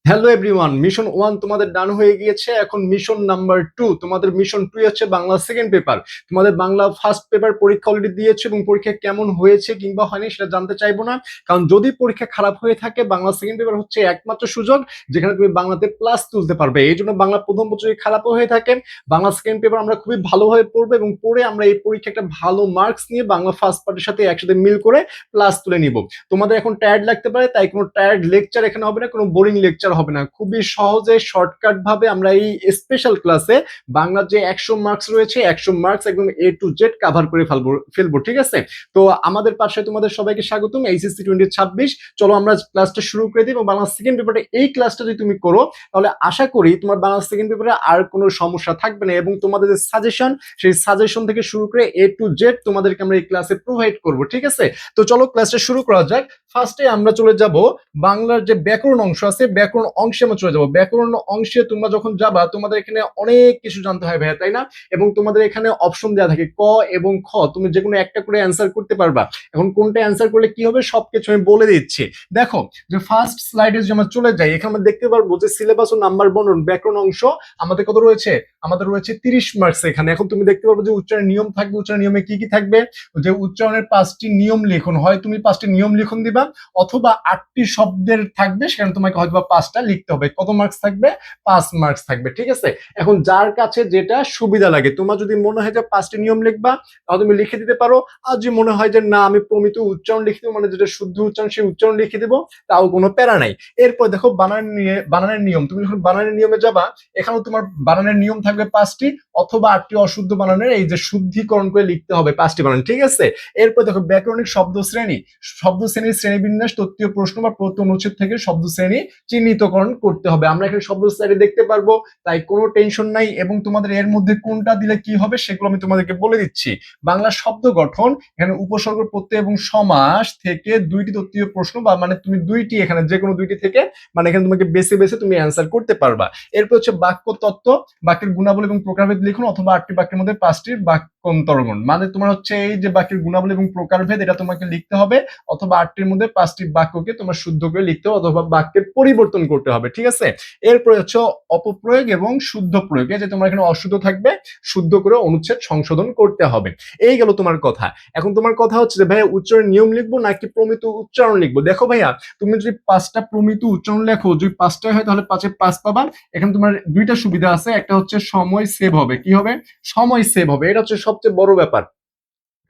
Hello everyone, mission 1 তোমাদের ডান হয়ে গিয়েছে। এখন মিশন নাম্বার 2, তোমাদের মিশন 2 হচ্ছে বাংলা সেকেন্ড পেপার। তোমাদের বাংলা ফার্স্ট পেপার পরীক্ষা অলরেডি দিয়েছো এবং পরীক্ষা কেমন হয়েছে কিংবা হয়নি সেটা জানতে চাইবো না, কারণ যদি পরীক্ষা খারাপ হয়ে থাকে বাংলা সেকেন্ড পেপার হচ্ছে একমাত্র সুযোগ যেখানে তুমি বাংলাতে প্লাস তুলতে পারবে। এই জন্য বাংলা প্রথম বছর যদি খারাপও হয়ে থাকে, বাংলা সেকেন্ড পেপার আমরা খুবই ভালোভাবে পড়বো এবং পড়ে আমরা এই পরীক্ষা একটা ভালো মার্কস নিয়ে বাংলা ফার্স্ট পার্টের সাথে একসাথে মিল করে প্লাস তুলে নিব। তোমাদের এখন টায়ার্ড লাগতে পারে, তাই কোনো টায়ার্ড লেকচার এখানে হবে না, কোনো বোরিং লেকচার হবে না। খুবই সহজে শর্টকাট ভাবে আমরা এই স্পেশাল ক্লাসে বাংলার যে 100 মার্কস রয়েছে 100 মার্কস একদম এ টু জেড কভার করে ফেলবো। ঠিক আছে, তো আমাদের পাশে তোমাদের সবাইকে স্বাগতম এইচএসসি 2026। চলো আমরা ক্লাসটা শুরু করে দিই এবং বাংলা সেকেন্ড পেপারে এই ক্লাসটা যদি তুমি করো তাহলে আশা করি তোমার বাংলা সেকেন্ড পেপারে আর কোনো সমস্যা থাকবে না এবং তোমাদের যে সাজেশন সেই সাজেশন থেকে শুরু করে এ টু জেড তোমাদেরকে আমরা এই ক্লাসে প্রোভাইড করব। ঠিক আছে, তো চলো ক্লাসটা শুরু করা যাক। ফার্স্টে আমরা চলে যাব বাংলার যে ব্যাকরণ অংশ আছে, ব্যাকরণ অংশে আমরা চলে যাব। ব্যাকরণ অংশে তোমরা যখন যাবা তোমাদের এখানে অনেক কিছু জানতে হয় ভাইয়া, তাই না? এবং তোমাদের এখানে অপশন দেওয়া থাকে ক এবং খ, তুমি যে কোনো একটা করে অ্যান্সার করতে পারবা। এখন কোনটা অ্যান্সার করলে কি হবে সবকিছু আমি বলে দিচ্ছি। দেখো, যে ফার্স্ট স্লাইডে যদি আমরা চলে যাই এখানে আমরা দেখতে পারবো যে সিলেবাস ও নাম্বার বর্ণন ব্যাকরণ অংশ আমাদের কত রয়েছে, আমাদের রয়েছে 30 মার্কস এখানে। এখন তুমি দেখতে পারবো যে উচ্চারণের নিয়ম থাকবে। উচ্চারণ নিয়মে কি কি থাকবে, যে উচ্চারণের 5টি নিয়ম লিখন, হয় তুমি 5টি নিয়ম লিখন দিবা অথবা 8টি শব্দের থাকবে, সেখানে তোমাকে হয়তো 5টা লিখতে হবে। কত মার্কস থাকবে, 5 মার্কস থাকবে। ঠিক আছে, এখন যার কাছে যেটা সুবিধা লাগে, তোমার যদি মনে হয় যে 5টি নিয়ম লিখবা তাহলে তুমি লিখে দিতে পারো। আর যদি মনে হয় যে না আমি প্রমিত উচ্চারণ লিখে দেবো, মানে যেটা শুদ্ধ উচ্চারণ সেই উচ্চারণ লিখে দেবো, তাও কোনো প্যারা নাই। এরপর দেখো বানানের নিয়ম। তুমি যখন বানানের নিয়মে যাবা এখানেও তোমার বানানের নিয়ম থাকবে 5টি অথবা 8টি অশুদ্ধ বানানের এই যে শুদ্ধিকরণ করে লিখতে হবে 5টি বানান। ঠিক আছে, এরপর দেখো ব্যাকরণিক শব্দ শ্রেণী। শব্দ শ্রেণীর শ্রেণীবিন্যাস, তত্ত্বীয় প্রশ্ন বা প্রত্যয় অনুচ্ছেদ থেকে শব্দ শ্রেণী চিহ্নিতকরণ করতে হবে। আমরা এখানে শব্দ শ্রেণী দেখতে পারবো, তাই কোনো টেনশন নাই। এবং তোমাদের এর মধ্যে কোনটা দিলে কি হবে সেগুলো আমি তোমাদেরকে বলে দিচ্ছি। বাংলা শব্দ গঠন, এখানে উপসর্গ প্রত্যয় এবং সমাস থেকে 2টি তত্ত্বীয় প্রশ্ন বা মানে তুমি 2টি এখানে যে কোনো 2টি থেকে মানে এখানে তোমাকে বেছে বেছে তুমি অ্যান্সার করতে পারবা। এরপর হচ্ছে বাক্য তত্ত্ব, বাক্যের গুণাবলী এবং প্রকারভেদ লিখুন অথবা 8টি বাক্যের মধ্যে 5টির বাক্যান্তরগণ। মানে তোমার হচ্ছে এই যে বাক্যের গুণাবলী এবং প্রকারভেদ এটা তোমাকে লিখতে হবে অথবা 8টির মধ্যে 5টি বাক্যকে তোমার শুদ্ধ করে লিখতে হবে অথবা বাক্যের পরিবর্তন করতে হবে। ঠিক আছে, এরপরে হচ্ছে অপপ্রয়োগ এবং শুদ্ধ প্রয়োগ, যে তোমার এখানে অশুদ্ধ থাকবে শুদ্ধ করে অনুচ্ছেদ সংশোধন করতে হবে। এই গেল তোমার কথা। এখন তোমার কথা হচ্ছে যে ভাইয়া উচ্চারণ নিয়ম লিখবো নাকি প্রমিত উচ্চারণ লিখবো। দেখো ভাইয়া, তুমি যদি 5টা প্রমিত উচ্চারণ লেখো, যদি 5টাই হয় তাহলে 5-এ 5 পাবা। এখানে তোমার 2টা সুবিধা আছে, একটা হচ্ছে সময় সেভ হবে। কি হবে, সময় সেভ হবে, এটা হচ্ছে সবচেয়ে বড় ব্যাপার।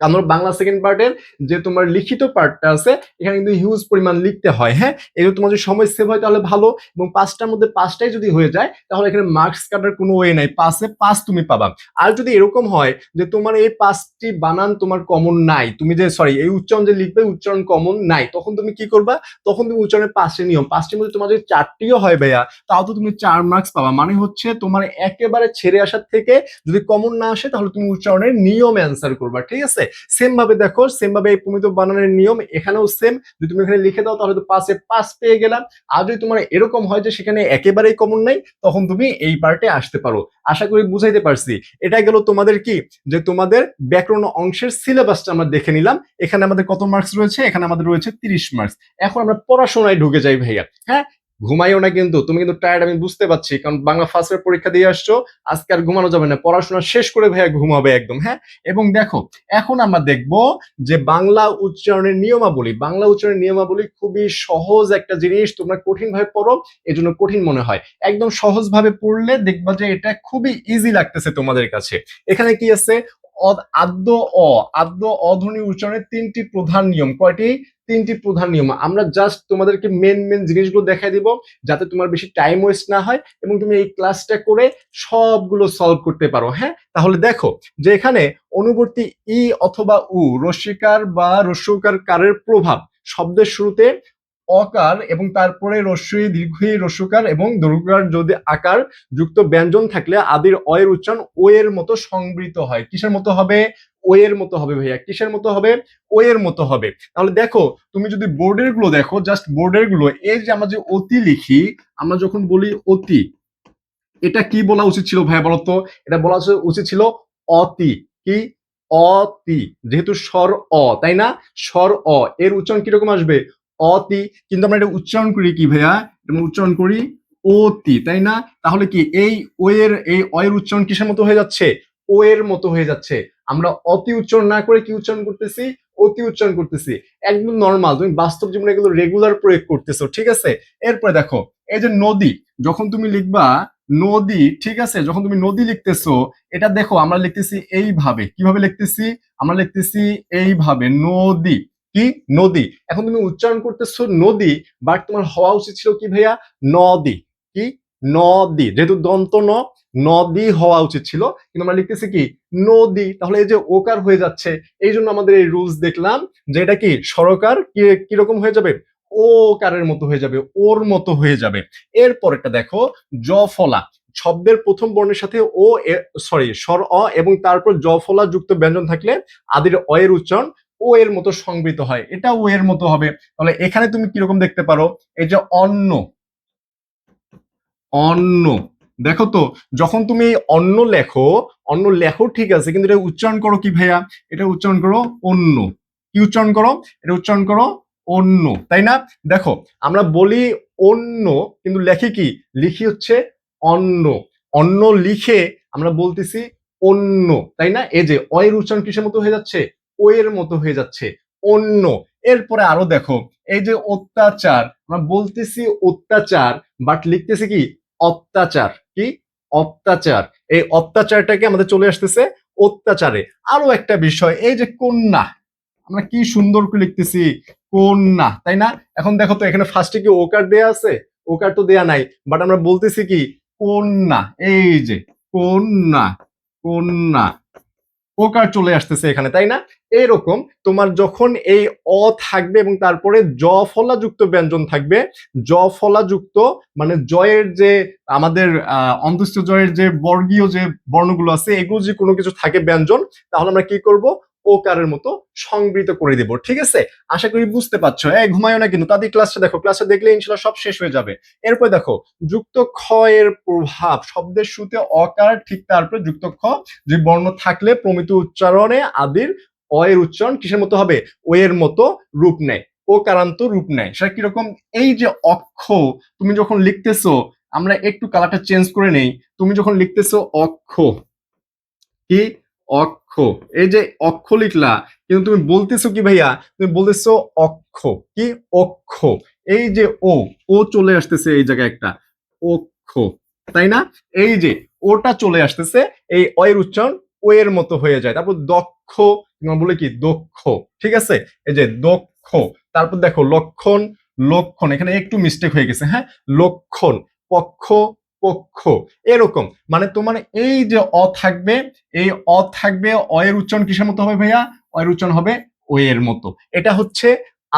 আমার বাংলা সেকেন্ড পার্টের যে তোমার লিখিত পার্টটা আছে এখানে কিন্তু হিউজ পরিমাণ লিখতে হয়। হ্যাঁ, এগুলো তোমার যদি সময় সেভ হয় তাহলে ভালো। এবং 5টার মধ্যে 5টাই যদি হয়ে যায় তাহলে এখানে মার্কস কাটার কোনো ওয়ে নাই, 5-এ 5 তুমি পাবা। আর যদি এরকম হয় যে তোমার এই 5টি বানান তোমার কমন নাই, তুমি যে সরি এই উচ্চারণ যে লিখবে উচ্চারণ কমন নাই, তখন তুমি কি করবা, তখন তুমি উচ্চারণের 5টি নিয়ম, 5টির মধ্যে তোমার যদি 4টিও হয় ভাইয়া তাও তো তুমি 4 মার্কস পাবা। মানে হচ্ছে তোমার একেবারে ছেড়ে আসার থেকে যদি কমন না আসে তাহলে তুমি উচ্চারণের নিয়ম অ্যান্সার করবা। ঠিক আছে, সেম ভাবে দেখো, সেম ভাবে এই প্রমিত বানানের নিয়ম এখানেও সেম। যদি তুমি এখানে লিখে দাও তাহলে তো 5-এ 5 পেয়ে গেলাম। আর যদি তোমার এরকম হয় যে সেখানে একেবারেই কমন নাই তখন তুমি এই পার্টে আসতে পারো। আশা করি বুঝাইতে পারছি। এটা গেল তোমাদের কি, যে তোমাদের ব্যাকরণ অংশের সিলেবাসটা আমরা দেখে নিলাম। এখানে আমাদের কত মার্কস রয়েছে, এখানে আমাদের রয়েছে 30 মার্কস। এখন আমরা পড়াশোনায় ঢুকে যাই ভাইয়া। হ্যাঁ, ঘুমাইও না কিন্তু, তুমি কিন্তু টায়ার্ড আমি বুঝতে পারছি, কারণ বাংলা ফার্স্টের পরীক্ষা দিয়ে আসছো। আজকে আর ঘুমানো যাবে না, পড়াশোনা শেষ করে ভাইয়া ঘুমাবে একদম। হ্যাঁ, এবং দেখো এখন আমরা দেখব যে বাংলা উচ্চারণের নিয়মাবলী। বাংলা উচ্চারণের নিয়মাবলী খুবই সহজ একটা জিনিস, তোমরা কঠিন ভাবে পড়ো এজন্য কঠিন মনে হয়। একদম সহজ ভাবে পড়লে দেখবা যে এটা খুবই ইজি লাগতেছে তোমাদের কাছে। এখানে কি আছে, আদ্য আদ্য অধ্বনি উচ্চারণের 3টি প্রধান নিয়ম। কয়টি, 3টি প্রধান নিয়ম। আমরা জাস্ট তোমাদেরকে মেন মেন জিনিসগুলো দেখাই দিব যাতে তোমার বেশি টাইম ওয়েস্ট না হয় এবং তুমি এই ক্লাসটা করে সবগুলো সলভ করতে পারো। হ্যাঁ, তাহলে দেখো যে এখানে অনুবর্তী ই অথবা উ, রস্যিকার বা রস্যকার কারের প্রভাব, শব্দের শুরুতে অকার এবং তারপরে রস্যই দীর্ঘই রস্যকার এবং দীর্ঘকার যদি আকার যুক্ত ব্যঞ্জন থাকলে আদির অ এর উচ্চারণ ও এর মতো সংবৃত হয়। কিসের মতো হবে, ও এর মতো হবে ভাইয়া। কিসের মতো হবে, ও এর মতো হবে। তাহলে দেখো তুমি যদি বোর্ডের গুলো দেখো, জাস্ট বোর্ডের গুলো, এই যে আমরা যে অতি লিখি, আমরা যখন বলি অতি, এটা কি বলা উচিত ছিল ভাইয়া বলতো, এটা বলা উচিত ছিল অতি। কি, অতি, যেহেতু স্বর অ, তাই না, স্বর অ এর উচ্চারণ কিরকম আসবে, অতি। কিন্তু আমরা এটা উচ্চারণ করি কি ভাইয়া, এটা উচ্চারণ করি অতি, তাই না? তাহলে কি এই এই অ এর উচ্চারণ কিসের মতো হয়ে যাচ্ছে? ও এর মতো হয়ে যাচ্ছে। আমরা অতি উচ্চারণ না করে কি উচ্চারণ করতেছি? অতি উচ্চারণ করতেছি। একদম নর্মাল, তুমি বাস্তব জীবনে এগুলো রেগুলার প্রয়োগ করতেছো, ঠিক আছে? এরপরে দেখো, এই যে নদী, যখন তুমি লিখবা নদী, ঠিক আছে, যখন তুমি নদী লিখতেছো, এটা দেখো আমরা লিখতেছি এইভাবে। কিভাবে লিখতেছি? আমরা লিখতেছি এইভাবে, নদী। কি? নদী। এখন তুমি উচ্চারণ করতেছো নদী, বাট তোমার হওয়া উচিত ছিল কি ভাইয়া? নদী। কি? নদী। যেহেতু দন্ত ন, নদী হওয়া উচিত ছিল, কিন্তু আমরা লিখতেছি কি? নদী। তাহলে এই যে ওকার হয়ে যাচ্ছে, এই জন্য আমাদের এই রুলস দেখলাম যে এটা কি সরকার কিরকম হয়ে যাবে? ও কারের মতো হয়ে যাবে, ওর মতো হয়ে যাবে। এরপর একটা দেখো, জ ফলা, শব্দের প্রথম বর্ণের সাথে ও, সরি, স্বর অ এবং তারপর জ ফলা যুক্ত ব্যঞ্জন থাকলে আদির অ এর উচ্চারণ ও এর মতো সংবৃত হয়, এটা ও এর মতো হবে। তাহলে এখানে তুমি কিরকম দেখতে পারো, এই যে অন্ন, অন্ন, দেখো তো, যখন তুমি অন্ন লেখো, অন্ন লেখো ঠিক আছে, কিন্তু এটা উচ্চারণ করো কি ভাইয়া? এটা উচ্চারণ করো অন্য। কি উচ্চারণ করো? এটা উচ্চারণ করো অন্য, তাই না? দেখো, আমরা বলি অন্য, কিন্তু লেখি কি? লিখি হচ্ছে অন্ন। অন্ন লিখে আমরা বলতেছি অন্য, তাই না? এই যে অ এর উচ্চারণ কিসের মতো হয়ে যাচ্ছে? ও এর মতো হয়ে যাচ্ছে, অন্য। এরপরে আরো দেখো, এই যে অত্যাচার, আমরা বলতেছি অত্যাচার, বাট লিখতেছি কি? অত্যাচার। কি? অত্যাচার। এই অত্যাচারটাকে আমাদের চলে আসতেছে অত্যাচারে। আরো একটা বিষয়, এই যে কন্যা, আমরা কি সুন্দর করে লিখতেছি কন্যা, তাই না? এখন দেখো তো, এখানে ফার্স্টে কি ওকার দেয়া আছে? ওকার তো দেয়া নাই, বাট আমরা বলতেছি কি? কন্যা। এই যে কন্যা, কন্যা, ওকার চলে আসতেছে এখানে, তাই না? এরকম তোমার যখন এই অ থাকবে এবং তারপরে জ ফলাযুক্ত ব্যঞ্জন থাকবে, জ ফলাযুক্ত মানে জয়ের যে আমাদের অন্তস্থ জয়ের যে বর্গীয় যে বর্ণগুলো আছে, এগুলো যে কোনো কিছু থাকে ব্যঞ্জন, তাহলে আমরা কি করব? ওকারের মতো সংবৃত করে দেব, ঠিক আছে? আশা করি বুঝতে পারছো। এই ঘুমায়ও না কিন্তু, তাদের ক্লাসটা দেখো, ক্লাসটা দেখলে ইনশাল্লাহ সব শেষ হয়ে যাবে। এরপর দেখো, যুক্ত খ এর প্রভাব, শব্দের শুরুতে অকার, ঠিক তারপরে যুক্ত খ যে বর্ণ থাকলে প্রমিত উচ্চারণে আদির অ এর উচ্চারণ কিসের মতো হবে? ও এর মতো রূপ নেয়, ও কারান্ত রূপ নেয়। সেটা কিরকম? এই যে অক্ষ, তুমি যখন লিখতেছো, আমরা একটু কালারটা চেঞ্জ করে নেই, তুমি যখন লিখতেছো অক্ষ, কি? অক্ষ। এই যে অক্ষ লিখলা, কিন্তু তুমি বলতেছো কি ভাইয়া? তুমি বলতেছো অক্ষ। কি? অক্ষ। এই যে ও, ও চলে আসতেছে এই জায়গায় একটা, অক্ষ, তাই না? এই যে ওটা চলে আসতেছে, এই অ এর উচ্চারণ ও এর মতো হয়ে যায়। তারপর দক্ষ, তোমার বলে কি? দক্ষ, ঠিক আছে? এই যে দক্ষ। তারপর দেখো লক্ষণ, লক্ষণ, এখানে একটু মিস্টেক হয়ে গেছে, হ্যাঁ, লক্ষণ, পক্ষ, পক্ষ, এরকম। মানে তোমার এই যে অ থাকবে, এই অ থাকবে, অ এর উচ্চারণ কিসের মতো হবে ভাইয়া? অ এর উচ্চারণ হবে ও এর মতো। এটা হচ্ছে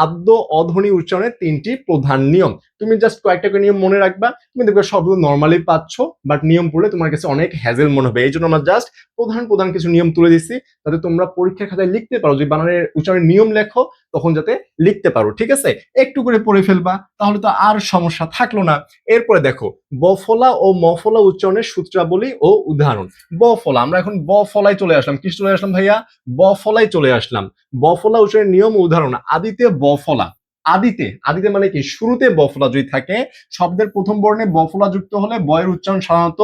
আদ্য অধ্বনি উচ্চারণের তিনটি প্রধান নিয়ম। তুমি জাস্ট কয়েকটা করে নিয়ম মনে রাখবা, তুমি দেখবে সবগুলো নর্মালি পাচ্ছ, বাট নিয়ম পড়লে তোমার কাছে অনেক হ্যাজেল মনে হবে। এই জন্য আমরা জাস্ট প্রধান প্রধান কিছু নিয়ম তুলে দিচ্ছি, যাতে তোমরা পরীক্ষার খাতায় লিখতে পারো, যে বানানের উচ্চারণের নিয়ম লেখো, তখন যাতে লিখতে পারো, ঠিক আছে? একটু করে পড়ে ফেলবা, তাহলে তো আর সমস্যা থাকলো না। এরপরে দেখো, বফলা ও মফলা উচ্চারণের সূত্রাবলী ও উদাহরণ। বফলা, আমরা এখন বফলায় চলে আসলাম। কি চলে আসলাম ভাইয়া? বফলায় চলে আসলাম। বফলা উচ্চারণের নিয়ম ও উদাহরণ। আদিতে বফলা, আদিতে, আদিতে মানে কি? শুরুতে বফলা যদি থাকে, শব্দের প্রথম বর্ণে বফলা যুক্ত হলে বয়ের উচ্চারণ সাধারণত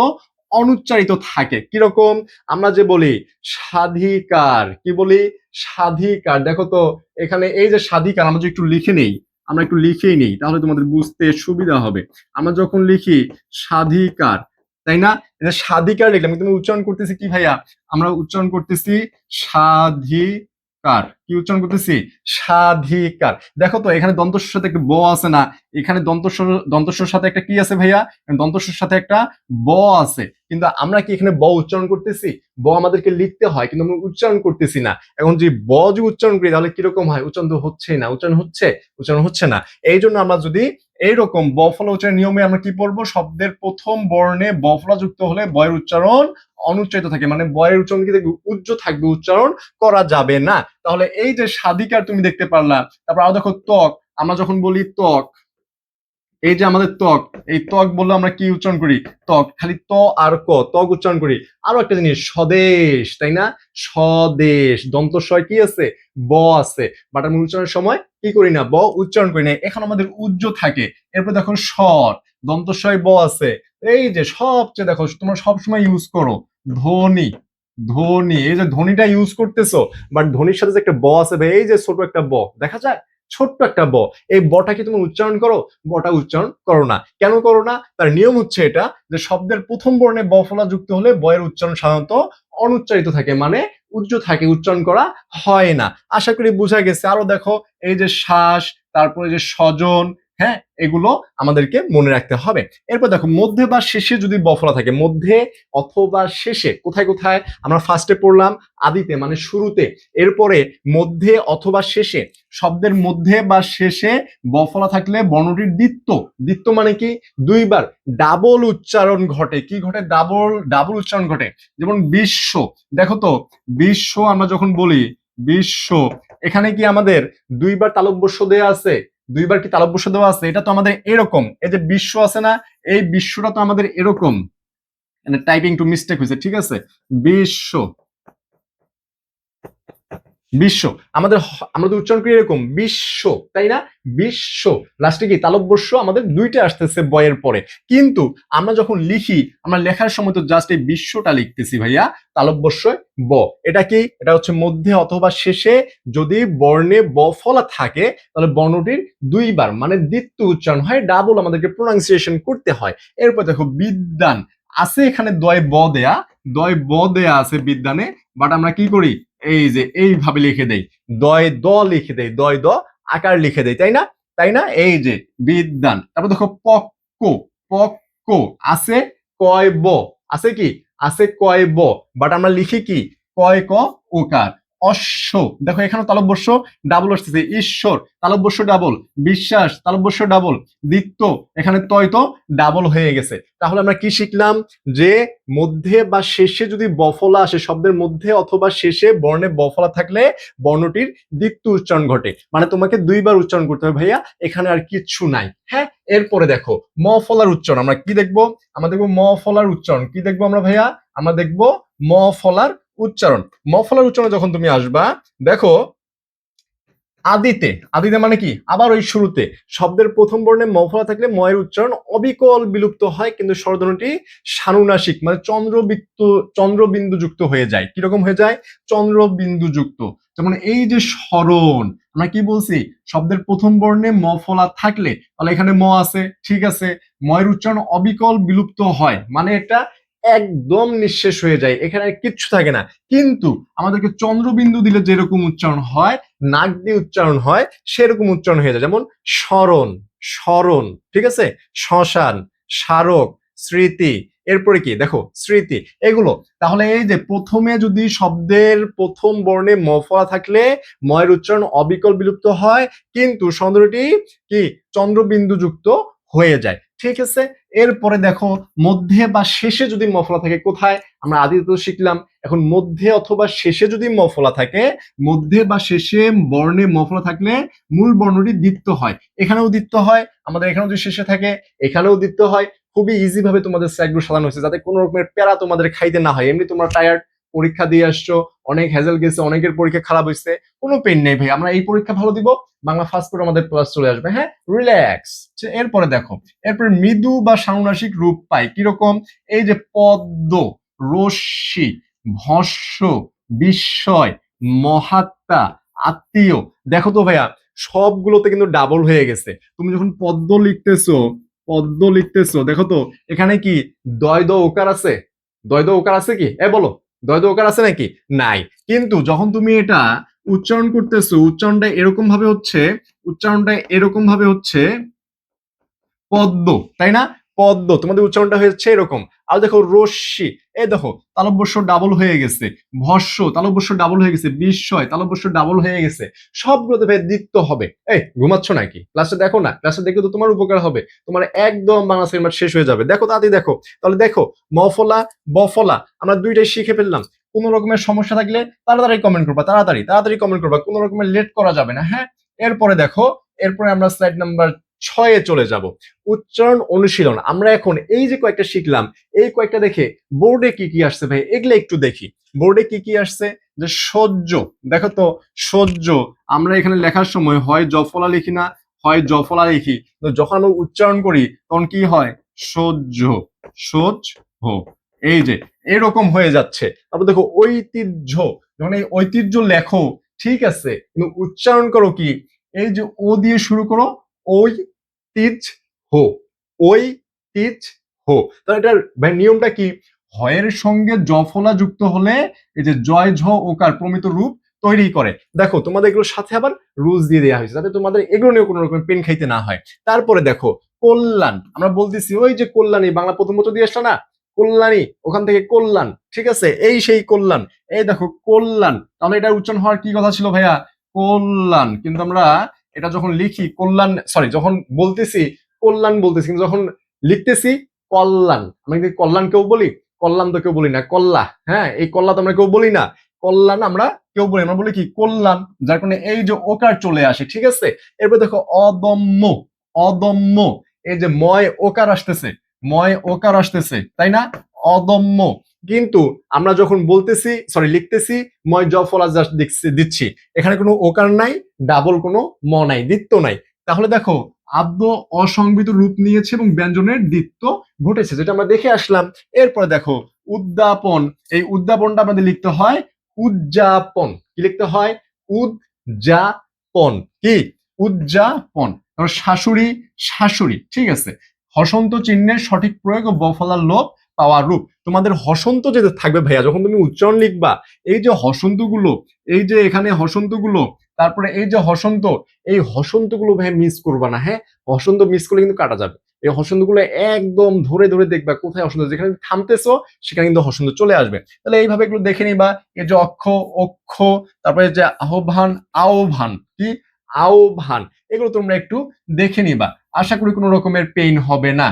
অনুচ্চারিত থাকে। কিরকম? আমরা যে বলি স্বাধিকার, কি বলি? স্বাধিকার। দেখো তো, এখানে এই যে স্বাধিকার, আমরা যদি একটু লিখে নেই, আমরা একটু লিখেই নেই, তাহলে তোমাদের বুঝতে সুবিধা হবে। আমরা যখন লিখি স্বাধিকার, তাই না? এটা স্বাধিকার লিখলাম, কিন্তু আমি উচ্চারণ করতেছি কি ভাইয়া? আমরা উচ্চারণ করতেছি স্বাধিকার। কি উচ্চারণ করতেছি? স্বাধিকার। দেখো তো, এখানে দন্তস্বর সাথে একটা ব আছে না? এখানে দন্তস্বর সাথে একটা কি আছে ভাইয়া? দন্তস্বর সাথে একটা ব আছে, কিন্তু আমরা কি এখানে ব উচ্চারণ করতেছি? ব আমাদেরকে লিখতে হয়, কিন্তু আমরা উচ্চারণ করতেছি না। এখন যে ব যে উচ্চারণ করি, তাহলে কিরকম হয়? উচ্চারণ তো হচ্ছেই না। উচ্চারণ হচ্ছে? উচ্চারণ হচ্ছে না। এই জন্য আমরা যদি এইরকম বফলা উচ্চারণের নিয়মে আমরা কি পড়বো? শব্দের প্রথম বর্ণে বফলা যুক্ত হলে বয়ের উচ্চারণ অনুচ্চারিত থাকে, মানে বয়ের উচ্চারণ কি থাকবে? উজ্জ থাকবে, উচ্চারণ করা যাবে না। তাহলে এই যে স্বাধিকার তুমি দেখতে পারলা। তারপর আরো দেখো ত্বক, আমরা যখন বলি ত্বক, এই যে আমাদের ত্বক, এই ত্বক বললে আমরা কি উচ্চারণ করি? ত্বক, খালি ত আর ক, ত্বক উচ্চারণ করি। আরো একটা জিনিস, স্বদেশ, তাই না? স্বদেশ, দন্তস্বয় কি আছে? ব আছে, বাট আমি উচ্চারণের সময় কি করি না? ব উচ্চারণ করি না। এখন আমাদের উজ্জ থাকে। এরপর দেখো স্বর, দন্তস্বয় ব আছে। এই যে সবচেয়ে দেখো তোমরা সবসময় ইউজ করো ধ্বনি, ধ্বনি, এই যে ধ্বনিটা ইউজ করতেছো, বাট ধ্বনির সাথে যে একটা ব আছে ভাই, এই যে ছোট একটা ব দেখা যায়, ছোট্ট একটা ব, এই বটা কি তুমি উচ্চারণ করো? বটা উচ্চারণ করো না। কেন করো না? তার নিয়ম হচ্ছে এটা যে শব্দের প্রথম বর্ণে ব ফলা যুক্ত হলে বয়ের উচ্চারণ সাধারণত অনুচ্চারিত থাকে, মানে উজ্জ থাকে, উচ্চারণ করা হয় না। আশা করি বোঝা গেছে। আরো দেখো এই যে শ্বাস, তারপরে যে স্বজন, হ্যাঁ, এগুলো আমাদেরকে মনে রাখতে হবে। এরপর দেখো মধ্যে বা শেষে যদি ব ফলা থাকে, মধ্যে অথবা শেষে, কোথায় কোথায়? আমরা ফার্স্টে পড়লাম আদিতে মানে শুরুতে, এরপরে মধ্যে অথবা শেষে, শব্দের মধ্যে বা শেষে ব ফলা থাকলে বর্ণটির দ্বিত্ব, দ্বিত্ব মানে কি? দুইবার ডাবল উচ্চারণ ঘটে। কি ঘটে? ডাবল ডাবল উচ্চারণ ঘটে। যেমন বিশ্ব, দেখো তো বিশ্ব আমরা যখন বলি বিশ্ব, এখানে কি আমাদের দুইবার তালব্যস্য দেয়া আছে? দুইবার কি তালব্যস্য দেওয়া আছে? এটা তো আমাদের এরকম, এই যে বিশ্ব আছে না, এই বিশ্বটা তো আমাদের এরকম, মানে টাইপিং একটু মিস্টেক হয়েছে, ঠিক আছে? বিশ্ব, বিশ্ব, আমাদের আমরা তো উচ্চারণ করি এরকম বিশ্ব, তাই না? বিশ্ব, লাস্টে কি তালব্যস্য আমাদের দুইটা আসতেছে বয়ের পরে। কিন্তু আমরা যখন লিখি, আমরা লেখার সময় তো জাস্ট এই বিশ্বটা লিখতেছি ভাইয়া, তালব্যস্য ব। এটা কি? এটা হচ্ছে মধ্যে অথবা শেষে যদি বর্ণে ব ফলা থাকে, তাহলে বর্ণটির দুইবার মানে দ্বিত্ব উচ্চারণ হয়, ডাবল আমাদেরকে প্রোনাউন্সিয়েশন করতে হয়। এরপর দেখো বিদ্যান আছে, এখানে দয় ব দেয়া, দয় ব দেয়া আছে বিদ্যানে, বাট আমরা কি করি? এই যে এইভাবে লিখে দেই, দয় দ লিখে দেই, দয় দ আকার লিখে দেই, তাই না? তাই না? এই যে বিদ্যান। তারপর দেখো পক্ক, পক্ক আছে কয় ব, আছে কি? আছে কয় ব, বাট আমরা লিখি কি? কয় ক ওকার। অশ্ব, দেখো এখানে তালব্যস্য ডাবল আসতেছে, ঈশ্বর তালব্যস্য ডাবল, বিশ্বাস তালব্যস্য ডাবল, দ্বিত্ব এখানে তয় তো ডাবল হয়ে গেছে। তাহলে আমরা কি শিখলাম? যে মধ্যে বা শেষে যদি বফলা আসে, শব্দের মধ্যে অথবা শেষে বর্ণে বফলা থাকলে বর্ণটির দ্বিত্ব উচ্চারণ ঘটে, মানে তোমাকে দুইবার উচ্চারণ করতে হবে ভাইয়া, এখানে আর কিচ্ছু নাই। হ্যাঁ, এরপরে দেখো ম ফলার উচ্চারণ আমরা কি দেখবো? আমরা দেখবো ম ফলার উচ্চারণ কি দেখবো আমরা ভাইয়া? আমরা দেখবো ম ফলার উচ্চারণ। ম ফলার উচ্চারণ যখন তুমি আসবা, দেখো আদিতে, আদিতে মানে কি? আবার ওই শুরুতে শব্দের প্রথম বর্ণে ম ফলা থাকলে ময়ের উচ্চারণ অবিকল বিলুপ্ত হয়, কিন্তু স্বরধ্বনিটি সানুনাসিক মানে চন্দ্রবিন্দু যুক্ত হয়ে যায়। কিরকম হয়ে যায়? চন্দ্রবিন্দু যুক্ত। যেমন এই যে স্মরণ, আমরা কি বলছি? শব্দের প্রথম বর্ণে ম ফলা থাকলে, তাহলে এখানে ম আছে, ঠিক আছে, ময়ের উচ্চারণ অবিকল বিলুপ্ত হয়, মানে এটা একদম নিঃশেষ হয়ে যায়, এখানে আর কিচ্ছু থাকে না। কিন্তু আমাদেরকে চন্দ্রবিন্দু দিলে যেরকম উচ্চারণ হয়, নাক দিয়ে উচ্চারণ হয়, সেরকম উচ্চারণ হয়ে যায়। যেমন স্মরণ, স্মরণ, ঠিক আছে, শ্মশান, স্মারক, স্মৃতি, এরপরে কি দেখো স্মৃতি, এগুলো। তাহলে এই যে প্রথমে যদি শব্দের প্রথম বর্ণে ম ফলা থাকলে ময়ের উচ্চারণ অবিকল বিলুপ্ত হয়, কিন্তু স্বরধ্বনিটি কি? চন্দ্রবিন্দু যুক্ত হয়ে যায়, ঠিক আছে। এরপরে দেখো মধ্যে বা শেষে যদি ম ফলা থাকে, কোথায়? আমরা আদিতে তো শিখলাম, এখন মধ্যে অথবা শেষে যদি ম ফলা থাকে, মধ্যে বা শেষে বর্ণে ম ফলা থাকলে মূল বর্ণটি দ্বিত্ব হয়। এখানেও দ্বিত্ব হয়, আমাদের এখানেও যদি শেষে থাকে এখানেও দ্বিত্ব হয়। খুবই ইজি ভাবে তোমাদের স্লাইডগুলো সাজানো হয়েছে যাতে কোনো রকমের প্যারা তোমাদের খাইতে না হয়। এমনি তোমরা টায়ার্ড, পরীক্ষা দিয়ে আসছো, অনেক হ্যাজেল গেছে, অনেকের পরীক্ষা খারাপ হয়েছে, কোনো পেন নেই ভাই, আমরা এই পরীক্ষা ভালো দিব, বাংলা ফার্স্ট পরে আমাদের প্লাস চলে আসবে, হ্যাঁ, রিল্যাক্স। এরপরে দেখো, এরপর মৃদু বা সানুনাসিক রূপ পায় কিরকম? এই যে পদ্ম, রশ্মি, ভস্য, বিস্ময়, মহাত্মা, আত্মীয়, দেখো তো ভাইয়া সবগুলোতে কিন্তু ডাবল হয়ে গেছে। তুমি যখন পদ্ম লিখতেছো, পদ্ম লিখতেছো, দেখো তো এখানে কি দয় দ ওকার আছে? দয় দ ওকার আছে কি? বলো, দয় দ ওকার আছে নাকি? নাই। কিন্তু যখন তুমি এটা উচ্চারণ করতেছো, উচ্চারণটা এরকম ভাবে হচ্ছে, উচ্চারণটা এরকম ভাবে হচ্ছে পদ্ম, তাই না? পদ্ম, তোমাদের উচ্চারণটা হচ্ছে এরকম। আর দেখো রশ্মি, এই দেখো তালব্যস্য ডাবল হয়ে গেছে, ভস্য তালব্যস্য ডাবল হয়ে গেছে, বিস্ময় তালব্যস্য ডাবল হয়ে গেছে, সবগুলোতে ভাই দ্বিত্ব হবে। এই ঘুমাচ্ছ নাকি? ক্লাসে দেখো না, ক্লাসে দেখলে তো তোমার উপকার হবে, তোমার একদম বাংলা সেগমেন্ট শেষ হয়ে যাবে। দেখো তাড়াতাড়ি দেখো, তাহলে দেখো মফলা বফলা আমরা দুইটাই শিখে ফেললাম। কোনো রকমের সমস্যা থাকলে তাড়াতাড়ি কমেন্ট করবা, তাড়াতাড়ি তাড়াতাড়ি কমেন্ট করবা, কোনো রকমের লেট করা যাবে না, হ্যাঁ। এরপরে দেখো, এরপরে আমরা স্লাইড নাম্বার ছয়ে চলে যাব। উচ্চারণ অনুশীলন, আমরা এখন এই যে কয়েকটা শিখলাম, এই কয়েকটা দেখে বোর্ডে কি কি আসছে ভাই এগুলো একটু দেখি। বোর্ডে কি কি আসছে, যে সহ্য, দেখো তো সহ্য, আমরা এখানে লেখার সময় হয় জফলা লিখি না, হয় জফলা লিখি, তো যখন আমরা উচ্চারণ করি তখন কি হয়, সহ্য, সহ্য, এই যে এরকম হয়ে যাচ্ছে। তারপর দেখো ঐতিহ্য, যখন এই ঐতিহ্য লেখো ঠিক আছে, কিন্তু উচ্চারণ করো কি, এই যে ও দিয়ে শুরু করো, ওই তিজ হো, ওই তিজ হো। তাহলে এটার ভাই নিয়মটা কি, হয়ের সঙ্গে জফলা যুক্ত হলে এই যে জয় ঝ ওকার প্রমিত রূপ তৈরি করে। দেখো তোমাদের এগুলোর সাথে আবার রুলস দিয়ে দেওয়া হয়েছে যাতে তোমাদের এগুলো নিয়ে কোনো রকম পেন খাইতে না হয়। তারপরে দেখো কল্যাণ, আমরা বলতেছি ওই যে কল্যাণী, বাংলা প্রথম বছর দিয়ে আসলো না, কল্যাণী, ওখান থেকে কল্যাণ, ঠিক আছে, এই সেই কল্যাণ, এই দেখো কল্যাণ। তাহলে এটা উচ্চারণ হওয়ার কি কথা ছিল ভাইয়া, কল্যাণ, কিন্তু আমরা এটা যখন লিখি কল্যাণ, সরি যখন বলতেছি কল্যাণ বলতেছি, কিন্তু যখন লিখতেছি কল্যাণ, আমরা কিন্তু কল্যাণ কেউ বলি, কল্যাণ তো কেউ বলি না, কল্লা, হ্যাঁ এই কল্লা তো আমরা কেউ বলি না, কল্যাণ আমরা কেউ বলি, আমরা বলি কি কল্যাণ, যার কারণে এই যে ওকার চলে আসে, ঠিক আছে। এরপর দেখো অদম্য, অদম্য, এই যে ময় ওকার আসতেছে, ময় ওকার আসতেছে, তাই না, অদম্য, কিন্তু আমরা যখন বলতেছি সরি লিখতেছি ময় জফলা জাস্ট দিচ্ছি, এখানে কোনো ওকার নাই, ডাবল কোনো ম নাই, দ্বিত্ব নাই। তাহলে দেখো আদ্য অসংবিত রূপ নিয়েছে এবং ব্যঞ্জনের দ্বিত্ব ঘটেছে, যেটা আমরা দেখে আসলাম। এরপরে দেখো উদ্যাপন, এই উদ্যাপনটা আমাদের লিখতে হয় উদযাপন, কি লিখতে হয়, উদযাপন, কি উদযাপন। শাশুড়ি, শাশুড়ি, ঠিক আছে, হসন্ত চিহ্নের সঠিক প্রয়োগ ও বফলার লোপ পাওয়া রূপ। তোমাদের হসন্ত যে থাকবে ভাইয়া যখন তুমি উচ্চারণ লিখবা, এই যে হসন্ত গুলো, এই যে এখানে হসন্ত গুলো, তারপরে এই যে হসন্ত, এই হসন্ত গুলো ভাই মিস করবা না, হ্যাঁ হসন্ত মিস করলে কিন্তু কাটা যাবে। এই হসন্ত গুলো একদম ধরে ধরে দেখবা কোথায় হসন্ত, যেখানে থামতেছো সেখানে কিন্তু হসন্ত চলে আসবে। তাহলে এইভাবে এগুলো দেখে নিবা, এই যে অক্ষ, অক্ষ, তারপরে যে আহ্বান, আহ্বান, কি আহ্বান, এগুলো তোমরা একটু দেখে নিবা, আশা করি কোনো রকমের পেইন হবে না।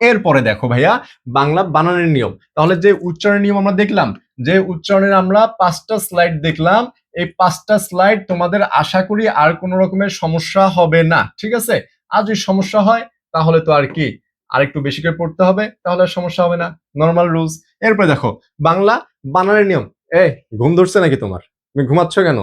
এরপরে দেখো ভাইয়া বাংলা বানানের নিয়ম, তাহলে যে উচ্চারণের নিয়ম আমরা দেখলাম, যে উচ্চারণের আমরা 5টা স্লাইড দেখলাম, এই 5টা স্লাইড তোমাদের আশা করি আর কোনো রকমের সমস্যা হবে না, ঠিক আছে। আর যদি সমস্যা হয় তাহলে তো আর কি আর একটু বেশি করে পড়তে হবে, তাহলে আর সমস্যা হবে না, নর্মাল রুলস। এরপরে দেখো বাংলা বানানের নিয়ম, এই ঘুম ধরছে নাকি তোমার, তুমি ঘুমাচ্ছ কেন,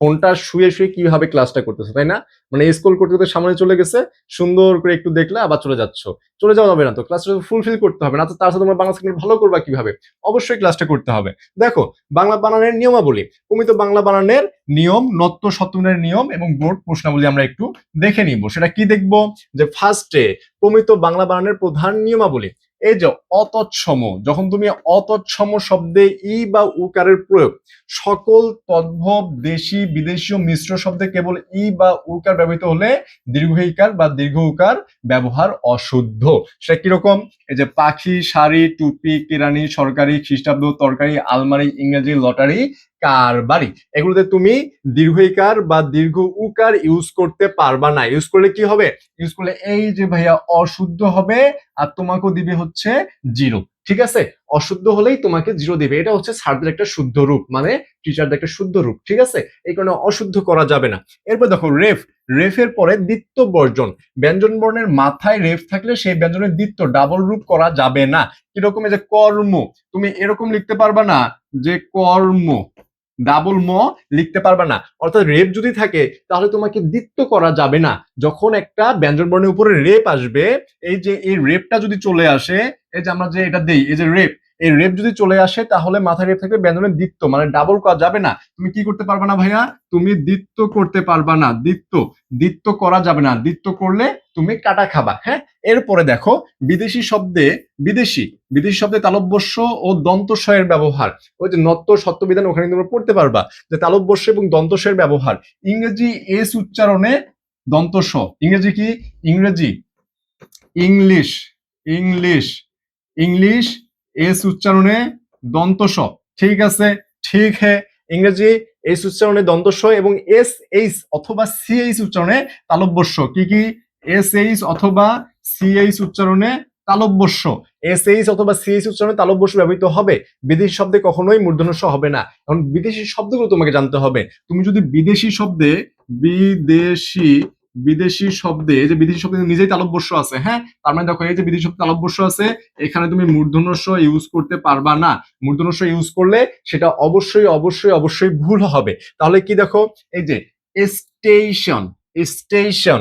ফোনটা শুয়ে শুয়ে কিভাবে ক্লাসটা করতেছো, তাই না, মানে স্ক্রল করতে করতে সামনে চলে গেছে, সুন্দর করে একটু দেখলে আবার চলে যাচ্ছ, চলে যাওয়া যাবে না তো, ক্লাসটা ফুলফিল করতে হবে না, তো তার সাথে তোমরা বাংলা সেকেন্ড ভালো করবা কিভাবে, অবশ্যই ক্লাসটা করতে হবে। দেখো বাংলা বানানের নিয়মাবলী, প্রমিত বাংলা বানানের নিয়ম, নত্য শতনের নিয়ম এবং বোর্ড প্রশ্নাবলী আমরা একটু দেখে নিব। সেটা কি দেখবো, যে ফার্স্টে প্রমিত বাংলা বানানের প্রধান নিয়মাবলী, এই যে অতৎসম, যখন তুমি অতৎসম শব্দে ই বা উকারের প্রয়োগ, সকল তদ্ভব দেশি বিদেশি ও মিশ্র শব্দে কেবল ই বা উকার ব্যবহৃত হলে দীর্ঘ ইকার বা দীর্ঘ উকার ব্যবহার অশুদ্ধ। সেটা কিরকম, এই যে পাখি, শাড়ি, টুপি, কেরানি, সরকারি, খ্রিস্টাব্দ, তরকারি, আলমারি, ইংরেজি, লটারি, কারবারি, এগুলোতে তুমি দীর্ঘ ইকার বা দীর্ঘ উকার ইউজ করতে পারবা না, ইউজ করলে কি হবে, ইউজ করলে এই যে ভাইয়া অশুদ্ধ হবে, আর তোমাকেও দিবে হচ্ছে জিরো, ঠিক আছে, অশুদ্ধ হলেই তোমাকে জিরো দিবে, এটা হচ্ছে স্যারদের একটা শুদ্ধ রূপ, মানে টিচারদের একটা শুদ্ধ রূপ, ঠিক আছে, এই কারণে অশুদ্ধ করা যাবে না। এরপর দেখো রেফ, রেফের পরে দ্বিত্ব বর্জন, ব্যঞ্জন বর্ণের মাথায় রেফ থাকলে সেই ব্যঞ্জনের দ্বিত্ব ডাবল রূপ করা যাবে না। কিরকম, এই যে কর্ম, তুমি এরকম লিখতে পারবা না যে কর্ম, ডাবল ম লিখতে পারবা না, অর্থাৎ রেপ যদি থাকে তাহলে তোমাকে দ্বিত্ব করা যাবে না। যখন একটা ব্যঞ্জন বর্ণের উপরে রেপ আসবে, এই যে এই রেপটা যদি চলে আসে, এই যে আমরা যে এটা দেই এই যে রেপ, এই রেপ যদি চলে আসে তাহলে মাথায় রেপ থাকলে ব্যঞ্জনের দ্বিত্ব মানে ডাবল করা যাবে না। তুমি কি করতে পারবা না ভাইয়া, তুমি দ্বিত্ব করতে পারবা না, দ্বিত্ব, দ্বিত্ব করা যাবে না, দ্বিত্ব করলে তুমি কাটা খাবা, হ্যাঁ। এরপরে দেখো বিদেশি শব্দে, বিদেশি, বিদেশি শব্দে তালব্যস্য ও দন্তস্বয়ের ব্যবহার, ওই যে নত্য সত্যবিধান ওখানে তোমরা পড়তে পারবা যে তালব্যস্য এবং দন্তস্বয়ের ব্যবহার। ইংরেজি এস উচ্চারণে দন্তস্ব, ইংরেজি কি, ইংরেজি, ইংলিশ, ইংলিশ, ইংলিশ এস উচ্চারণে দন্তস্ব, ঠিক আছে, ঠিক হ্যাঁ, ইংরেজি এস উচ্চারণে দন্তস্ব এবং এস এইচ অথবা সি এইচ উচ্চারণে তালব্যস্য, কি কি, এস এইচ অথবা সি এইচ উচ্চারণে তালব্যস্য, এস এইচ অথবা সি এইচ উচ্চারণে তালব্যস্য ব্যবহৃত হবে, বিদেশি শব্দে কখনোই মূর্ধন্য হবে না। এখন বিদেশি শব্দগুলো তোমাকে জানতে হবে, তুমি যদি বিদেশি শব্দে, বিদেশি বিদেশি শব্দে, এই যে বিদেশি শব্দে নিজেই তালব্যস্য আছে, হ্যাঁ, তার মানে দেখো এই যে বিদেশি শব্দে তালব্যস্য আছে, এখানে তুমি মূর্ধন্য ষ ইউজ করতে পারবা না। মূর্ধন্য ষ ইউজ করলে সেটা অবশ্যই অবশ্যই অবশ্যই ভুল হবে। তাহলে কি দেখো, এই যে station, station,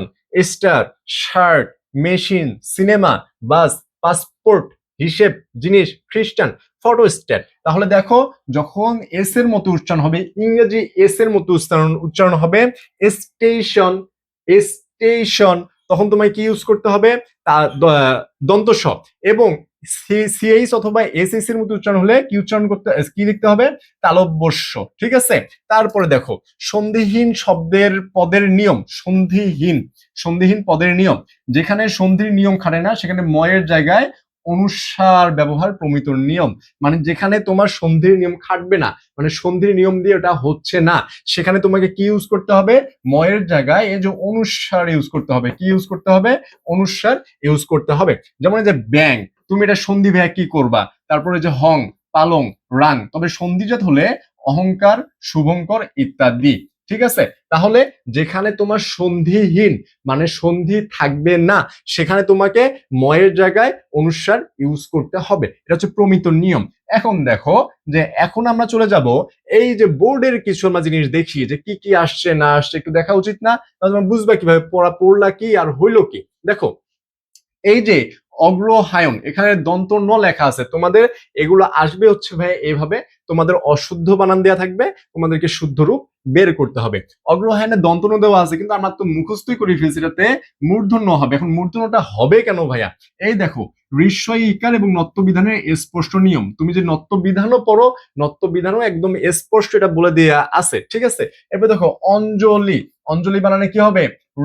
star, shirt, machine, cinema, bus, passport, হিসেব, জিনিস, খ্রিস্টান, ফটোস্ট্যাট। তাহলে দেখো যখন এস এর মতো উচ্চারণ হবে, ইংরেজি এস এর মতো উচ্চারণ হবে স্টেশন, স্টেশন, তখন তোমায় কি ইউজ করতে হবে, দন্ত স। এবং সিএইচ অথবা এসএস এর মতো উচ্চারণ হলে কি উচ্চারণ করতে, কি লিখতে হবে, তালব্যস্য। ঠিক আছে, তারপরে দেখো সন্ধিহীন শব্দের পদের নিয়ম, সন্ধিহীন, সন্ধিহীন পদের নিয়ম, যেখানে সন্ধির নিয়ম খাটে না সেখানে ময়ের জায়গায় অনুসার ব্যবহার প্রমিতর নিয়ম। মানে যেখানে তোমার সন্ধির নিয়ম খাটবে না, মানে সন্ধির নিয়ম দিয়ে ওটা হচ্ছে না, সেখানে তোমাকে কি ইউজ করতে হবে, ময়ের জায়গায় এই যে অনুসার ইউজ করতে হবে। কি ইউজ করতে হবে, অনুসার ইউজ করতে হবে। যেমন এই যে ব্যাং, তুমি এটা সন্ধি ভ্যা কি করবা, তারপরে যে হং, পালং, রাং, তবে সন্ধিজাত হলে অহংকার, শুভঙ্কর ইত্যাদি। ঠিক আছে, তাহলে যেখানে তোমার সন্ধিহীন মানে সন্ধি থাকবে না সেখানে তোমাকে ময়ের জায়গায় অনুসার ইউজ করতে হবে। এটা হচ্ছে প্রমিত নিয়ম। এখন দেখো যে এখন আমরা চলে যাব এই যে বোর্ডের কিছু আমরা জিনিস দেখি যে কি কি আসছে না আসছে, একটু দেখা উচিত না? তাহলে তোমরা বুঝবা কিভাবে পড়লা কি আর হইলো কি। দেখো এই যে অগ্রহায়ণ, এখানে দন্ত ন লেখা আছে, তোমাদের এগুলো আসবে হচ্ছে ভাই এভাবে, তোমাদের অশুদ্ধ বানান দেওয়া থাকবে, তোমাদেরকে শুদ্ধ রূপ বের করতে হবে। অগ্রহায়ণে দন্ত ন দেওয়া আছে কিন্তু আমরা তো মুখস্থই করে ফেলছি, এটাতে মূর্ধন্য হবে। এখন মূর্ধন্যটা হবে কেন ভাইয়া? এই দেখো ঋস্ব ইকার এবং নত্য বিধানের স্পষ্ট নিয়ম, তুমি যে নত্য বিধানও পড়ো, নত্য বিধানও একদম স্পষ্ট এটা বলে দেয়া আছে। ঠিক আছে, এবার দেখো অঞ্জলি, অঞ্জলি বানানে কি হবে,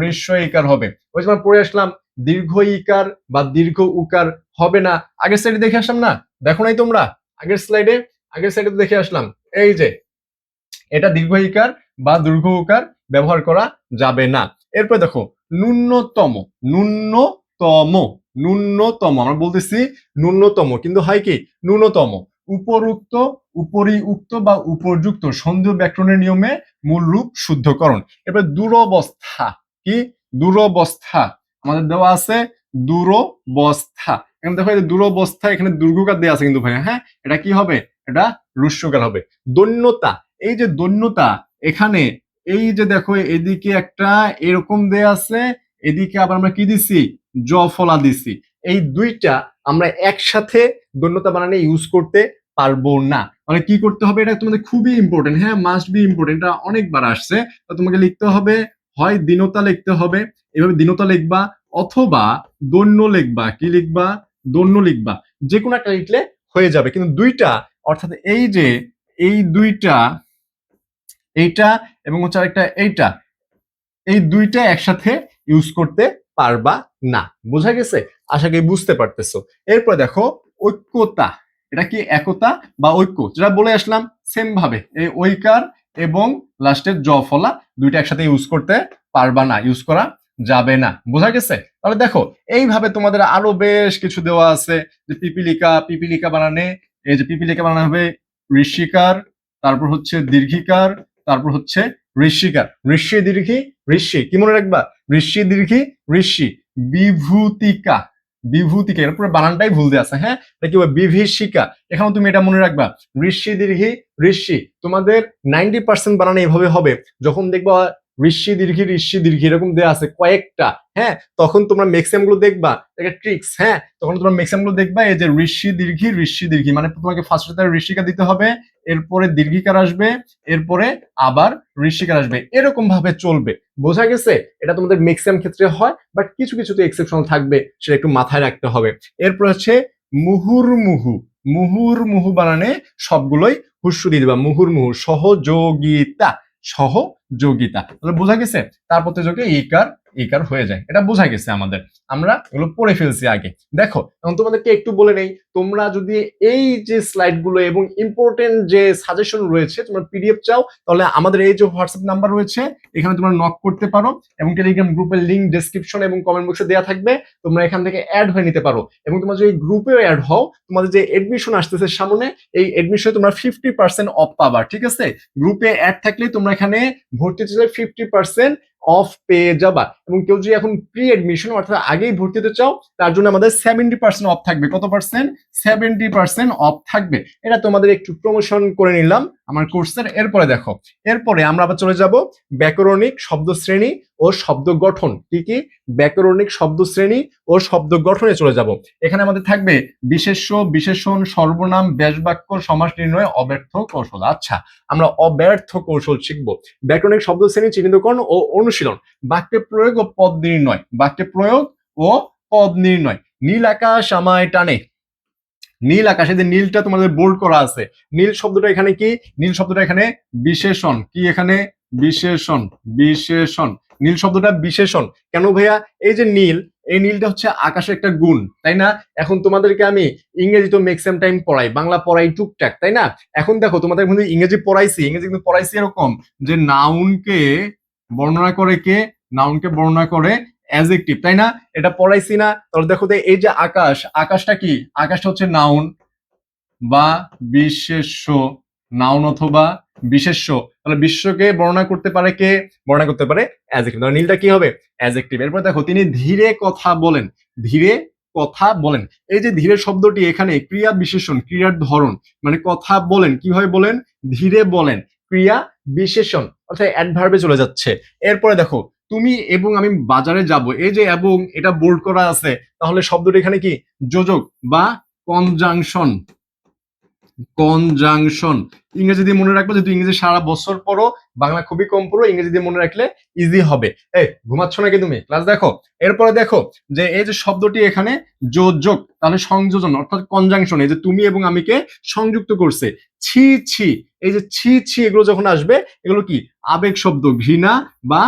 ঋস্ব ইকার হবে। ওই সময় পড়ে আসলাম দীর্ঘ ইকার বা দীর্ঘ উকার হবে না, আগের স্লাইডে দেখে আসলাম না, দেখো নাই তোমরা আগের স্লাইডে, আগের স্লাইডে তো দেখে আসলাম, এই যে এটা দীর্ঘ ইকার বা দীর্ঘ উকার ব্যবহার করা যাবে না। এরপর দেখো ন্যূনতম, ন্যূনতম, ন্যূনতম, আমরা বলতেছি ন্যূনতম কিন্তু হয় কি ন্যূনতম। উপরুক্ত, উপরি উক্ত বা উপযুক্ত সন্ধির ব্যাকরণের নিয়মে মূল রূপ শুদ্ধকরণ। এরপর দুরবস্থা, কি দুরবস্থা আমাদের দেওয়া আছে, দুরবস্থা। এখানে দেখো এই দুরবস্থা, এখানে দুর্ঘকার দেওয়া আছে কিন্তু ভাই, হ্যাঁ, এটা কি হবে, এটা রুস্যকার হবে। দৈন্যতা, এই যে দৈন্যতা, এখানে এই যে দেখো এদিকে একটা এরকম দেয়া আছে, এদিকে আবার আমরা কি দিছি, জ ফলা দিছি, এই দুইটা আমরা একসাথে দৈন্যতা বানানে ইউজ করতে পারবো না। মানে কি করতে হবে, এটা তোমাদের খুবই ইম্পর্টেন্ট, হ্যাঁ মাস্ট বি ইম্পর্টেন্ট, এটা অনেকবার আসছে। তো তোমাকে লিখতে হবে, হয় দীনতা লিখতে হবে, এভাবে দীনতা লিখবা, অথবা দৈন্য লিখবা, কি লিখবা, দৈন্য লিখবা, যে কোনো একটা লিখলে হয়ে যাবে। কিন্তু দুইটা, অর্থাৎ এই যে এই দুইটা, এইটা এবং হচ্ছে আরেকটা এইটা, এই দুইটা একসাথে ইউজ করতে পারবা না। বোঝা গেছে? আশা করি বুঝতে পারতেছো। এরপর দেখো ঐক্যতা, এটা কি একতা বা ঐক্য, যেটা বলে আসলাম সেম ভাবে এই ঐকার এবং লাস্টের জ ফলা দুইটা একসাথে ইউজ করতে পারবা না, ইউজ করা যাবে না। বোঝা গেছে? তাহলে দেখো এইভাবে তোমাদের আরো বেশ কিছু দেওয়া আছে, যে পিপিলিকা, পিপিলিকা বানানে, এই যে পিপিলিকা বানানো হবে ঋষিকার, তারপর হচ্ছে দীর্ঘিকার, তারপর হচ্ছে ঋষিকার, ঋষি দীর্ঘি ঋষি, কি মনে রাখবা, ঋষি দীর্ঘি ঋষি। বিভূতিকা, বিভূতিকা, এর পুরো বানানটাই ভুল দেওয়া আছে, হ্যাঁ, এটা কি বিভীষিকা, এখানেও তুমি এটা মনে রাখবা ঋষি দীর্ঘি ঋষি। তোমাদের 90% বানান এইভাবে হবে, যখন দেখবা ঋষি দীর্ঘি ঋষি দীর্ঘি এরকম দেওয়া আছে কয়েকটা, হ্যাঁ, তখন তোমরা ম্যাক্সিমাম গুলো দেখবা, এটা ট্রিক্স, হ্যাঁ, তখন তোমরা ম্যাক্সিমাম গুলো দেখবা এই যে ঋষি দীর্ঘি, মানে তোমাকে ফার্স্টে ঋষিকা দিতে হবে, এরপরে দীর্ঘিকার আসবে, এরপরে আবার ঋষিকার আসবে, এরকম ভাবে চলবে। বোঝা গেছে? এটা তোমাদের ম্যাক্সিমাম ক্ষেত্রে হয়, বাট কিছু কিছু তো এক্সেপশন থাকবে, সেটা একটু মাথায় রাখতে হবে। এরপর হচ্ছে মুহুর্মুহু, মুহুর্মুহু বানানে সবগুলোই হুস্যু দিয়ে দিবা, মুহুর্মুহু, সহযোগিতা, সহযোগিতা। তাহলে বোঝা গেছে? তারপর তো যোগে ইকার, ইকার হয়ে যায়, এটা বোঝা গেছে আমাদের, আমরা এগুলো পড়ে ফেলছি আগে। দেখো এখন তোমাদেরকে একটু বলে নেই, তোমরা যদি এই যে স্লাইড গুলো এবং ইম্পর্টেন্ট যে সাজেশন রয়েছে তোমরা পিডিএফ চাও, তাহলে আমাদের এই যে হোয়াটসঅ্যাপ নাম্বার রয়েছে এখানে তোমরা নক করতে পারো, এবং টেলিগ্রাম গ্রুপের লিংক ডেসক্রিপশন এবং কমেন্ট বক্সে দেওয়া থাকবে, তোমরা এখান থেকে অ্যাড হয়ে নিতে পারো। এবং তোমরা যদি গ্রুপেও অ্যাড হও, তোমাদের যে এডমিশন আসতেছে সামনে, এই এডমিশনে তোমরা 50% অফ পাবা। ঠিক আছে, গ্রুপে অ্যাড থাকলে তোমরা এখানে ভর্তি চলে 50% অফ পেয়ে যাবা। এবং কেউ যদি এখন প্রি এডমিশন অর্থাৎ আগেই ভর্তি হতে চাও, তার জন্য আমাদের 70% অফ থাকবে। কত পার্সেন্ট? 70% অফ থাকবে। এটা তোমাদের একটু প্রমোশন করে নিলাম আমার কোর্সের। এরপরে দেখো, এরপরে আমরা আবার চলে যাব ব্যাকরণিক শব্দ শ্রেণী ও শব্দ গঠন। কি কি? ব্যাকরণিক শব্দ শ্রেণী ও শব্দ গঠনে চলে যাব। এখানে আমাদের থাকবে বিশেষ্য, বিশেষণ, সর্বনাম, ব্যাসবাক্য, সমাস নির্ণয়, অব্যর্থ কৌশল। আচ্ছা, আমরা অব্যর্থ কৌশল শিখবো। ব্যাকরণিক শব্দ শ্রেণী, চিহ্নিতকরণ ও অনুশীলন, বাক্যে প্রয়োগ ও পদ নির্ণয়, বাক্যে প্রয়োগ ও পদ নির্ণয়। নীল আকাশ আমায় টানে, নীল আকাশে যে নীলটা তোমাদের বোল্ড করা আছে, নীল শব্দটা এখানে কি? নীল শব্দটা এখানে বিশেষণ। কি এখানে? বিশেষণ, বিশেষণ। নীল শব্দটা বিশেষণ কেন ভাইয়া? এই যে নীল, এই নীলটা হচ্ছে আকাশের একটা গুণ, তাই না? এখন তোমাদেরকে আমি ইংরেজি তো ম্যাক্সিমাম টাইম পড়াই, বাংলা পড়াই টুকটাক, তাই না? এখন দেখো তোমাদের কিন্তু ইংরেজি পড়াইছি, ইংরেজি কিন্তু পড়াইছি এরকম যে নাউনকে বর্ণনা করে কে? নাউনকে বর্ণনা করে অ্যাডজেক্টিভ, তাই না? এটা পড়াইছি না? তাহলে দেখো তো এই যে আকাশ, আকাশটা কি? আকাশটা হচ্ছে নাউন বা বিশেষ্য, নাউন অথবা বিশেষ্য। তাহলে বিশ্বকে বর্ণনা করতে পারে কে? বর্ণনা করতে পারে অ্যাডজেক্টিভ। তাহলে নীলটা কি হবে? অ্যাডজেক্টিভ। এরপর দেখো, তিনি ধীরে কথা বলেন, ধীরে কথা বলেন। এই যে ধীরে শব্দটি এখানে ক্রিয়া বিশেষণ, ক্রিয়ার ধরন, মানে কথা বলেন, কিভাবে বলেন? ধীরে বলেন, ক্রিয়া বিশেষণ অর্থাৎ অ্যাডভার্বে চলে যাচ্ছে। এরপরে দেখো, তুমি এবং আমি বাজারে যাব, এই যে এবং এটা বোল্ড করা আছে, তাহলে শব্দটি এখানে কি? যোজক বা কনজাংশন, কনজাংশন। ইংরেজি দিয়ে মনে রাখবো, যেহেতু ইংরেজি সারা বছর পড়ো, বাংলা খুবই কম পড়ো, ইংরেজি দিয়ে মনে রাখলে ইজি হবে। এই ঘুমাচ্ছ নাকি তুমি? ক্লাস দেখো। এরপরে দেখো যে এই যে শব্দটি এখানে যোজক, তাহলে সংযোজন অর্থাৎ কনজাংশন, এই যে তুমি এবং আমিকে সংযুক্ত করছে। ছি ছি, এই যে ছি ছি এগুলো যখন আসবে, এগুলো কি? আবেগ শব্দ, ঘৃণা বা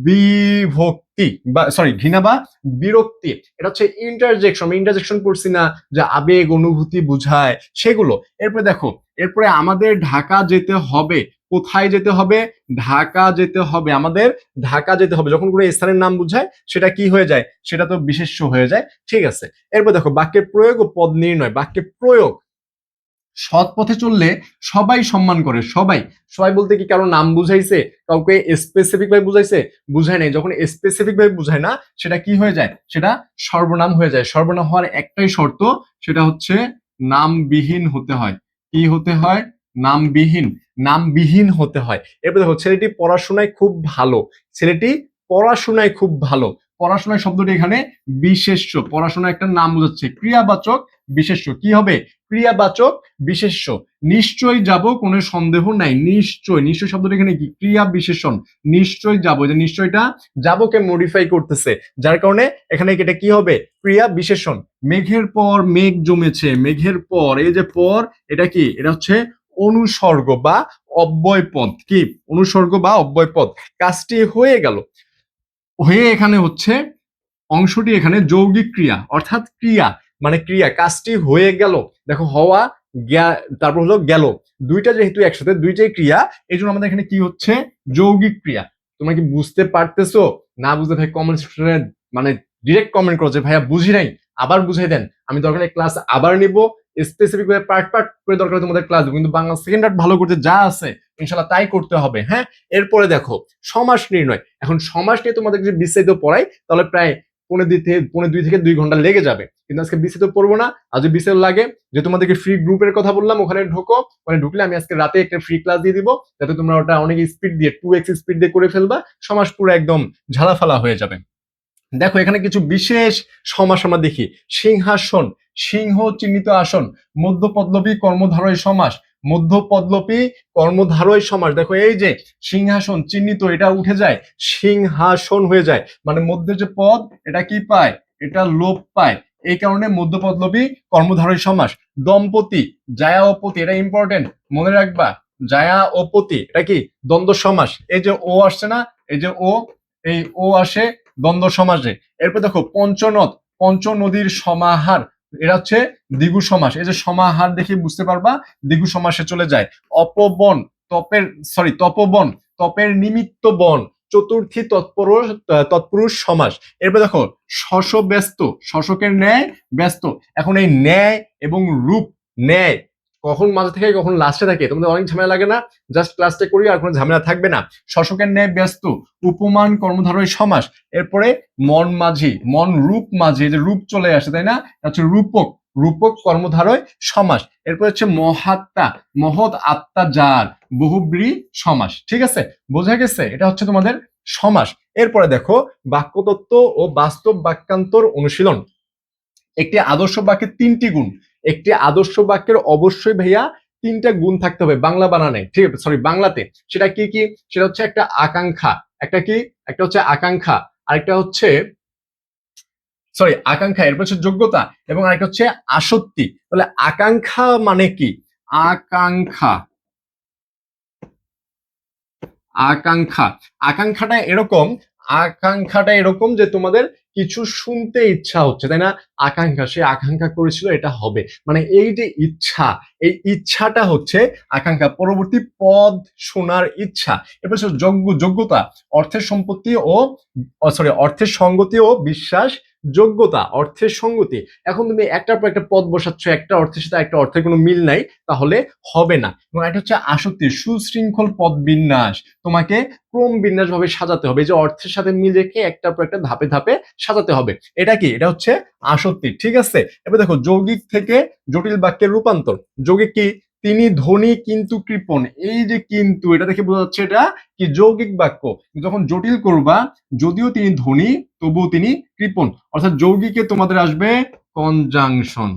বিভক্তি, বা সরি ঘৃণা বা বিরক্তি। এটা হচ্ছে ইন্টারজেকশন, ইন্টারজেকশন করছি না, যে আবেগ অনুভূতি বুঝায় সেগুলো। এরপরে দেখো, এরপরে আমাদের ঢাকা যেতে হবে। কোথায় যেতে হবে? ঢাকা যেতে হবে, আমাদের ঢাকা যেতে হবে। যখন কোনো স্থানের নাম বুঝায় সেটা কি হয়ে যায়? সেটা তো বিশেষ্য হয়ে যায়। ঠিক আছে। এরপর দেখো, বাক্যের প্রয়োগ ও পদ নির্ণয়। বাক্যে প্রয়োগ, সৎ পথে চললে সবাই সম্মান করে। সবাই, সবাই বলতে কি কারো নাম বুঝাইছে? কাউকে স্পেসিফিক ভাবে বুঝাইছে? বুঝায় নাই। যখন স্পেসিফিক ভাবে বুঝায় না, সেটা কি হয়ে যায়? সেটা সর্বনাম হয়ে যায়। সর্বনাম হওয়ার একটাই শর্ত, সেটা হচ্ছে নামবিহীন হতে হয়। কি হতে হয়? নামবিহীন, নামবিহীন হতে হয়। এরপর দেখো, ছেলেটি পড়াশোনায় খুব ভালো, ছেলেটি পড়াশোনায় খুব ভালো। পড়াশোনায় শব্দটি এখানে বিশেষ্য, পড়াশোনা একটা নাম বোঝাচ্ছে। ক্রিয়াবাচক বিশেষ্য, কি হবে? ক্রিয়াবাচক বিশেষ্য। নিশ্চয়ই যাব, কোনো সন্দেহ নাই। নিশ্চয়, নিশ্চয় শব্দটা এখানে কি? ক্রিয়া বিশেষণ। নিশ্চয় যাব, যে নিশ্চয়টা যাবকে মডিফাই করতেছে, যার কারণে এখানে এটা কি হবে? ক্রিয়া বিশেষণ। মেঘের পর মেঘ জমেছে, মেঘের পর, এই যে পর, এটা কি? এটা হচ্ছে অনুসর্গ বা অব্যয় পদ। কি? অনুসর্গ বা অব্যয় পদ। কাজটি হয়ে গেল, হয়ে এখানে হচ্ছে অংশটি এখানে যৌগিক ক্রিয়া, অর্থাৎ ক্রিয়া মানে ক্রিয়া, কাজটি হয়ে গেল। দেখো, হওয়া, তারপর হলো গেল, দুইটা যেহেতু একসাথে, দুইটাই ক্রিয়া, এই জন্য আমাদের এখানে কি হচ্ছে? যৌগিক ক্রিয়া। তোমরা কি বুঝতে পারতেছো? না বুঝতে ভাই কমেন্ট সেকশনে মানে ডিরেক্ট কমেন্ট করো যে ভাইয়া বুঝি নাই, আবার বুঝাই দেন। আমি দরকার ক্লাস আবার নিব, স্পেসিফিক ভাবে পার্ট পার্ট করে দরকার তোমাদের ক্লাস দেবো, কিন্তু বাংলা সেকেন্ড পার্ট ভালো করতে যা আছে ইনশাল্লাহ তাই করতে হবে। হ্যাঁ, এরপরে দেখো সমাস নির্ণয়। এখন সমাস নিয়ে তোমাদের যদি বিস্তারিত পড়াই, তাহলে প্রায় 2.5 থেকে 3 ঘন্টা লেগে যাবে, কিন্তু আজকে বিস্তারিত পড়বো না। আর যদি বিস্তারিত লাগে, যে তোমাদেরকে ফ্রি গ্রুপের কথা বললাম, ওখানে ঢোকো, ওখানে ঢুকলে আমি আজকে রাতে একটা ফ্রি ক্লাস দিয়ে দিব, যাতে তোমরা ওটা অনেক স্পিড দিয়ে 2x স্পিড দিয়ে করে ফেলবা, সমাস পুরো একদম ঝালাফালা হয়ে যাবে। দেখো, এখানে কিছু বিশেষ সমাস আমরা দেখি। সিংহাসন, সিংহ চিহ্নিত আসন। মধ্যপদলোপী কর্মধারয় সমাস, মধ্যপদলোপী কর্মধারয় সমাস। দেখো, এই যে সিংহাসন চিহ্নিত, এটা উঠে যায়, সিংহাসন হয়ে যায়, মানে মধ্যে যে পদ, এটা কি পায়? এটা লোপ পায়। এই কারণে মধ্যপদলোপী কর্মধারয় সমাস। দম্পতি, জায়া ও পতি, এটা ইম্পর্টেন্ট, মনে রাখবা। জায়া ও পতি, এটা কি? দ্বন্দ্ব সমাস। এই যে ও আসছে না, এই যে ও, এই ও আসে দ্বন্দ্ব সমাসে। এরপর দেখো পঞ্চনদ, পঞ্চ নদীর সমাহার, এটা হচ্ছে দ্বিগু সমাস। এই যে সমাহার দেখে বুঝতে পারবা দ্বিগু সমাসে চলে যায়। অপবন, তপের সরি তপবন, তপের নিমিত্ত বন, চতুর্থী তৎপুরুষ সমাস। এরপর দেখো শশ ব্যস্ত, শশকের ন্যায় ব্যস্ত। এখন এই ন্যায় এবং রূপ, ন্যায় কখন মাঝে থাকে কখন লাস্টে থাকে, তোমাদের অনেক ঝামেলা লাগে না? জাস্ট ক্লাসটা করি আর কোনো ঝামেলা থাকবে না। শশকের ন্যায় ব্যস্ত, উপমান কর্মধারয় সমাস। এরপরে মন মাঝি, মন রূপ মাঝি, যে রূপ চলে আসে তাই না, হচ্ছে রূপক, রূপক কর্মধারয় সমাস। এরপর হচ্ছে মহাত্মা, মহৎ আত্মা যার, বহুব্রী সমাস। ঠিক আছে, বোঝা গেছে? এটা হচ্ছে তোমাদের সমাস। এরপরে দেখো বাক্যতত্ত্ব ও বাস্তব বাক্যান্তর অনুশীলন। একটি আদর্শ বাক্যের 3টি গুণ। একটি আদর্শ বাক্যের অবশ্যই ভাইয়া 3টা গুণ থাকতে হবে বাংলা বানানে, ঠিক আছে, সরি বাংলাতে। সেটা কি কি? সেটা হচ্ছে একটা আকাঙ্ক্ষা, একটা কি, একটা হচ্ছে আকাঙ্ক্ষা, আরেকটা হচ্ছে সরি আকাঙ্ক্ষা, এরপর হচ্ছে যোগ্যতা, এবং আরেকটা হচ্ছে আসক্তি। তাহলে আকাঙ্ক্ষা মানে কি? আকাঙ্ক্ষা, আকাঙ্ক্ষা, আকাঙ্ক্ষাটা এরকম, আকাঙ্ক্ষাটা এরকম যে তোমাদের কিছু শুনতে ইচ্ছা হচ্ছে তাই না, আকাঙ্ক্ষা, সে আকাঙ্ক্ষা করেছিল এটা হবে, মানে এই যে ইচ্ছা, এই ইচ্ছাটা হচ্ছে আকাঙ্ক্ষা। পরবর্তী পদ শোনার ইচ্ছা। এরপর হচ্ছে যোগ্যতা, অর্থের সম্পত্তি ও সরি অর্থের সঙ্গতি ও বিশ্বাস যোগ্যতা, অর্থের সঙ্গতি। এখন তুমি একটার পর একটা পদ বসাচ্ছ, একটা অর্থের সাথে একটা অর্থের কোনো মিল নাই, তাহলে হবে না। এবং একটা হচ্ছে আসক্তি, সুশৃঙ্খল পদ বিন্যাস, তোমাকে ক্রম বিন্যাস ভাবে সাজাতে হবে, যে অর্থের সাথে মিল রেখে একটার পর একটা ধাপে ধাপে সাজাতে হবে। এটা কি? এটা হচ্ছে আসক্তি। ঠিক আছে, এবার দেখো যৌগিক থেকে জটিল বাক্যের রূপান্তর। যৌগিক কি? তিনি ধনী কিন্তু কৃপণ, এই যে কিন্তু, এটা দেখে বোঝা যাচ্ছে এটা কি যৌগিক বাক্য। যখন জটিল করবা, যদিও তিনি ধনী তবুও তিনি কৃপণ, অর্থাৎ যৌগিকে তোমাদের আসবে কনজাংশন।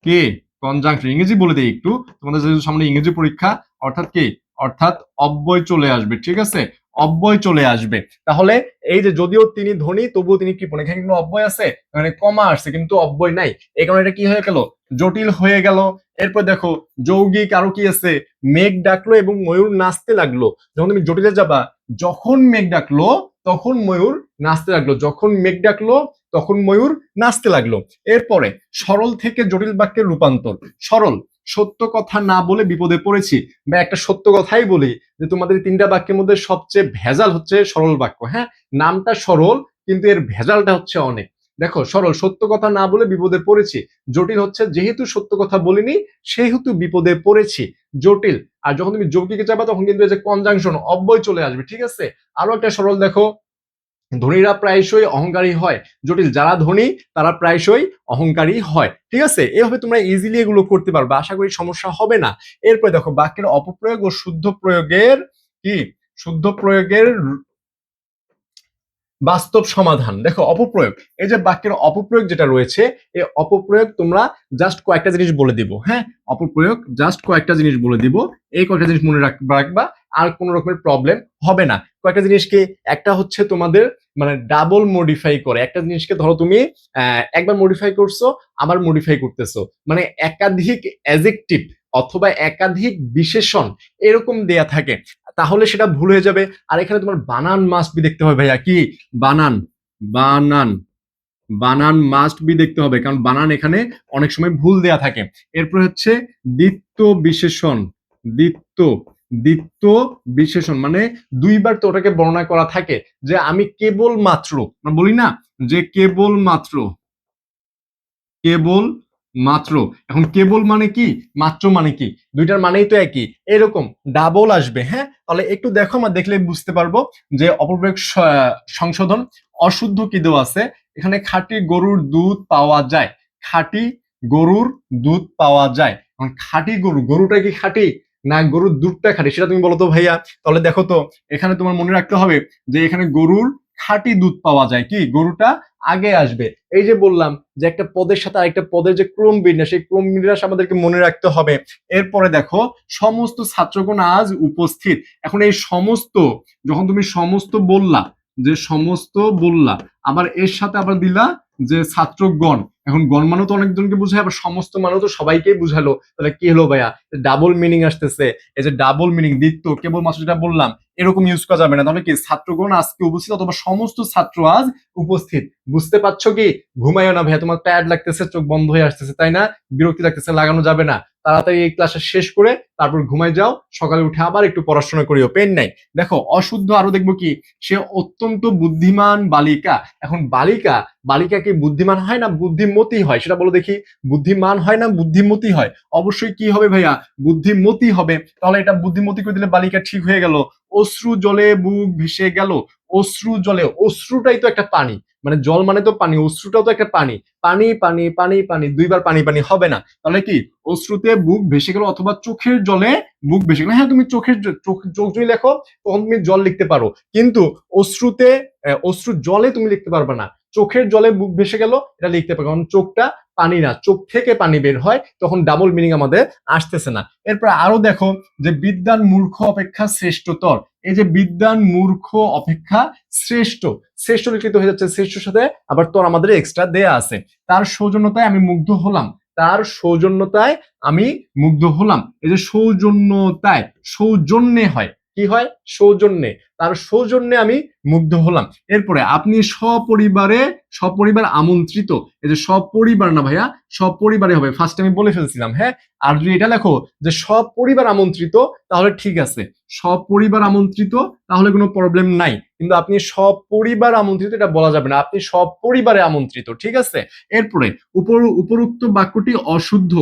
কি? কনজাংশন। ইংরেজি বলে দেই একটু, তোমাদের যেহেতু সামনে ইংরেজি পরীক্ষা, অর্থাৎ কি, অর্থাৎ অব্যয় চলে আসবে। ঠিক আছে, অব্যয় চলে আসবে। তাহলে এই যে যদিও তিনি ধনী তবুও তিনি কৃপণ, এখানে কিন্তু অব্যয় আছে, মানে কমা আসছে কিন্তু অব্যয় নাই, এই কারণে এটা কি হয়ে গেল? জটিল হয়ে গেল। এরপর দেখো যৌগিক আরো কি আছে? মেঘ ডাকলো এবং ময়ূর নাচতে লাগলো। যখন তুমি জটিলে যাবা, যখন মেঘ ডাকলো তখন ময়ূর নাচতে লাগলো, যখন মেঘ ডাকলো তখন ময়ূর নাচতে লাগলো। এরপরে সরল থেকে জটিল বাক্যের রূপান্তর। সরল, সত্য কথা না বলে বিপদে পড়েছি, বা একটা সত্য কথাই বলি যে তোমাদের 3টা বাক্যের মধ্যে সবচেয়ে ভেজাল হচ্ছে সরল বাক্য। হ্যাঁ, নামটা সরল কিন্তু এর ভেজালটা হচ্ছে অনেক। দেখো সরল, সত্য কথা না বলে বিপদে পড়েছি। জটিল হচ্ছে যেহেতু সত্য কথা বলিনি সেহেতু বিপদে পড়েছি, জটিল। আর যখন তুমি যৌগিকে যাবা তখন কিন্তু এই যে কনজাংশন, অব্যয় চলে আসবে। ঠিক আছে, আরো একটা সরল দেখো, ধনীরা প্রায়শই অহংকারী হয়। জটিল, যারা ধনী তারা প্রায়শই অহংকারী হয়। ঠিক আছে, এভাবে তোমরা ইজিলি এগুলো করতে পারবে, আশা করি সমস্যা হবে না। এরপরে দেখো বাক্যের অপপ্রয়োগ ও শুদ্ধ প্রয়োগের কি, শুদ্ধ প্রয়োগের বাস্তব সমাধান। দেখো অপপ্রয়োগ, এই যে বাক্যের অপপ্রয়োগ যেটা রয়েছে, এই অপপ্রয়োগ তোমরা জাস্ট কয়েকটা জিনিস বলে দিব। হ্যাঁ, অপপ্রয়োগ জাস্ট কয়েকটা জিনিস বলে দিব, এই কয়েকটা জিনিস মনে রাখবা, আর কোন রকমের প্রবলেম হবে না। কয়েকটা জিনিসকে, একটা হচ্ছে তোমাদের মানে ডাবল মডিফাই করে, একটা জিনিসকে ধরো তুমি একবার মডিফাই করছো আবার মডিফাই করতেছো, মানে একাধিক অ্যাডজেক্টিভ অথবা একাধিক বিশেষণ এরকম দেয়া থাকে, তাহলে সেটা ভুল হয়ে যাবে। আর এখানে তোমার বানান মাস্ট বি দেখতে হবে ভাইয়া, কি বানান, বানান, বানান মাস্ট বি দেখতে হবে, কারণ বানান এখানে অনেক সময় ভুল দেয়া থাকে। এরপর হচ্ছে দ্বিত্ব বিশেষণ, দ্বিত্ব, দ্বিত্ব বিশেষণ মানে দুইবার তো ওটাকে বর্ণনা করা থাকে, যে আমি কেবল মাত্র, আমরা বলি না যে কেবল মাত্র, কেবল মাত্র। এখন কেবল মানে কি, মাত্র মানে কি, দুইটার মানেই তো একই, এরকম ডাবল আসবে। হ্যাঁ, তাহলে একটু দেখো, আমরা দেখলে বুঝতে পারবো যে অপপ্রয়োগ সংশোধন। অশুদ্ধ কি দেওয়া আছে এখানে? খাঁটি গরুর দুধ পাওয়া যায়, খাঁটি গরুর দুধ পাওয়া যায়। এখন খাঁটি গরু, গরুটা কি খাঁটি না গরুর দুধটা খাঁটি, সেটা তুমি বলো তো ভাইয়া। তাহলে দেখো তো, এখানে তোমার মনে রাখতে হবে যে এখানে গরুর খাঁটি দুধ পাওয়া যায়, কি গরুটা আগে আসবে। এই যে বললাম যে একটা পদের সাথে আরেকটা পদের যে ক্রম বিন্যাস, সেই ক্রম বিন্যাস আমাদেরকে মনে রাখতে হবে। এরপরে দেখো সমস্ত ছাত্রগণ আজ উপস্থিত। এখন এই সমস্ত, যখন তুমি সমস্ত বললা, যে সমস্ত বললা, আবার এর সাথে আবার দিলা যে ছাত্রগণ, এখন গণ মানে তো অনেকজনকে বুঝায়, আবার সমস্ত মানে তো সবাইকেই বুঝালো, তাহলে কি হলো ভাইয়া? ডাবল মিনিং আসতেছে। এই যে ডাবল মিনিং, দ্বিত্ব, কেবলমাত্র যেটা বললাম এরকম ইউজ করা যাবে না। তাহলে কি ছাত্রগণ আজকে উপস্থিত অথবা সমস্ত ছাত্র আজ উপস্থিত। বুঝতে পারছো কি? ঘুমাইও না ভাইয়া, তোমার টায়ার্ড লাগতেছে, চোখ বন্ধ হয়ে আসতেছে তাই না, বিরক্তি লাগতেছে, লাগানো যাবে না। তাড়াতাড়ি এই ক্লাসটা শেষ করে তারপর ঘুমায় যাও, সকালে উঠে আবার একটু পড়াশোনা করিও, পেন নাই। দেখো অশুদ্ধ আরো দেখবো কি, সে অত্যন্ত বুদ্ধিমান বালিকা। এখন বালিকা, বালিকা কি বুদ্ধিমান হয় না বুদ্ধিমতী হয়, সেটা বলো দেখি। বুদ্ধিমান হয় না বুদ্ধিমতী হয়? অবশ্যই কি হবে ভাইয়া, বুদ্ধিমতী হবে। তাহলে এটা বুদ্ধিমতী করে দিলে বালিকা ঠিক হয়ে গেল। অশ্রু জলে বুক ভেসে গেল। অশ্রু জলে, অশ্রুটাই তো একটা পানি, মানে জল মানে তো পানি, অশ্রুটাও তো একটা পানি। পানি পানি পানি পানি, দুইবার পানি পানি হবে না। তাহলে কি অশ্রুতে বুক ভেসে গেল, অথবা চোখের জলে বুক ভেসে গেল। হ্যাঁ, তুমি চোখের চোখ যদি লেখো তখন তুমি জল লিখতে পারো, কিন্তু অশ্রুতে অশ্রু জলে তুমি লিখতে পারবে না। চোখের জলে বুক ভেসে গেল এটা লিখতে পারবে, কারণ চোখটা পানি না, চোখ থেকে পানি বের হয়, তখন ডাবল মিনিং আমাদের আসতেছে না। এরপর আরো দেখো যে বিদ্বান মূর্খ অপেক্ষা শ্রেষ্ঠতর। এই যে বিদ্বান মূর্খ অপেক্ষা শ্রেষ্ঠ, শ্রেষ্ঠ লিখিত হয়ে যাচ্ছে, শ্রেষ্ঠর সাথে আবার তোর আমাদের এক্সট্রা দেয়া আছে। তার সৌজন্যতায় আমি মুগ্ধ হলাম, তার সৌজন্যতায় আমি মুগ্ধ হলাম। এই যে সৌজন্যতায়, সৌজন্যে হয়, কি হয়, সৌজন্যে, তার সৌজন্যে আমি মুগ্ধ হলাম। এরপরে আপনি সপরিবারে, সপরিবার আমন্ত্রিত। এই যে সপরিবার না ভাইয়া, সপরিবারে হবে, ফার্স্ট আমি বলে ফেলছিলাম। হ্যাঁ, আর যদি এটা লেখো যে সপরিবার আমন্ত্রিত তাহলে ঠিক আছে, সপরিবার আমন্ত্রিত তাহলে কোনো প্রবলেম নাই। কিন্তু আপনি সপরিবার আমন্ত্রিত এটা বলা যাবে না, আপনি সপরিবারে আমন্ত্রিত, ঠিক আছে। এরপরে উপরুক্ত বাক্যটি অশুদ্ধ।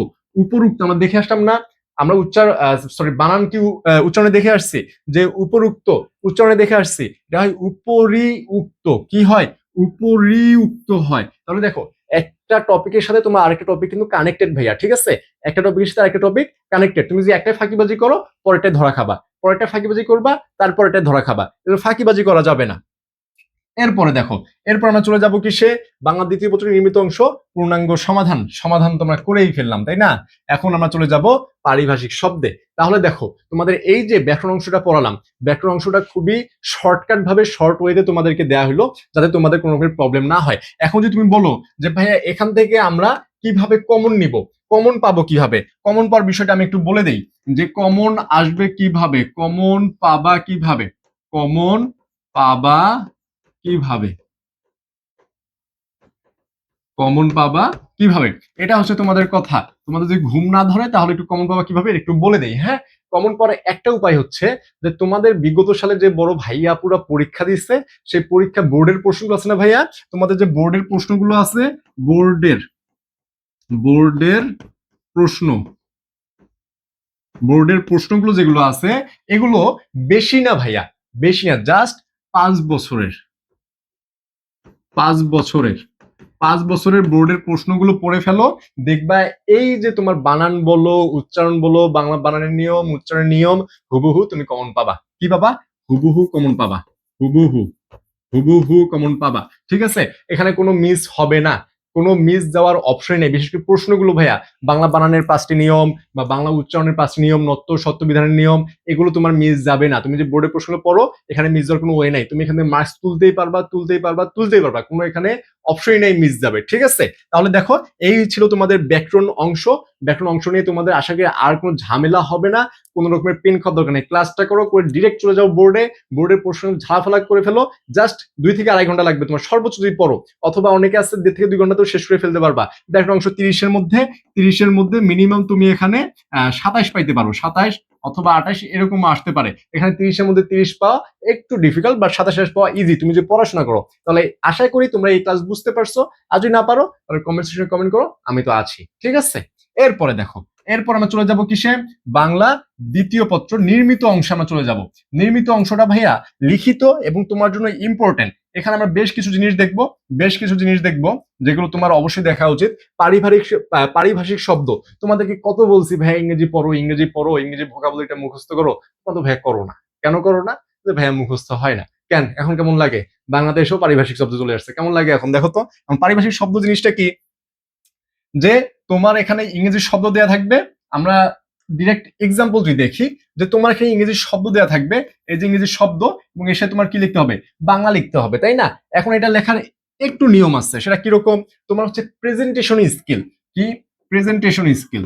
উপরুক্ত আমরা দেখে আসলাম না, আমরা বানান কি উচ্চারণে দেখে আসছি, যে উপরুক্ত উচ্চারণে দেখে আসছি, এটা হয় উপরি উক্ত, কি হয়, উপরি উক্ত হয়। তাহলে দেখো একটা টপিকের সাথে তোমার আরেকটা টপিক কিন্তু কানেক্টেড ভাইয়া, ঠিক আছে। একটা টপিকের সাথে আরেকটা টপিক কানেক্টেড, তুমি যদি একটা ফাঁকিবাজি করো পরেরটা ধরা খাবা, পরেরটা ফাঁকিবাজি করবা তারপর এটা ধরা খাবা, ফাঁকিবাজি করা যাবে না। এরপরে দেখো, এরপর আমরা চলে যাব কিসে, বাংলা দ্বিতীয় পত্রের নির্মিত অংশ পূর্ণাঙ্গ সমাধান। সমাধান তোমরা করেই ফেললাম তাই না, এখন আমরা চলে যাব পারিভাষিক শব্দে। তাহলে দেখো তোমাদের এই যে ব্যাকরণ অংশটা পড়ালাম, ব্যাকরণ অংশটা খুবই শর্টকাট ভাবে, শর্ট ওয়েতে তোমাদেরকে দেওয়া হলো, যাতে তোমাদের কোনো রকমের প্রবলেম না হয়। এখন যদি তুমি বলো যে ভাইয়া এখান থেকে আমরা কিভাবে কমন নিব, কমন পাবো কিভাবে, কমন পাওয়ার বিষয়টা আমি একটু বলে দেই, যে কমন আসবে কিভাবে, কমন পাবা কিভাবে, কমন পাবা কিভাবে, কমন পাবা কিভাবে, এটা হচ্ছে তোমাদের কথা। তোমাদের যদি ঘুম না ধরে তাহলে একটু কমন পাবা কিভাবে একটু বলে দেই। হ্যাঁ, কমন পাওয়ার একটা উপায় হচ্ছে যে তোমাদের বিগত সালে যে বড় ভাইয়া আপুরা পরীক্ষা দিচ্ছে, সেই পরীক্ষা বোর্ডের প্রশ্নগুলো আছে না ভাইয়া, তোমাদের যে বোর্ডের প্রশ্নগুলো আছে, বোর্ডের বোর্ডের প্রশ্ন, বোর্ডের প্রশ্নগুলো যেগুলো আছে এগুলো বেশি না ভাইয়া, বেশি না, জাস্ট 5 বছরের, 5 বছরের, 5 বছরের বোর্ডের প্রশ্নগুলো পড়ে ফেলো, দেখবা এই যে তোমার বানান বলো, উচ্চারণ বলো, বাংলা বানানের নিয়ম, উচ্চারণের নিয়ম হুবহু তুমি কমন পাবা। কি পাবা, হুবহু কমন পাবা, হুবহু, হুবহু কমন পাবা, ঠিক আছে। এখানে কোনো মিস হবে না, কোনো মিস যাওয়ার অপশন নেই। বিশেষ করে প্রশ্নগুলো ভাইয়া বাংলা বানানের 5টি নিয়ম বা বাংলা উচ্চারণের 5টি নিয়ম, নত্য সত্য বিধানের নিয়ম, এগুলো তোমার মিস যাবে না। তুমি যে বোর্ডের প্রশ্নগুলো পড়ো এখানে মিস যাওয়ার কোনো ওয়ে নাই, তুমি এখানে মার্কস তুলতেই পারবা, তুলতেই পারবা, তুলতেই পারবা, কোনো এখানে অপশনই নাই মিস যাবে, ঠিক আছে। তাহলে দেখো এই ছিল তোমাদের ব্যাকরণ অংশ। ব্যাকরণ অংশ নিয়ে তোমাদের আশা করি আর কোনো ঝামেলা হবে না, কোনো রকমের পেন খাওয়ার দরকার নেই। ক্লাসটা করো, করে ডিরেক্ট চলে যাও বোর্ডে, বোর্ডের প্রশ্ন ঝাড়াফালা করে ফেলো। জাস্ট 2 থেকে 2.5 ঘন্টা লাগবে তোমার সর্বোচ্চ যদি পড়ো, অথবা অনেকে আছে 1.5 থেকে 2 ঘন্টা তো শেষ করে ফেলতে পারবা। ব্যাকরণ অংশ 30-এর মধ্যে, 30-এর মধ্যে মিনিমাম তুমি এখানে 27 পাইতে পারো, 27 অথবা 28 এরকম আসতে পারে। এখানে 30-এর মধ্যে 30 পাওয়া একটু ডিফিকাল্ট, বাট 27 পাওয়া ইজি, তুমি যদি পড়াশোনা করো। তাহলে আশা করি তোমরা এই ক্লাস বুঝতে পারছো। আর যদি না পারো তাহলে কমেন্ট সেকশনে কমেন্ট করো, আমি তো আছি, ঠিক আছে। এরপরে দেখো, এরপর আমরা চলে যাব কিসে, বাংলা দ্বিতীয় পত্র নির্মিত অংশে আমরা চলে যাব। নির্মিত অংশটা ভাইয়া লিখিত এবং তোমার জন্য ইম্পর্টেন্ট। এখানে আমরা বেশ কিছু জিনিস দেখব, বেশ কিছু জিনিস দেখব যেগুলো তোমার অবশ্যই দেখা উচিত। পারিভাষিক শব্দ, তোমাদেরকে কত বলছি ভাইয়া ইংরেজি পড়ো, ইংরেজি পড়ো, ইংরেজি ভোকাবুলারিটা মুখস্থ করো, তোমরা তো ভাইয়া করো না। কেন করো না, যে ভাইয়া মুখস্থ হয় না কেন। এখন কেমন লাগে, বাংলাদেশেও পারিভাষিক শব্দ চলে আসছে, কেমন লাগে এখন দেখো তো। পারিভাষিক শব্দ জিনিসটা কি, যে তোমার এখানে ইংরেজি শব্দ দেয়া থাকবে, আমরা ডিরেক্ট এক্সাম্পল যদি দেখি, যে তোমার এখানে ইংরেজি শব্দ দেয়া থাকবে, এই যে ইংরেজি শব্দ, এবং এর সাথে তোমার কি লিখতে হবে, বাংলা লিখতে হবে, তাই না। এখন এটা লেখার একটু নিয়ম আছে, সেটা কিরকম, তোমার হচ্ছে প্রেজেন্টেশন স্কিল, কি presentation skill,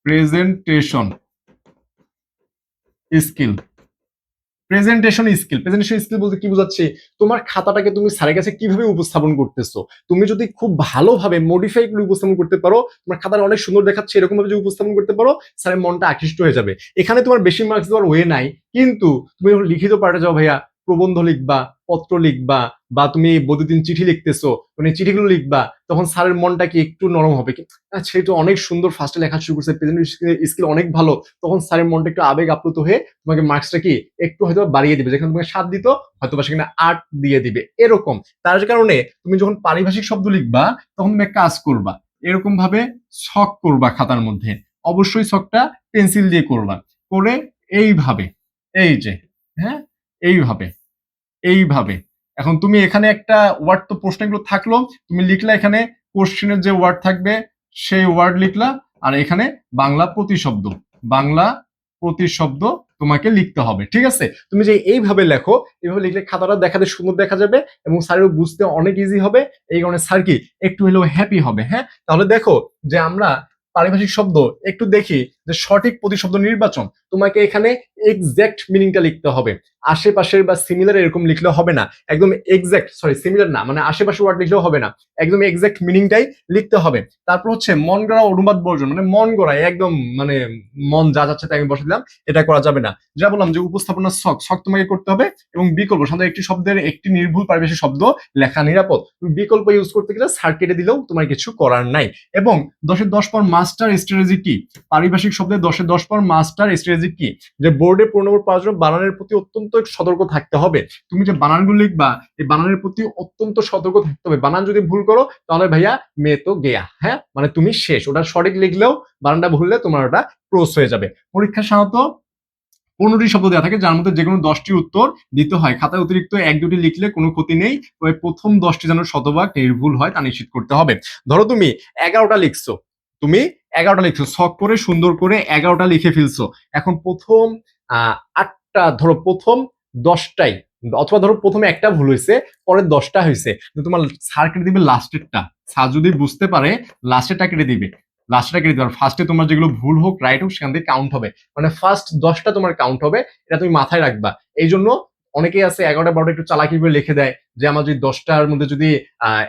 presentation skill, presentation skill বলতে কি বোঝাচ্ছি, তোমার খাতাটাকে তুমি স্যারের কাছে কিভাবে উপস্থাপন করতেছো। তুমি যদি খুব ভালোভাবে মডিফাই করে উপস্থাপন করতে পারো, তোমার খাতাটা অনেক সুন্দর দেখাচ্ছে এরকম ভাবে যদি উপস্থাপন করতে পারো, স্যারের মনটা আকৃষ্ট হয়ে যাবে। এখানে তোমার বেশি মার্কস দেওয়ার ওয়ে নাই, কিন্তু তুমি যখন লিখিত পার্টে যাও ভাইয়া, প্রবন্ধ লিখবা, পত্র লিখবা, বা তুমি বৈদ্যুতিন চিঠি লিখতেছো, মানে চিঠিগুলো লিখবা, তখন স্যারের মনটা কি একটু নরম হবে কি, আচ্ছা এটা অনেক সুন্দর ফার্স্টে লেখা শুরু করছে, প্রেজেন্টেশন স্কিল অনেক ভালো, তখন স্যারের মনটা একটু আবেগ আপ্লুত হয়ে তোমাকে মার্কসটা কি একটু হয়তো বাড়িয়ে দিবে, যেখানে তোমাকে 7 দিত হয়তো বা সেখানে 8 দিয়ে দিবে এরকম। তার কারণে তুমি যখন পারিভাষিক শব্দ লিখবা, তখন তুমি এক কাজ করবা, এরকম ভাবে ছক করবা খাতার মধ্যে, অবশ্যই ছকটা পেন্সিল দিয়ে করবা, করে এইভাবে, এই যে, হ্যাঁ, এইভাবে, এইভাবে। এখন তুমি এখানে একটা ওয়ার্ড, তো প্রশ্নগুলো থাকলো, তুমি লিখলা এখানে কোশ্চেনের যে ওয়ার্ড থাকবে সেই ওয়ার্ড লিখলা, আর এখানে বাংলা প্রতিশব্দ, বাংলা প্রতিশব্দ তোমাকে লিখতে হবে, ঠিক আছে। তুমি যে এইভাবে লেখো, এইভাবে লিখলে খাতাটা দেখাতে সুন্দর দেখা যাবে এবং স্যারের বুঝতে অনেক ইজি হবে। এই কারণে স্যার কি একটু হলেও হ্যাপি হবে। হ্যাঁ, তাহলে দেখো যে আমরা পারিভাষিক শব্দ একটু দেখি, যে সঠিক প্রতিশব্দ নির্বাচন, তোমাকে এখানে এক্সাক্ট মিনিংটা লিখতে হবে, আশেপাশের বা সিমিলার এরকম লিখলে হবে না, একদম এক্সাক্ট, সরি সিমিলার না, মানে আশেপাশে ওয়ার্ড লিখলেও হবে না, একদম এক্সাক্ট মিনিংটাই লিখতে হবে। তারপর হচ্ছে মন গড়া অনুবাদ বর্জন, মানে মন গড়ায় একদম, মানে মন যা যাচ্ছে তাই আমি বসে দিলাম, এটা করা যাবে না। যা বললাম যে উপস্থাপনার ছক, ছক তোমাকে করতে হবে, এবং বিকল্প, সাধারণত একটি শব্দের একটি নির্ভুল পারিভাষিক শব্দ লেখা নিরাপদ, তুমি বিকল্প ইউজ করতে গেলে সার কেটে দিলেও তোমার কিছু করার নাই। এবং 10-10 পর মাস্টার স্ট্র্যাটেজি কি, পারিভাষিক শব্দে 10-10 পর মাস্টার স্ট্র্যাটেজি কি, যে বোর্ডে 15 নম্বর পাওয়ার জন্য বানানের প্রতি অত্যন্ত সতর্ক থাকতে হবে। তুমি যে বানানগুলো লিখবা, এই বানানের প্রতি অত্যন্ত সতর্ক থাকতে হবে, বানান যদি ভুল করো তাহলে ভাইয়া মেয়ে তো গেয়া, হ্যাঁ, মানে তুমি শেষ, ওটা সঠিক লিখলেও বানানটা ভুললে তোমার ওটা ক্রস হয়ে যাবে। পরীক্ষার সাধারণত 15টি শব্দ দেওয়া থাকে, যার মধ্যে যে কোনো 10টির উত্তর দিতে হয়, খাতায় অতিরিক্ত 1-2টি লিখলে কোনো ক্ষতি নেই, তবে প্রথম 10টি যেন শতভাগ নির্ভুল হয় তা নিশ্চিত করতে হবে। ধরো তুমি 11টা লিখছো, তুমি 11টা লিখছো, শখ করে সুন্দর করে 11টা লিখে ফেলছো, এখন প্রথম 8টা, ধরো প্রথম 10টাই, অথবা ধরো প্রথমে একটা ভুল হয়েছে, পরের 10টা হয়েছে, তোমার স্যার কেটে দিবে লাস্টেরটা, স্যার যদি বুঝতে পারে লাস্টেরটা কেটে দিবে, লাস্টটা কেটে দিতে পারো, ফার্স্টে তোমার যেগুলো ভুল হোক রাইট হোক সেখান থেকে কাউন্ট হবে, মানে ফার্স্ট 10টা তোমার কাউন্ট হবে, এটা তুমি মাথায় রাখবা। এই জন্য অনেকেই আছে 11টা 12টা একটু চালাকি করে লিখে দেয়, যে আমার যদি 10টার মধ্যে যদি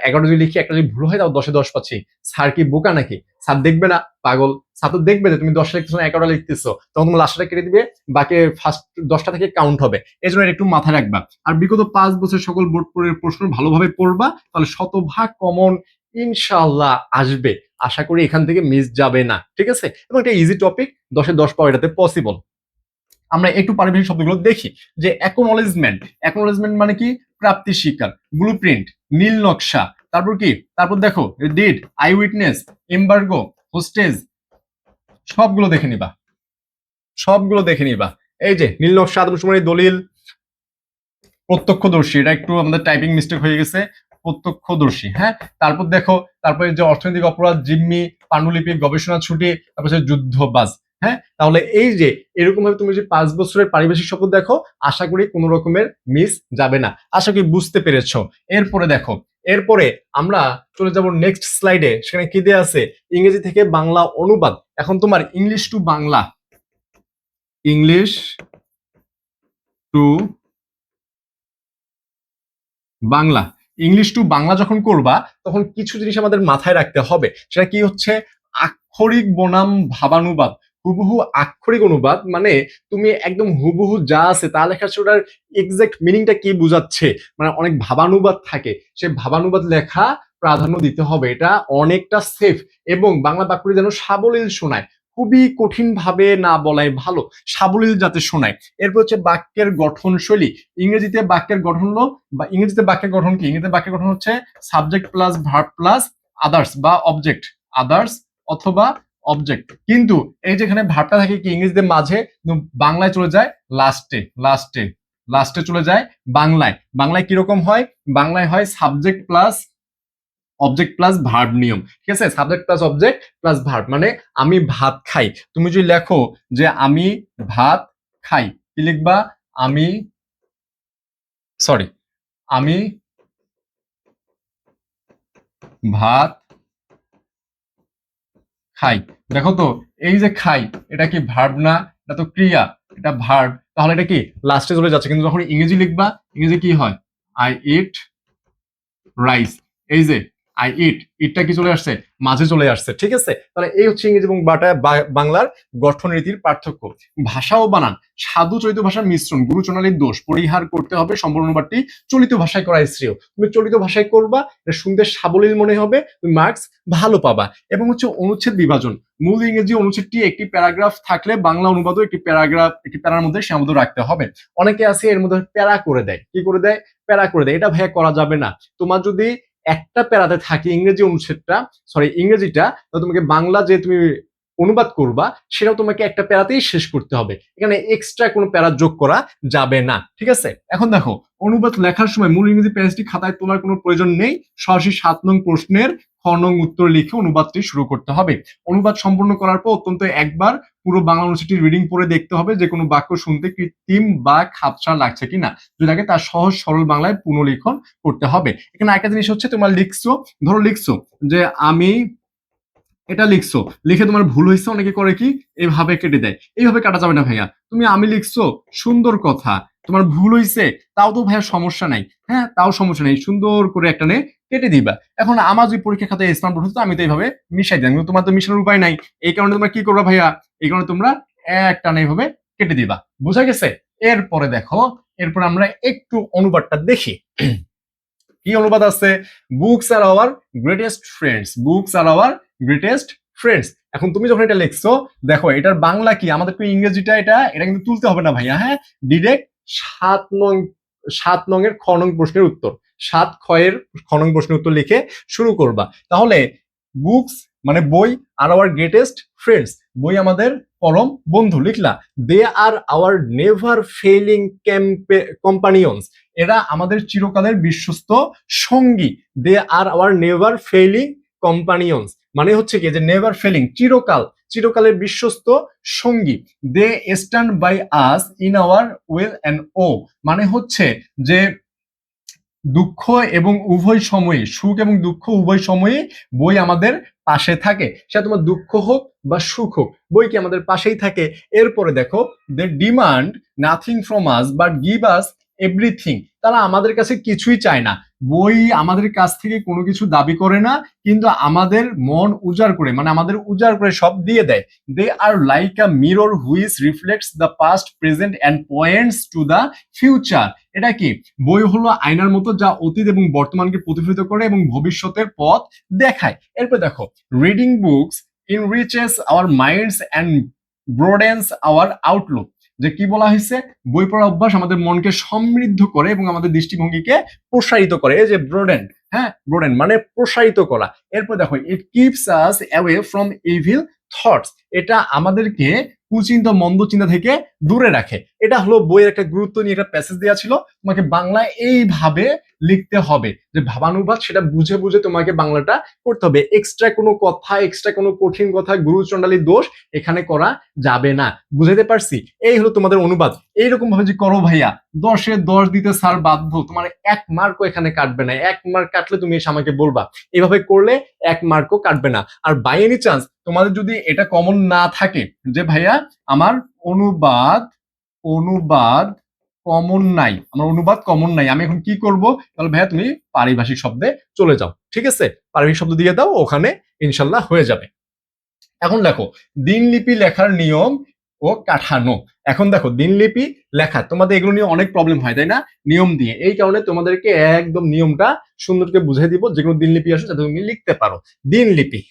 11টা যদি লিখি একটা যদি ভুল হয় তাও 10-এ 10 পাচ্ছি, স্যার কি বোকা নাকি, স্যার দেখবে না পাগল, স্যার তো দেখবে যে তুমি 10টা লিখতেছো 11টা লিখতেছো, তখন তুমি লাস্টটা কেটে দিবে, বাকি ফার্স্ট 10টা থেকে কাউন্ট হবে, এই জন্য একটু মাথায় রাখবা। আর বিগত 5 বছর সকল বোর্ড প্রশ্ন ভালোভাবে পড়বা, তাহলে শতভাগ কমন ইনশাআল্লাহ আসবে, আশা করি এখান থেকে মিস যাবে না, ঠিক আছে। এবং এটা ইজি টপিক, 10-এ 10 পাওয়া এটাতে পসিবল। আমরা একটু পারিভাষিক শব্দগুলো দেখি, যে অ্যাকনোলেজমেন্ট, অ্যাকনোলেজমেন্ট মানে কি, প্রাপ্তি স্বীকার, ব্লুপ্রিন্ট, নীল নকশা, তারপর কি, তারপর দেখো did, I witness, embargo, hostess, সবগুলো দেখে নিবা, সবগুলো দেখে নিবা। এই যে নীল নকশা, আদমশুমারি, দলিল, প্রত্যক্ষদর্শী, এটা একটু আমাদের টাইপিং মিস্টেক হয়ে গেছে, প্রত্যক্ষদর্শী, হ্যাঁ। তারপর দেখো, তারপরে যে অর্থনৈতিক অপরাধ, জিম্মি, পাণ্ডুলিপি, গবেষণা ছুটি, তারপর যুদ্ধবাজ, হ্যাঁ। তাহলে এই যে এরকম ভাবে তুমি যে 5 বছরের পারিভাষিক শব্দ দেখো, আশা করি কোনো রকমের মিস যাবে না, আশা করি বুঝতে পেরেছো। এরপরে দেখো, এরপরে আমরা চলে যাব নেক্সট স্লাইডে, সেখানে কি দেয়া আছে, ইংরেজি থেকে বাংলা অনুবাদ। এখন তোমার English to Bangla, English to Bangla, English to Bangla যখন করবা, তখন কিছু জিনিস আমাদের মাথায় রাখতে হবে, সেটা কি হচ্ছে, আক্ষরিক বনাম ভাবানুবাদ। হুবহু আক্ষরিক অনুবাদ মানে তুমি একদম হুবহু যা আছে তা লেখা, ওটার এক্সাক্ট মিনিংটা কি বুঝাচ্ছে, মানে অনেক ভাবানুবাদ থাকে, সে ভাবানুবাদ লেখা প্রাধান্য দিতে হবে, এটা অনেকটা সেফ, এবং বাংলা বাক্যটি যেন সাবলীল শোনায়, খুবই কঠিন ভাবে না বলাই ভালো, সাবলীল যাতে শোনায়। এরপর হচ্ছে বাক্যের গঠন শৈলী, ইংরেজিতে বাক্যের গঠন হলো, বা ইংরেজিতে বাক্যের গঠন কি, ইংরেজিতে বাক্যের গঠন হচ্ছে subject plus verb plus others বা অবজেক্ট, আদার্স অথবা অবজেক্ট, কিন্তু এই যেখানে ভার্বটা থাকে কি ইংরেজিতে মাঝে, বাংলায় চলে যায় লাস্টে, লাস্টে, লাস্টে চলে যায় বাংলায়। বাংলায় কিরকম হয়, বাংলায় হয় subject plus object plus verb নিয়ম, ঠিক আছে, subject plus object plus verb, মানে আমি ভাত খাই, তুমি যদি লেখো যে আমি ভাত খাই, কি লিখবা, আমি, সরি, আমি ভাত খাই, দেখো তো এই যে খাই, এটা কি ভার্ব না, এটা তো ক্রিয়া, এটা ভার্ব, তাহলে এটা কি লাস্টে চলে যাচ্ছে। কিন্তু যখন ইংরেজি লিখবা, ইংরেজি কি হয়? I eat rice. এই যে আই ইট, ইটটা কি চলে আসছে? মাঝে চলে আসছে। ঠিক আছে, তাহলে এই হচ্ছে ইংরেজি এবং বাংলার গঠন রীতির পার্থক্য। ভাষা ও বানান, সাধু চলিত ভাষার মিশ্রণ, গুরুচনালীর দোষ পরিহার করতে হবে। সম্পূর্ণ অনুবাদটি চলিত ভাষায় করা শ্রেয়। তুমি চলিত ভাষায় করবা, এটা শুনতে সাবলীল মনে হবে, তুমি মার্কস ভালো পাবা। এবং হচ্ছে অনুচ্ছেদ বিভাজন, মূল ইংরেজি অনুচ্ছেদটি একটি প্যারাগ্রাফ থাকলে বাংলা অনুবাদও একটি প্যারাগ্রাফ, একটি প্যারার মধ্যে সীমাবদ্ধ রাখতে হবে। অনেকে আছে এর মধ্যে প্যারা করে দেয়। কি করে দেয়? প্যারা করে দেয়। এটা ভাইয়া করা যাবে না। তোমার যদি একটা প্যারাতে থাকে ইংরেজি অনুচ্ছেদটা, সরি ইংরেজিটা, তো তোমাকে বাংলা যে তুমি অনুবাদ করবা সেটাও তোমাকে একটা প্যারাতেই শেষ করতে হবে। এখানে এক্সট্রা কোনো প্যারা যোগ করা যাবে না। ঠিক আছে, এখন দেখো অনুবাদ লেখার সময় মূল ইংরেজি পেজটি খাতায় তোলার কোনো প্রয়োজন নেই। সরাসরি 7 নং প্রশ্নের খ নং উত্তর লিখে অনুবাদটি শুরু করতে হবে। অনুবাদ সম্পূর্ণ করার পর অত্যন্ত একবার পুরো বাংলা অনুচ্ছেদটি রিডিং পড়ে দেখতে হবে যে কোনো বাক্য শুনতে কৃত্রিম বা খাপছা লাগছে কিনা। যদি লাগে তার সহজ সরল বাংলায় পুনর্লিখন করতে হবে। এখানে একটা জিনিস হচ্ছে, তোমার লিখছো, ধরো লিখছো যে আমি এটা লিখছো, লিখে তোমার ভুল হয়েছে, অনেকে করে কি এইভাবে কেটে দেয়। এইভাবে কাটা যাবে না ভাইয়া। তুমি আমি লিখছো, সুন্দর কথা, তোমার ভুল হয়েছে, তাও তো ভাইয়া সমস্যা নাই। হ্যাঁ, তাও সমস্যা নেই, সুন্দর করে একটা নে কেটে দিবা। এখন আমার যদি পরীক্ষা খাতায় স্থান পড়তো, আমি তো এইভাবে মিশাই দিলাম, কিন্তু তোমার তো মিশানোর উপায় নাই। এই কারণে তোমরা কি করবা ভাইয়া? এই কারণে তোমরা একটা না এইভাবে কেটে দিবা। বুঝা গেছে? এরপরে দেখো, এরপর আমরা একটু অনুবাদটা দেখি। কি অনুবাদ আছে? Books are our greatest friends, books are our greatest friends. এখন তুমি যখন এটা লিখছো, দেখো এটার বাংলা কি, আমাদের ইংরেজিটা এটা কিন্তু তুলতে হবে না ভাইয়া। হ্যাঁ, ডিরেক্ট 7 নং, 7 নং এর খ নং প্রশ্নের উত্তর, 7 খ এর খ নং প্রশ্নের উত্তর লিখে শুরু করবা। তাহলে বুকস মানে বই, আর আওয়ার গ্রেটেস্ট ফ্রেন্ডস বই আমাদের পরম বন্ধু লিখলা। দে আর আওয়ার নেভার ফেইলিং কম্পানিয়ন্স, এরা আমাদের চিরকালের বিশ্বস্ত সঙ্গী। দে আর আওয়ার নেভার ফেইলিং কম্পানিয়ন্স মানে হচ্ছে কি, যে নেভার ফেলিং, চিরকাল, চিরকালের বিশ্বস্ত সঙ্গী। They stand by us in our weal and woe, মানে হচ্ছে যে দুঃখ এবং উভয় সময়ে, সুখ এবং দুঃখ উভয় সময়ে বই আমাদের পাশে থাকে। সেটা তোমার দুঃখ হোক বা সুখ হোক, বই কি আমাদের পাশেই থাকে। এরপরে দেখো, they demand nothing from us but give us everything, তারা আমাদের কাছে কিছুই চায় না, বই আমাদের কাছ থেকে কোনো কিছু দাবি করে না, কিন্তু আমাদের মন উজাড় করে, মানে আমাদের উজাড় করে সব দিয়ে দেয়। They are like a mirror which reflects the past present and points to the future. এটা কি? বই হলো আয়নার মতো, যা অতীত এবং বর্তমানকে প্রতিফলিত করে এবং ভবিষ্যতের পথ দেখায়। এরপর দেখো, reading books enriches our minds and broadens our outlook, যে কি বলা হয়েছে? বই পড়ার অভ্যাস আমাদের মনকে সমৃদ্ধ করে এবং আমাদের দৃষ্টিভঙ্গিকে প্রসারিত করে। এই যে ব্রোডেন, হ্যাঁ ব্রোডেন মানে প্রসারিত করা। এরপর দেখো, it keeps us away from evil thoughts, এটা আমাদেরকে কুচিন্তা মন্দ চিন্তা থেকে দূরে রাখে। এটা হলো বইয়ের একটা গুরুত্ব নিয়ে একটা প্যাসেজ দেওয়া ছিল, তোমাকে বাংলা এইভাবে লিখতে হবে, যে ভাবানুবাদ সেটা বুঝে বুঝে তোমাকে বাংলাটা করতে হবে। এক্সট্রা কোনো কথা, এক্সট্রা কোনো কঠিন কথা, গুরুচণ্ডালী দোষ এখানে করা যাবে না। বুঝাইতে পারছি? এই হলো তোমাদের অনুবাদ। এইরকম ভাবে যে করো ভাইয়া, 10-এ 10 দিতে স্যার বাধ্য, তোমার 1 মার্কও এখানে কাটবে না। 1 মার্ক কাটলে তুমি এসে আমাকে বলবা। এভাবে করলে 1 মার্কও কাটবে না। আর বাই এনি চান্স তোমাদের যদি এটা কমন না থাকে যে ভাইয়া আমার অনুবাদ, অনুবাদ কমন নাই, আমার অনুবাদ কমন নাই, আমি এখন কি করব? তাহলে ভাইয়া তুমি পারিভাষিক শব্দে চলে যাও। ঠিক আছে, পারিভাষিক শব্দ দিয়ে দাও, ওখানে ইনশাল্লাহ হয়ে যাবে। এখন দেখো, দিনলিপি লেখার নিয়ম ও কাঠানো। এখন দেখো, দিনলিপি লেখা তোমাদের এগুলো নিয়ে অনেক প্রবলেম হয়, তাই না? নিয়ম দিয়ে, এই কারণে তোমাদেরকে একদম নিয়মটা সুন্দর করে বুঝিয়ে দিব, যেগুলো দিনলিপি আসে যাতে তুমি লিখতে পারো। দিনলিপি,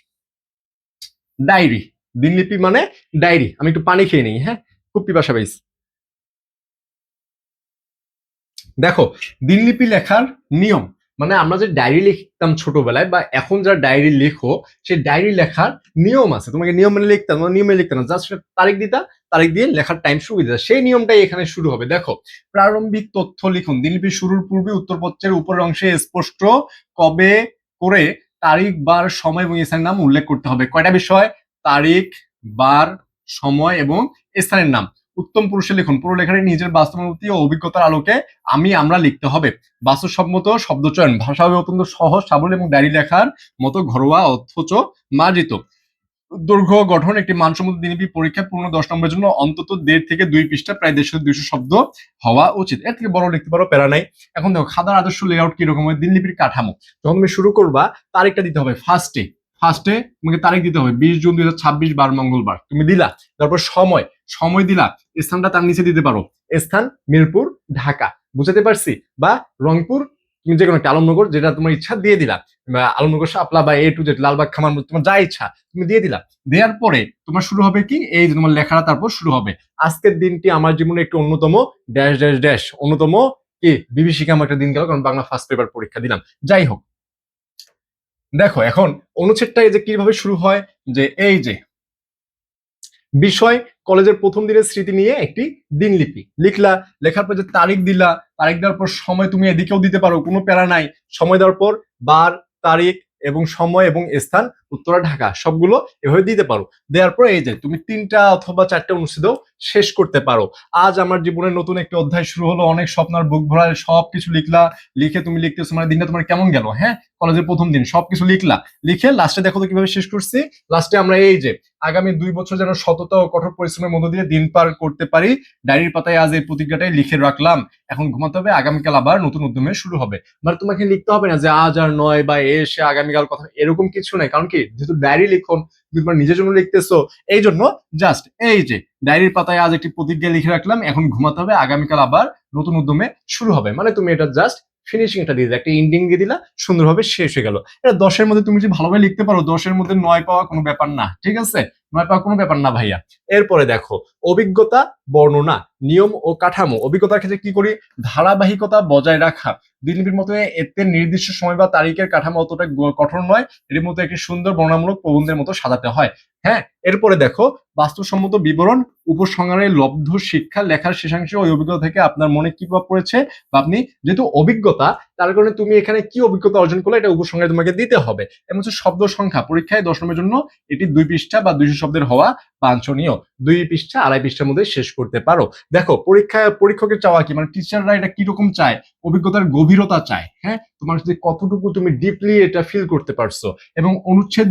ডায়েরি। দিনলিপি মানে ডায়েরি। আমি একটু পানি খেয়ে নিই, হ্যাঁ, খুব পিপাসা পাইছি। দেখো, দিনলিপি লেখার নিয়ম মানে আমরা যে ডায়েরি লিখতাম ছোটবেলায়, বা এখন যারা ডায়েরি লেখো, সেই ডায়েরি লেখার নিয়ম আছে। তোমাকে নিয়ম মেনে লিখতাম, নিয়মে লিখতাম না, জাস্ট তারিখ দিতা, তারিখ দিয়ে লেখার টাইম শুরু দিতা। সেই নিয়মটাই এখানে শুরু হবে। দেখো, প্রারম্ভিক তথ্য লিখুন। দিনলিপি শুরুর পূর্বে উত্তরপত্রের উপরের অংশে স্পষ্ট কবে করে তারিখ, বার, সময় এবং স্থানের নাম উল্লেখ করতে হবে। কয়টা বিষয়? তারিখ, বার, সময় এবং স্থানের নাম। উত্তম পুরুষে লিখুন। পুরো লেখাটি নিজের বাস্তবানুভূতি ও অভিজ্ঞতার আলোকে আমরা লিখতে হবে। বাস্তবসম্মত শব্দচয়ন, ভাষা হবে অত্যন্ত সহজ, সাবলীল এবং ডায়েরি লেখার মতো ঘরোয়া অথচ মার্জিত। দৈর্ঘ্য গঠন একটি মানসম্মত দিনলিপি পরীক্ষা পূর্ণ 10 নম্বরের জন্য অন্তত 1.5 থেকে 2 পৃষ্ঠা প্রায় 150-200 শব্দ হওয়া উচিত। এর থেকে বড় লিখতে পারো, প্যারা নাই। এখন দেখো খাতার আদর্শ লেআউট কিরকম হয়, দিনলিপির কাঠামো। যখন তুমি শুরু করবা তারিখটা দিতে হবে ফার্স্টে তোমাকে তারিখ দিতে হবে 20 জুন 2026 বার মঙ্গলবার, তুমি দিলা। তারপর সময় দিলা, স্থানটা তার নিচে দিতে পারো, স্থান মিরপুর ঢাকা, বুঝাতে পারছি, বা রংপুর, তুমি যে কোনো একটা আলমনগর যেটা তোমার ইচ্ছা দিয়ে দিলা, আলমনগর শাপলা বা A to Z লালবাগ খামার তোমার যা ইচ্ছা তুমি দিয়ে দিলা। দেওয়ার পরে তোমার শুরু হবে কি, এই যে তোমার লেখাটা তারপর শুরু হবে, আজকের দিনটি আমার জীবনে একটি অন্যতম ড্যাশ ড্যাশ ড্যাশ অন্যতম কি বিভীষিকাম একটা দিন গেল, কারণ বাংলা ফার্স্ট পেপার পরীক্ষা দিলাম। যাই হোক, দেখো এখন অনুচ্ছেদটা এই যে কিভাবে শুরু হয়, যে এই যে বিষয় কলেজের প্রথম দিনের স্মৃতি নিয়ে একটি দিনলিপি লিখলা, লেখার পর যে তারিখ দিলা, তারিখ দেওয়ার পর সময় তুমি এদিকেও দিতে পারো, কোনো প্যারা নাই। সময় দেওয়ার পর বার, তারিখ এবং সময় এবং স্থান উত্তরা ঢাকা সবগুলো এভাবে দিতে পারো। দেওয়ার পর এই যে তুমি 3টা অথবা 4টা অনুচ্ছেদও শেষ করতে পারো। আজ আমার জীবনের নতুন একটি অধ্যায় শুরু হলো, অনেক স্বপ্নার বুক ভরা সবকিছু লিখলা, লিখে তুমি লিখতেছো, মানে দিনটা তোমার কেমন গেল, হ্যাঁ কলেজের প্রথম দিন সবকিছু লিখলা, লিখে লাস্টে দেখো তো কিভাবে শেষ করছি। লাস্টে আমরা এই যে আগামী 2 বছর যেন সততা ও কঠোর পরিশ্রমের মধ্য দিয়ে দিন পার করতে পারি, ডায়েরির পাতায় আজ এই প্রতিজ্ঞাটাই লিখে রাখলাম, এখন ঘুমাতে হবে, আগামীকাল আবার নতুন উদ্যমে শুরু হবে। মানে তোমাকে লিখতে হবে না যে আজ আর নয় বা এসে আগামীকাল কথা, এরকম কিছু নাই। কারণ কি, যেহেতু ডায়েরি লিখন তুমি তোমার নিজের জন্য লিখতেছো, এই জন্য জাস্ট এই যে ডায়েরির পাতায় আজ একটি প্রতিজ্ঞা লিখে রাখলাম, এখন ঘুমাতে হবে, আগামীকাল আবার নতুন উদ্যমে শুরু হবে, মানে তুমি এটা জাস্ট ফিনিশিং এটা দিয়ে একটা ইন্ডিং দিয়ে দিলা, সুন্দরভাবে শেষ হয়ে গেল। এটা 10-এর মধ্যে তুমি যদি ভালোভাবে লিখতে পারো, 10-এর মধ্যে 9 পাওয়া কোনো ব্যাপার না, ঠিক আছে, 9 পাওয়া কোনো ব্যাপার না ভাইয়া। এরপরে দেখো অভিজ্ঞতা বর্ণনা, নিয়ম ও কাঠামো। অভিজ্ঞতার ক্ষেত্রে কি করি, ধারাবাহিকতা বজায় রাখা, দিনলিপির মতো এতে নির্দিষ্ট সময় বা তারিখের কাঠামো অতটা কঠোর নয়, এর মতো একটি সুন্দর বর্ণনামূলক প্রবন্ধের মতো সাজাতে হয়। হ্যাঁ, এরপরে দেখো বাস্তবসম্মত বিবরণ, উপসংহারে লব্ধ শিক্ষা, লেখার শেষাংশে ওই অভিজ্ঞতা থেকে আপনার মনে কি প্রভাব পড়েছে, বা আপনি যেহেতু অভিজ্ঞতা, তার কারণে তুমি এখানে কি অভিজ্ঞতা অর্জন করলে এটা উপসংহারে তোমাকে দিতে হবে। এবং হচ্ছে শব্দ সংখ্যা, পরীক্ষায় 10 নম্বরের জন্য এটি 2 পৃষ্ঠা বা 200 শব্দের হওয়া বাঞ্ছনীয়, 2 পৃষ্ঠা 2.5 পৃষ্ঠার মধ্যে শেষ করতে পারো। দেখো পরীক্ষকের চাওয়া কি, মানে টিচাররা এটা কিরকম চায়, অভিজ্ঞতার গভীরতা চায়, হ্যাঁ তোমার যে কতটুকু তুমি ডিপলি এটা ফিল করতে পারছো। এবং অনুচ্ছেদ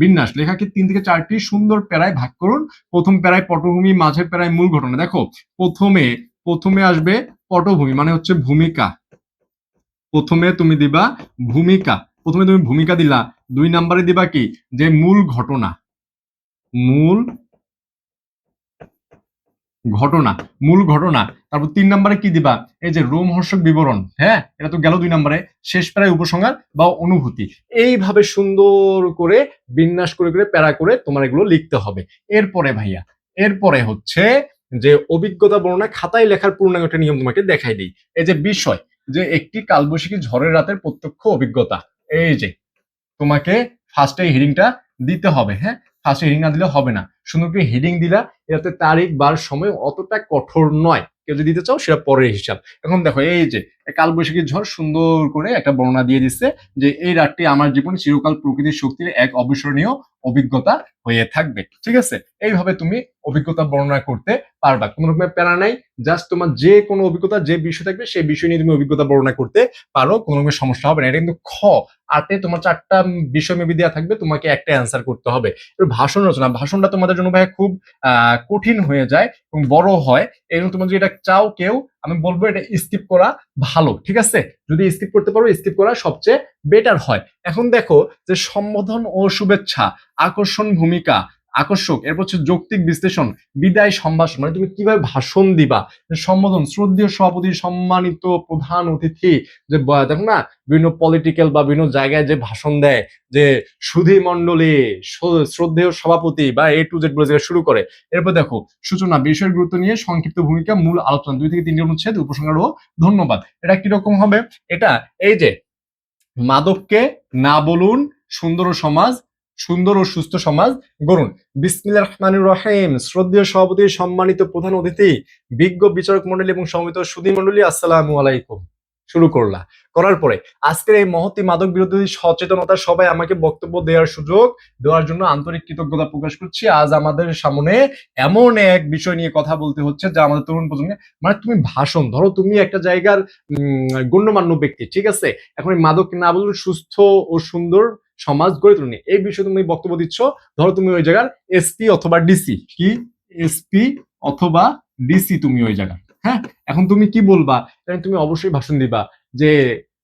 বিন্যাস, লেখাকে 3 থেকে 4টি সুন্দর প্যারায় ভাগ করুন। প্রথম প্যারায় পটভূমি, মাঝের প্যারায় মূল ঘটনা। দেখো প্রথমে আসবে পটভূমি, মানে হচ্ছে ভূমিকা, প্রথমে তুমি দিবা ভূমিকা, প্রথমে তুমি ভূমিকা দিলা, 2 নম্বরে দিবা কি, যে মূল ঘটনা, মূল ঘটনা, মূল ঘটনা। তারপর 3 নম্বরে কি দিবা, এই যে রোমহর্ষক বিবরণ, হ্যাঁ এটা তো গেল 2 নম্বরে। শেষ প্যারায় উপসংহার বা অনুভূতি। এইভাবে সুন্দর করে বিন্যাস করে করে প্যারা করে তোমার এগুলো লিখতে হবে। এরপরে ভাইয়া, এরপরে হচ্ছে যে অভিজ্ঞতা বর্ণনা, খাতায় লেখার পূর্ণাঙ্গ একটা নিয়ম তোমাকে দেখাই দিই। এই যে বিষয়, যে একটি কালবৈশাখী ঝড়ের রাতের প্রত্যক্ষ অভিজ্ঞতা, এই যে তোমাকে ফার্স্টে হেডিংটা দিতে হবে, হ্যাঁ ফার্স্টে হেডিং না দিলে হবে না, সুন্দর করে হেডিং দিলা, এটাতে তারিখ বার সময় অতটা কঠোর নয়, কেউ যদি দিতে চাও সেটা পরের হিসাব। এখন দেখো এই যে কালবৈশাখী ঝড় সুন্দর করে একটা বর্ণনা দিয়ে দিচ্ছে, যে এই রাতটি আমার জীবনে চিরকাল প্রকৃতির শক্তির এক অবিস্মরণীয় অভিজ্ঞতা হয়ে থাকবে, ঠিক আছে। এইভাবে তুমি অভিজ্ঞতা বর্ণনা করতে পারবা, কোনো রকমের প্যারা নাই। জাস্ট তোমার যে কোনো অভিজ্ঞতা, যে বিষয় থাকবে সেই বিষয় নিয়ে তুমি অভিজ্ঞতা বর্ণনা করতে পারো, কোনো রকমের সমস্যা হবে না। এটা কিন্তু আটে তোমার 4টা বিষয় মেবি দেওয়া থাকবে, তোমাকে একটা অ্যান্সার করতে হবে। ভাষণ রচনা, ভাষণটা তোমাদের জন্য ভাই খুব কঠিন হয়ে যায় এবং বড় হয়, এই জন্য তোমরা যদি এটা চাও কেউ, আমি বলবো এটা স্কিপ করা ভালো, ঠিক আছে। যদি স্কিপ করতে পারো, স্কিপ করা সবচেয়ে বেটার হয়। এখন দেখো যে সম্বোধন ও শুভেচ্ছা, আকর্ষণ ভূমিকা, আকর্ষক, এরপর হচ্ছে যৌক্তিক বিশ্লেষণ, বিদায় সম্ভাষণ, মানে তুমি কিভাবে ভাষণ দিবা। সম্বোধন, শ্রদ্ধেয় সভাপতি, সম্মানিত প্রধান অতিথি, যে দেখো না বিভিন্ন পলিটিক্যাল বা বিভিন্ন জায়গায় যে ভাষণ দেয়, যে সুধী মণ্ডলী, শ্রদ্ধেয় সভাপতি বা A to Z বলে শুরু করে। এরপর দেখো সূচনা, বিষয়ের গুরুত্ব নিয়ে সংক্ষিপ্ত ভূমিকা, মূল আলোচনা, 2 থেকে 3টি অনুচ্ছেদ, উপসংহার ও ধন্যবাদ। এটা কিরকম হবে, এটা এই যে মাদককে না বলুন, সুন্দর ও সমাজ, সুন্দর ও সুস্থ সমাজ গড়ুন, বিসমিল্লাহির রহমানির রহিম, শ্রদ্ধেয় সভাপতি, সম্মানিত প্রধান অতিথি, বিজ্ঞ বিচারক মন্ডলী এবং সমবেত সুধী মন্ডলী, আসসালামু আলাইকুম। শুরু করার পরে আজকের এই মহতী মাদক বিরোধী সচেতনতা সবাই আমাকে বক্তব্য দেওয়ার সুযোগ দেওয়ার জন্য আন্তরিক কৃতজ্ঞতা প্রকাশ করছি। আজ আমাদের সামনে এমন এক বিষয় নিয়ে কথা বলতে হচ্ছে যা আমাদের তরুণ প্রজন্মে, মানে তুমি ভাষণ ধরো, তুমি একটা জায়গার গণ্যমান্য ব্যক্তি, ঠিক আছে। এখন এই মাদক না বলুন, সুস্থ ও সুন্দর সমাজ গড়ে তুলুন, এই বিষয়ে তুমি বক্তব্য দিচ্ছ। ধরো তুমি ওই জায়গার এসপি অথবা ডিসি, কি এসপি অথবা ডিসি তুমি ওই জায়গা, হ্যাঁ। এখন তুমি কি বলবা, তুমি অবশ্যই ভাষণ দিবা যে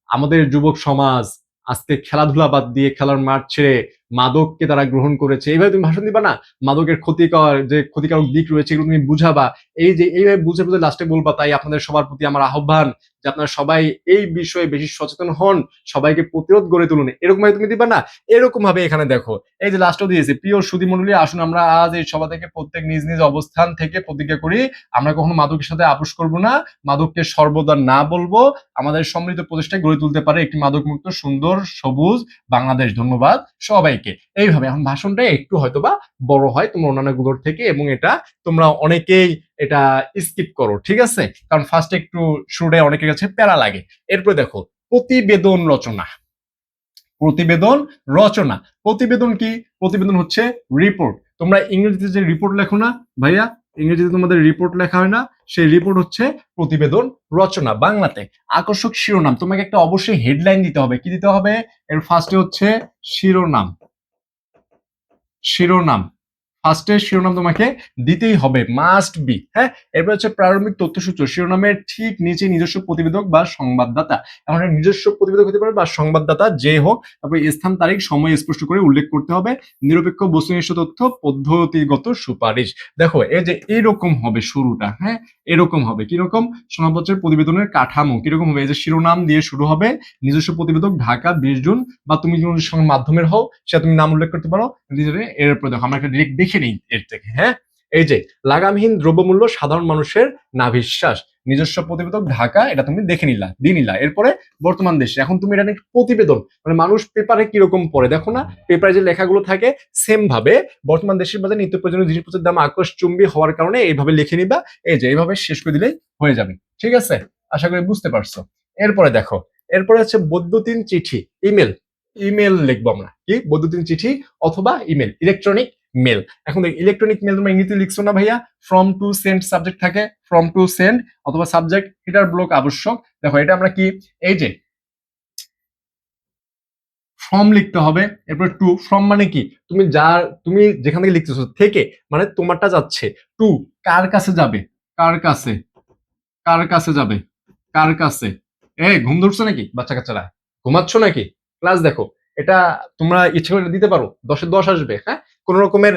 আমাদের যুবক সমাজ আজকে খেলাধুলা বাদ দিয়ে খেলার মাঠ ছেড়ে মাদককে তারা গ্রহণ করেছে, এইভাবে তুমি ভাষণ দিবা না। মাদকের ক্ষতিকর যে ক্ষতিকারক দিক রয়েছে এগুলো তুমি বুঝাবা, এই যে এইভাবে বুঝে বুঝে লাস্টে বলবা তাই আপনাদের সবার প্রতি আমার আহ্বান যে আপনারা সবাই এই বিষয়ে বেশি সচেতন হন, সবাইকে প্রতিরোধ গড়ে তুলুন, এরকম ভাবে তুমি দিবা না। এরকম ভাবে এখানে দেখো এই যে লাস্টও দিয়েছে, প্রিয় সুধী মণ্ডলী, আসুন আমরা আজ এই সভা থেকে প্রত্যেক নিজ নিজ অবস্থান থেকে প্রতিজ্ঞা করি আমরা কখনো মাদকের সাথে আপোষ করব না, মাদককে সর্বদা না বলবো, আমাদের সমৃদ্ধ প্রচেষ্টায় গড়ে তুলতে পারে একটি মাদক মুক্ত সুন্দর সবুজ বাংলাদেশ। ধন্যবাদ সবাইকে। এইভাবে এখন ভাষণটা একটু হয়তোবা বড় হয় তোমার অন্যান্য গুলোর থেকে, এবং এটা তোমরা অনেকেই এটা স্কিপ করো, ঠিক আছে, কারণ ফার্স্টে একটু শুরুটাই অনেকের কাছে প্যারা লাগে। এরপরে দেখো প্রতিবেদন রচনা, প্রতিবেদন রচনা, প্রতিবেদন কি, প্রতিবেদন হচ্ছে রিপোর্ট। তোমরা ইংরেজিতে যে রিপোর্ট লেখো না ভাইয়া, ইংরেজিতে তোমাদের রিপোর্ট লেখা হয় না, সেই রিপোর্ট হচ্ছে প্রতিবেদন রচনা। বাংলাতে আকর্ষক শিরোনাম, তোমাকে একটা অবশ্যই হেডলাইন দিতে হবে। কি দিতে হবে, এর ফার্স্টে হচ্ছে শিরোনাম, শিরোনাম, ফার্স্টের শিরোনাম তোমাকে দিতেই হবে, মাস্ট বি, হ্যাঁ। এরপর হচ্ছে প্রারম্ভিক তথ্যসূত্র, শিরোনামের ঠিক নিচে নিজস্ব প্রতিবেদক বা সংবাদদাতা, এখন নিজস্ব প্রতিবেদক হতে পারে বা সংবাদদাতা যে হোক, তারপরে স্থান তারিখ সময় স্পষ্ট করে উল্লেখ করতে হবে, নিরপেক্ষ বস্তুনিষ্ঠ তথ্য, পদ্ধতিগত সুপারিশ। দেখো এই যে এইরকম হবে শুরুটা, হ্যাঁ, এরকম হবে। কিরকম, সংবাদপত্রের প্রতিবেদনের কাঠামো কিরকম হবে, এই যে শিরোনাম দিয়ে শুরু হবে, নিজস্ব প্রতিবেদক ঢাকা 20 জুন, বা তুমি যদি সংবাদ মাধ্যমের হও সেটা তুমি নাম উল্লেখ করতে পারো। এরপর দেখো আমরা একটা ডিরেক্ট দেখে নিই এর থেকে, হ্যাঁ। এই যে লাগামহীন দ্রব্যমূল্য সাধারণ মানুষের নাভিশ্বাস, নিজস্ব প্রতিবেদক ঢাকা, এটা তুমি দেখে নিলা, দিয়ে নিলা। এরপরে বর্তমান দেশে, এখন তুমি এটা নিয়ে প্রতিবেদন, মানে মানুষ পেপারে কিরকম পড়ে দেখো না, পেপারে যে লেখাগুলো থাকে সেম ভাবে বর্তমান দেশের বাজারে নিত্য প্রয়োজনীয় জিনিসপত্রের দাম আকাশচুম্বী হওয়ার কারণে এইভাবে লিখে নিবা। এই যে এইভাবে শেষ করে দিলেই হয়ে যাবে, ঠিক আছে, আশা করি বুঝতে পারছো। এরপরে দেখো, এরপরে হচ্ছে বৈদ্যুতিন চিঠি, ইমেল, ইমেল লিখবো আমরা, কি বৈদ্যুতিন চিঠি অথবা ইমেল, ইলেকট্রনিক মেল। এখন দেখ ইলেকট্রনিক মেল তোমরা ইংরেজিতে লিখছো না ভাইয়া, ফ্রম টু সেন্ড সাবজেক্ট থাকে, ফ্রম টু সেন্ড অথবা সাবজেক্ট হিটার ব্লক আবশ্যক। দেখো এটা আমরা কি, এই যে ফ্রম লিখতে হবে, এরপর টু, ফ্রম মানে কি তুমি তুমি যেখান থেকে লিখতেছো থেকে, মানে তোমারটা যাচ্ছে, টু কার কাছে যাবে, কার কাছে, কার কাছে যাবে, কার কাছে। ঘুম ধরছো নাকি বাচ্চা কাচ্চারা, ঘুমাচ্ছ নাকি, ক্লাস দেখো। এটা তোমরা ইচ্ছে করে দিতে পারো, 10-এ 10 আসবে, হ্যাঁ। কোন রকমের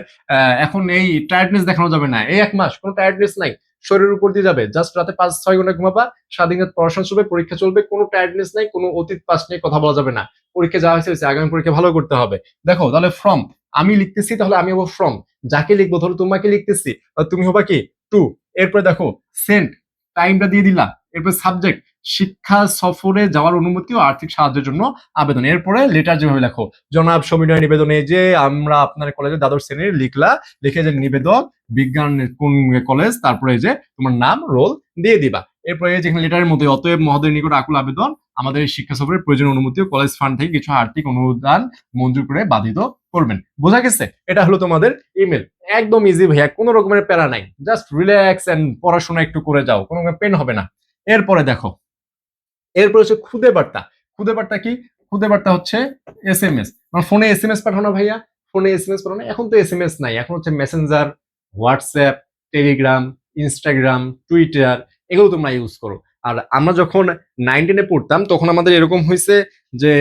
এখন এই টায়ার্ডনেস দেখানো যাবে না, এই 1 মাস কোনো টায়ার্ডনেস নাই, শরীরের উপর দিয়ে যাবে, জাস্ট রাতে 5-6 ঘন্টা ঘুমাবা, সারাদিন পড়াশোনা চলবে, পরীক্ষা চলবে, কোনো টায়ার্ডনেস নাই, কোনো অতীত পাস নিয়ে কথা বলা যাবে না, পরীক্ষা যা হয়েছে আগামী পরীক্ষা ভালো করতে হবে। দেখো তাহলে ফ্রম, আমি লিখতেছি তাহলে আমি হবো ফ্রম, যাকে লিখবো ধরো তোমাকে লিখতেছি তুমি হবা কি টু। এরপরে দেখো সেন্ট, টাইমটা দিয়ে দিলা, এরপর সাবজেক্ট শিক্ষা সফরে যাওয়ার অনুমতি ও আর্থিক সাহায্যের জন্য আবেদন। এরপরে লেটার যেভাবে লেখো, জনাব সবিনয় নিবেদনে যে আমরা আপনার কলেজে দ্বাদশ শ্রেণীর লিখলা, লিখে যে নিবেদক বিজ্ঞান কোন কলেজ, তারপরে যে তোমার নাম রোল দিয়ে দিবা। এরপরে যেখানে লেটারের মধ্যে অতএব মহোদয়ের নিকট আকুল আবেদন আমাদের এই শিক্ষা সফরের প্রয়োজনীয় অনুমতি ও কলেজ ফান্ড থেকে কিছু আর্থিক অনুদান মঞ্জুর করে বাধিত করবেন। বোঝা গেছে, এটা হলো তোমাদের ইমেল। একদম ইজি ভাইয়া, কোনো রকমের প্যারা নাই, জাস্ট রিল্যাক্স এন্ড পড়াশোনা একটু করে যাও, কোনো পেন হবে না। এরপরে দেখো, এরপর হচ্ছে খুদে বার্তা, খুদে বার্তা কি, খুদে বার্তা হচ্ছে SMS, মানে ফোনে SMS পাঠানো ভাইয়া, ফোনে SMS পাঠানো। এখন তো SMS নাই, এখন হচ্ছে Messenger, WhatsApp, Telegram, Instagram, Twitter, এগুলো তোমরা ইউজ করো। আর আমরা যখন 9-10-এ পড়তাম তখন আমাদের এরকম হয়েছে যে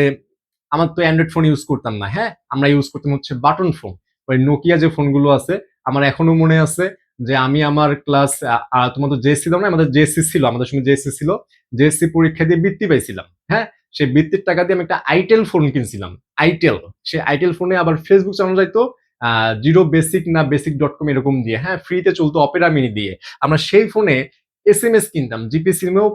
আমার তো অ্যান্ড্রয়েড ফোন ইউজ করতাম না, হ্যাঁ, আমরা ইউজ করতাম হচ্ছে বাটন ফোন, ওই নোকিয়া যে ফোনগুলো আছে। আমার এখনো মনে আছে যে আমি আমার ক্লাস, তোমার তো জেএসসি দাও না, আমাদের জেএসসি ছিল, আমাদের সঙ্গে জেএসসি ছিল, জেএসসি পরীক্ষা দিয়ে বৃত্তি পাইছিলাম, হ্যাঁ। সেই বৃত্তির টাকা দিয়ে আমি একটা আইটেল ফোন কিনছিলাম, আইটেল। সেই আইটেল ফোনে আবার ফেসবুক চালানো যাইতো, জিরো বেসিক না basic.com এরকম দিয়ে, হ্যাঁ, ফ্রিতে চলতো অপেরা মিনি দিয়ে। আমরা সেই ফোনে SMS কিনতাম, জিপি সিমেও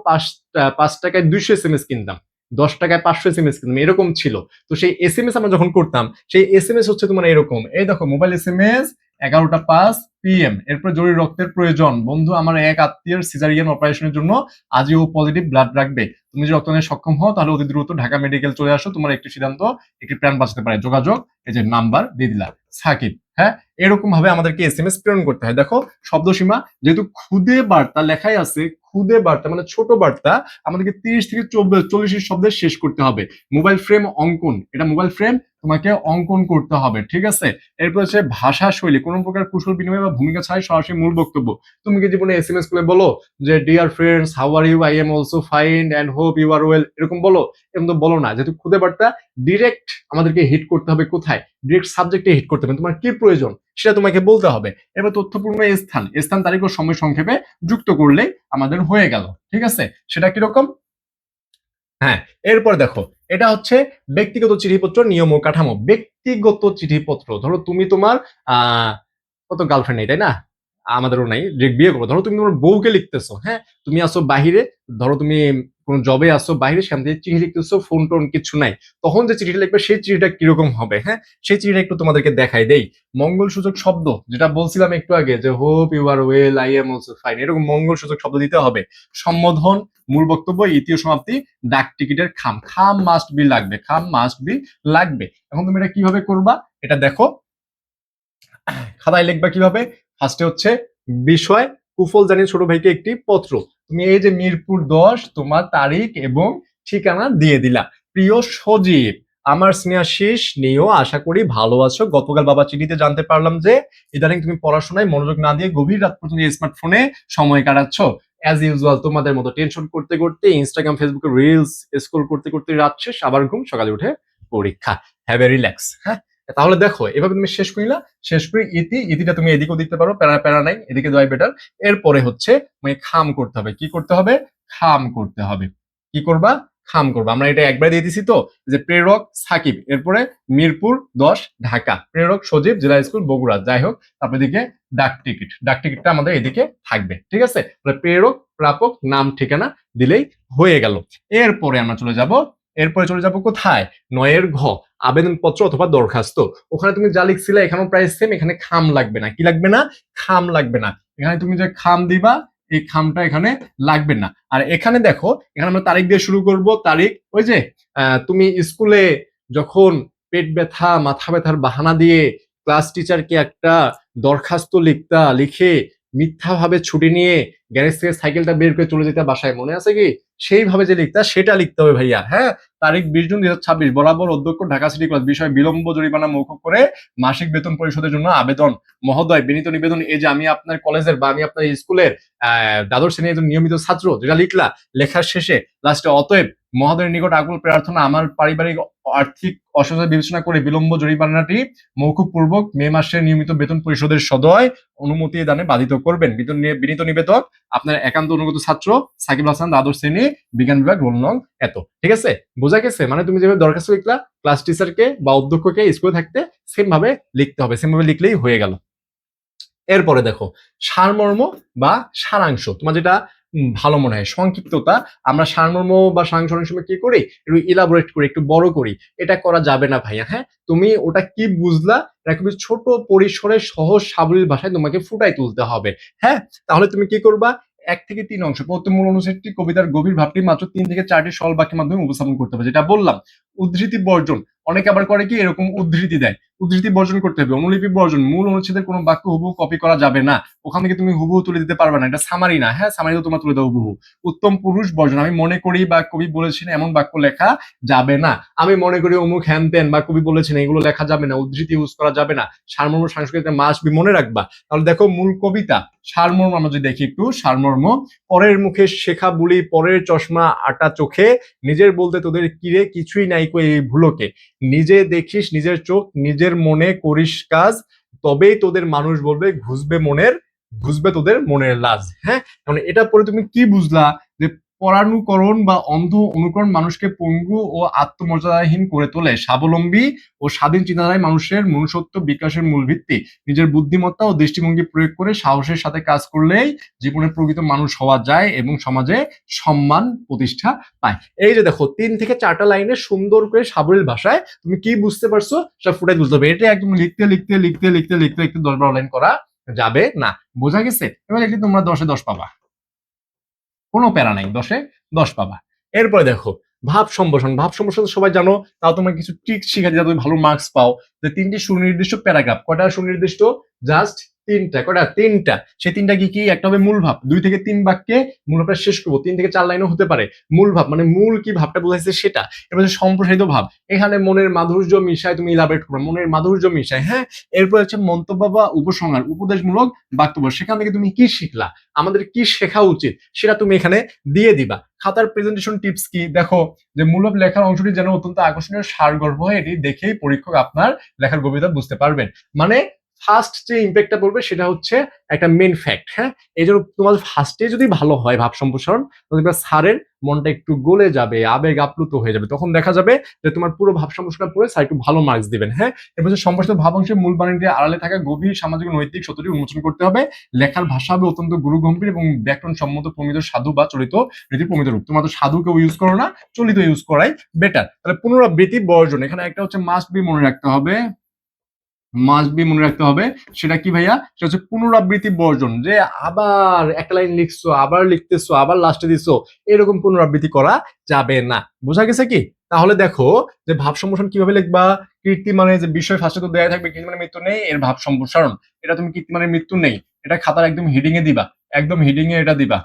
5 টাকায় 200 SMS কিনতাম, 10 টাকায় 500 SMS কিনতাম, এরকম ছিল। তো সেই SMS আমরা যখন করতাম, সেই SMS হচ্ছে তোমার এরকম, এই দেখো মোবাইল SMS 11টা 5 PM, এরপর জরুরি রক্তের প্রয়োজন, বন্ধু আমার এক আত্মীয়ের সিজারিয়ান অপারেশনের জন্য আজই ও পজিটিভ ব্লাড রাখবে, তুমি যদি রক্ত নিতে সক্ষম হও তাহলে অতি দ্রুত ঢাকা মেডিকেল চলে আসো, তোমার একটি সিদ্ধান্ত একটি প্রাণ বাঁচাতে পারে, যোগাযোগ, এই যে নাম্বার দিয়ে দিলা, সাকিব, হ্যাঁ। এরকম ভাবে আমাদেরকে এসএমএস প্রেরণ করতে হয়। দেখো শব্দ সীমা যেহেতু খুদে বার্তা লেখাই আছে, খুদে বার্তা মানে ছোট বার্তা, আমাদেরকে 30 থেকে 40 শব্দের শেষ করতে হবে। মোবাইল ফ্রেম অঙ্কন, এটা মোবাইল ফ্রেম তোমাকে অঙ্কন করতে হবে, ঠিক আছে। এরপর হচ্ছে ভাষা শৈলী, কোনো প্রকার কুশল বিনিময় বা ভূমিকা ছাড়াই সরাসরি মূল বক্তব্য। তুমি কি জীবনে এসএমএস করে বলো যে dear friends how are you, I am also fine and hope you are well, এরকম বলো? এরকম তো বলো না। যেহেতু খুদে বার্তা, ডিরেক্ট আমাদেরকে হিট করতে হবে কোথায়? ডিরেক্ট সাবজেক্টে হিট করতে হবে, তোমার কি প্রয়োজন সেটা তোমাকে বলতে হবে। এবার তথ্যপূর্ণ স্থান, স্থান তারিখ ও সময় সংক্ষেপে যুক্ত করলেই আমাদের হয়ে গেল, ঠিক আছে। সেটা কিরকম? হ্যাঁ, এরপর দেখো এটা হচ্ছে ব্যক্তিগত চিঠিপত্র নিয়ম ও কাঠামো। ব্যক্তিগত চিঠিপত্র, ধরো তুমি তোমার কত গার্লফ্রেন্ড নেই তাই না, আমাদেরও নাই, যে বিয়ে করবো, ধরো তুমি তোমার বউকে লিখতেছো, হ্যাঁ, তুমি আসো বাহিরে, ধরো তুমি কোন জবে আসো বাইরে, সেখান থেকে চিঠি লিখতেছো, ফোন টোন কিছু নাই, তখন যে চিঠিটা লিখবে সেই চিঠিটা কিরকম হবে, হ্যাঁ, সেই চিঠিটা একটু তোমাদেরকে দেখাই দেই। মঙ্গলসূচক শব্দ, যেটা বলছিলাম একটু আগে যে hope you are well, I am also fine, এরকম মঙ্গলসূচক শব্দ দিতে হবে। সম্বোধন, মূল বক্তব্য, ইতীয় সমাপ্তি, ডাক টিকিটের খাম, খাম মাস্ট বি লাগবে, খাম মাস্ট বি লাগবে। এখন তুমি এটা কিভাবে করবা এটা দেখো, খাতায় লিখবা কিভাবে। ফার্স্টে হচ্ছে বিষয়, কুফল জানিয়ে ছোট ভাইকে একটি পত্র। তুমি এই যে মিরপুর 10 তোমার তারিখ এবং ঠিকানা দিয়ে দিলা। প্রিয় সজীব, আমার স্নেহাশিস নিও, আশা করি ভালো আছো। গতকাল বাবা চিঠিতে জানতে পারলাম যে ইদানিং তুমি পড়াশোনায় মনোযোগ না দিয়ে গভীর রাত পর্যন্ত স্মার্টফোনে সময় কাটাচ্ছ। অ্যাজ ইউজুয়াল তোমাদের মতো টেনশন করতে করতে ইনস্টাগ্রাম ফেসবুকে রিলস স্ক্রল করতে করতে রাত শেষ, আবার ঘুম, সকালে উঠে পরীক্ষা। Have a relax. হ্যাঁ, তাহলে দেখো এভাবে তুমি শেষ করিলা, শেষ করে ইতিটা তুমি এদিকেও দিতে পারো, প্যারা প্যারা নাই, এদিকে দেওয়াই বেটার। এরপরে হচ্ছে মানে খাম করতে হবে। কি করতে হবে? খাম করতে হবে। কি করবা? খাম করবা। আমরা এটা একবার দিয়ে দিছি তো, যে প্রেরক সাকিব, এরপরে মিরপুর 10 ঢাকা, প্রেরক সজীব, জেলা স্কুল বগুড়া, যাই হোক, তারপর এদিকে ডাক টিকিট, ডাক টিকিটটা আমাদের এদিকে থাকবে, ঠিক আছে। তাহলে প্রেরক, প্রাপক, নাম, ঠিকানা দিলেই হয়ে গেল। এরপরে আমরা চলে যাব, এরপরে চলে যাব কোথায়? 9 ঘ, আবেদনপত্র অথবা দরখাস্ত। ওখানে তুমি যা লিখছিলে এখানেও প্রায় সেম, এখানে খাম লাগবে না। কি লাগবে না? খাম লাগবে না। এখানে তুমি যে খাম দিবা, এই খামটা এখানে লাগবে না। আর এখানে দেখো, এখানে আমরা তারিখ দিয়ে শুরু করব। তারিখ, ওই যে তুমি স্কুলে যখন পেট ব্যথা মাথা ব্যথার বাহানা দিয়ে ক্লাস টিচারকে একটা দরখাস্ত লিখতা, লিখে মিথ্যাভাবে ছুটি নিয়ে গ্যারেজ থেকে সাইকেলটা বের করে চলে যেতে বাসায়, মনে আছে কি? সেইভাবে যে লিখতা সেটা লিখতে হবে ভাইয়া। হ্যাঁ, তারিখ 20 জুন 2026, বরাবর অধ্যক্ষ, ঢাকা সিটি কলেজ, বিষয় বিলম্ব জরিমানা মৌকুব করে মাসিক বেতন পরিশোধের জন্য আবেদন। মহোদয়, বিনীত নিবেদন, এই যে আমি আপনার কলেজের বা আমি আপনার স্কুলের দ্বাদশ শ্রেণীর একজন নিয়মিত ছাত্র, যেটা লিখলা, লেখার শেষে লাস্টে অতএব মহোদয়ের নিকট আকুল প্রার্থনা, আমার পারিবারিক আর্থিক অসুবিধা বিবেচনা করে বিলম্ব জরিমানাটি মৌকুব পূর্বক মে মাসের নিয়মিত বেতন পরিশোধের সদয় অনুমতি দানে বাধিত করবেন। বিনীত নিবেদক, আপনার একান্ত অনুগত ছাত্র সাকিব হাসান, দ্বাদশ শ্রেণী, বিজ্ঞান বিভাগ, রোল নং এত। ঠিক আছে, বোঝা গেছে? মানে তুমি যেভাবে দরখাস্ত লিখলা, ক্লাস টিচারকে বা অধ্যক্ষকে স্কুলে থাকতে সেম ভাবে লিখতে হবে, সেম ভাবে লিখলেই হয়ে গেল। এরপরে দেখো সারমর্ম বা সারাংশ, তোমার যেটা ভালো মনে হয়, সংক্ষিপ্ততা। আমরা সারমর্ম বা সারাংশ অনেক সময় কি করি, একটু ইলাবোরেট করি, একটু বড় করি। এটা করা যাবে না ভাইয়া। হ্যাঁ, তুমি ওটা কি বুঝলা এটা খুবই ছোট পরিসরে সহজ সাবলীল ভাষায় তোমাকে ফুটাই তুলতে হবে। হ্যাঁ, তাহলে তুমি কি করবা, 1 থেকে 3 অংশ, প্রথম মূল অনুচ্ছেদটি কবিতার গভীর ভাবটি মাত্র 3 থেকে 4টি সরল বাক্যের মাধ্যমে উপস্থাপন করতে হবে, যেটা বললাম। উদ্ধৃতি বর্জন, অনেকে আবার করে কি এরকম উদ্ধৃতি দেয়, উদ্ধৃতি বর্জন করতে হবে। অনুলিপি বর্জন, মূল অনুচ্ছেদের কোনো বাক্য হুবহু কপি করা যাবে না, ওখান থেকে তুমি হুবহু তুলে দিতে পারবে না, এটা সামারি না। হ্যাঁ, সামারি তো তোমার তুলে দাও হুবহু। উত্তম পুরুষ বর্জন, আমি মনে করি বা কবি বলেছেন এমন বাক্য লেখা যাবে না, আমি মনে করি অমুক হ্যান ত্যান বা কবি বলেছেন এগুলো লেখা যাবে না, উদ্ধৃতি ইউজ করা যাবে না। সারমর্ম সাংস্কৃতিক মাস বি মনে রাখবা। তাহলে দেখো মূল কবিতা, সারমর্ম আমরা যদি দেখি একটু, সারমর্ম, পরের মুখে শেখা বুলি, পরের চশমা আটা চোখে, নিজের বলতে তোদের কিরে কিছুই নাই কই এই ভুলোকে, নিজে দেখিস নিজের চোখ, নিজের মনে করিস কাজ, তবেই তোদের মানুষ বলবে ঘুষবে তোদের মনের লাজ। হ্যাঁ, মানে এটা পরে তুমি কি বুঝলা, যে পরানুকরণ বা অন্ধ অনুকরণ মানুষকে পঙ্গু ও আত্মমর্যাদাহীন করে তোলে, স্বাবলম্বী ও স্বাধীন চিন্তাধারায় মানুষের মনুষ্যত্ব বিকাশের মূল ভিত্তি, নিজের বুদ্ধিমত্তা ও দৃষ্টিভঙ্গি প্রয়োগ করে সাহসের সাথে কাজ করলেই জীবনে প্রকৃত মানুষ হওয়া যায় এবং সমাজে সম্মান প্রতিষ্ঠা পায়। এই যে দেখো 3 থেকে 4টা লাইনে সুন্দর করে সাবলীল ভাষায় তুমি কি বুঝতে পারছো সেটা ফুটাই বুঝতে হবে। এটা একদম লিখতে লিখতে লিখতে লিখতে লিখতে লিখতে 10-12 লাইন করা যাবে না। বোঝা গেছে? এবার লিখলে তোমরা 10-এ 10 পাবা, কোনো প্যারা নাই, 10-এ 10 পাবা। এরপরে দেখো ভাব সম্ভাষণ, ভাব সম্ভাষণ সবাই জানো, তাও তোমাকে কিছু ট্রিক শিখাচ্ছি যাতে তুমি ভালো মার্কস পাও। যে তিনটি সুনির্দিষ্ট প্যারাগ্রাফ, কয়টা সুনির্দিষ্ট? জাস্ট তিনটা। কয়টা? তিনটা। সেই তিনটা কি কি? একটা হবে মূল ভাব, 2 থেকে 3 বাক্যে মূল ভাবটা শেষ করবো, 3 থেকে 4 লাইনও হতে পারে। মূল ভাব মানে মূল কি ভাবটা বোঝাইছে সেটা। এবার হচ্ছে সম্প্রসারিত ভাব, এখানে মনের মাধুর্য মিশায় তুমি ইলাবরেট করবে, মনের মাধুর্য মিশায়, হ্যাঁ। এরপর হচ্ছে মন্তব্য বা উপসংহার, উপদেশমূলক বক্তব্য, সেখান থেকে তুমি কি শিখলা, আমাদের কি শেখা উচিত সেটা তুমি এখানে দিয়ে দিবা। খাতার প্রেজেন্টেশন টিপস কি? দেখো, যে মূলক লেখার অংশটি যেন অত্যন্ত আকর্ষণীয় সারগর্ভ হয়, এটি দেখেই পরীক্ষক আপনার লেখার গভীরতা বুঝতে পারবেন। মানে ফার্স্ট যে ইম্প্যাক্টটা পড়বে সেটা হচ্ছে একটা মেন ফ্যাক্ট, হ্যাঁ। এই জন্য তোমার ফার্স্টে যদি ভালো হয় ভাব সম্প্রসারণ, তাহলে স্যারের মনটা একটু গলে যাবে, আবেগ আপ্লুত হয়ে যাবে, তখন দেখা যাবে যে তোমার পুরো ভাব সম্প্রসারণ পড়ে স্যার একটু ভালো মার্কস দিবেন, হ্যাঁ। এরপর সম্প্রসারিত ভাবাংশের মূল বাণীতে আড়ালে থাকা গভীর সামাজিক নৈতিক সত্যটি উন্মোচন করতে হবে। লেখার ভাষা হবে অত্যন্ত গুরু গম্ভীর এবং ব্যাকরণ সম্মত প্রমিত সাধু বা চলিত রীতির প্রমিত রূপ। তোমরা তো সাধু কেউ ইউজ করো না, চলিত ইউজ করাই বেটার। তাহলে পুনরাবৃত্তি বর্জন, এখানে একটা হচ্ছে মাস্ট বি মনে রাখতে হবে, মাস্ট বি মনে রাখতে হবে। সেটা কি ভাইয়া? সেটা হচ্ছে পুনরাবৃত্তি বর্জন, যে আবার একটা লাইন লিখছো, আবার লিখতেছো, আবার লাস্টে দিছো, এরকম পুনরাবৃত্তি করা যাবে না। বোঝা গেছে কি? তাহলে দেখো যে ভাব সম্প্রসারণ কিভাবে লিখবা। কীর্তিমানের যে বিষয় ফার্স্টে তো দেয়া থাকবে, কীর্তিমানের মৃত্যু নেই, এর ভাব সম্প্রসারণ, এটা তুমি কীর্তিমানের মৃত্যু নেই, এটা খাতার একদম হেডিং এ দিবা, একদম হেডিং এ এটা দিবা,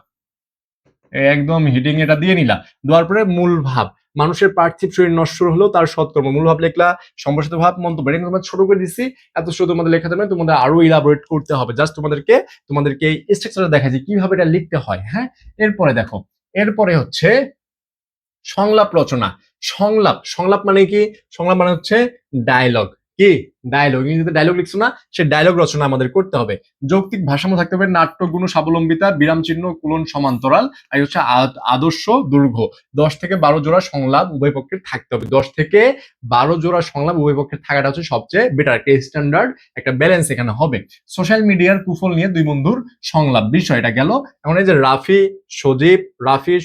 একদম হিডিং এটা দিয়ে নিলা। দেওয়ার পরে মূল ভাব, মানুষের পার্থিব শরীর নশ্বর হলেও তার সৎকর্ম, মূল ভাব লিখলা। সম্ভাষিত ভাব মন্তব্য, এটা তোমাদের ছোট করে দিচ্ছি, এত ছোট তোমাদের লেখা যাবে না, তোমাদের আরো ইলাবোরেট করতে হবে। জাস্ট তোমাদেরকে এই স্ট্রাকচারটা দেখাচ্ছি কিভাবে এটা লিখতে হয়, হ্যাঁ। এরপরে দেখো, এরপরে হচ্ছে সংলাপ রচনা। সংলাপ, সংলাপ মানে কি? সংলাপ মানে হচ্ছে ডায়লগ। কি? ডায়লগ। ইংরেজিতে ডায়লগ লিখছো না, সে ডায়লগ রচনা আমাদের করতে হবে। যৌক্তিক ভারসাম্য থাকতে হবে, নাট্য গুণ স্বাবলম্বিতা, বিরাম চিহ্ন, কোলন সমান্তরাল, আর হচ্ছে আদর্শ দৈর্ঘ্য। 10 থেকে 12 জোড়া সংলাপ উভয় পক্ষের থাকতে হবে। 10 থেকে 12 জোড়া সংলাপ উভয় পক্ষের থাকাটা হচ্ছে সবচেয়ে বেটার, একটা স্ট্যান্ডার্ড, একটা ব্যালেন্স এখানে হবে। সোশ্যাল মিডিয়ার কুফল নিয়ে দুই বন্ধুর সংলাপ, বিষয়টা গেল। এখন এই যে রাফি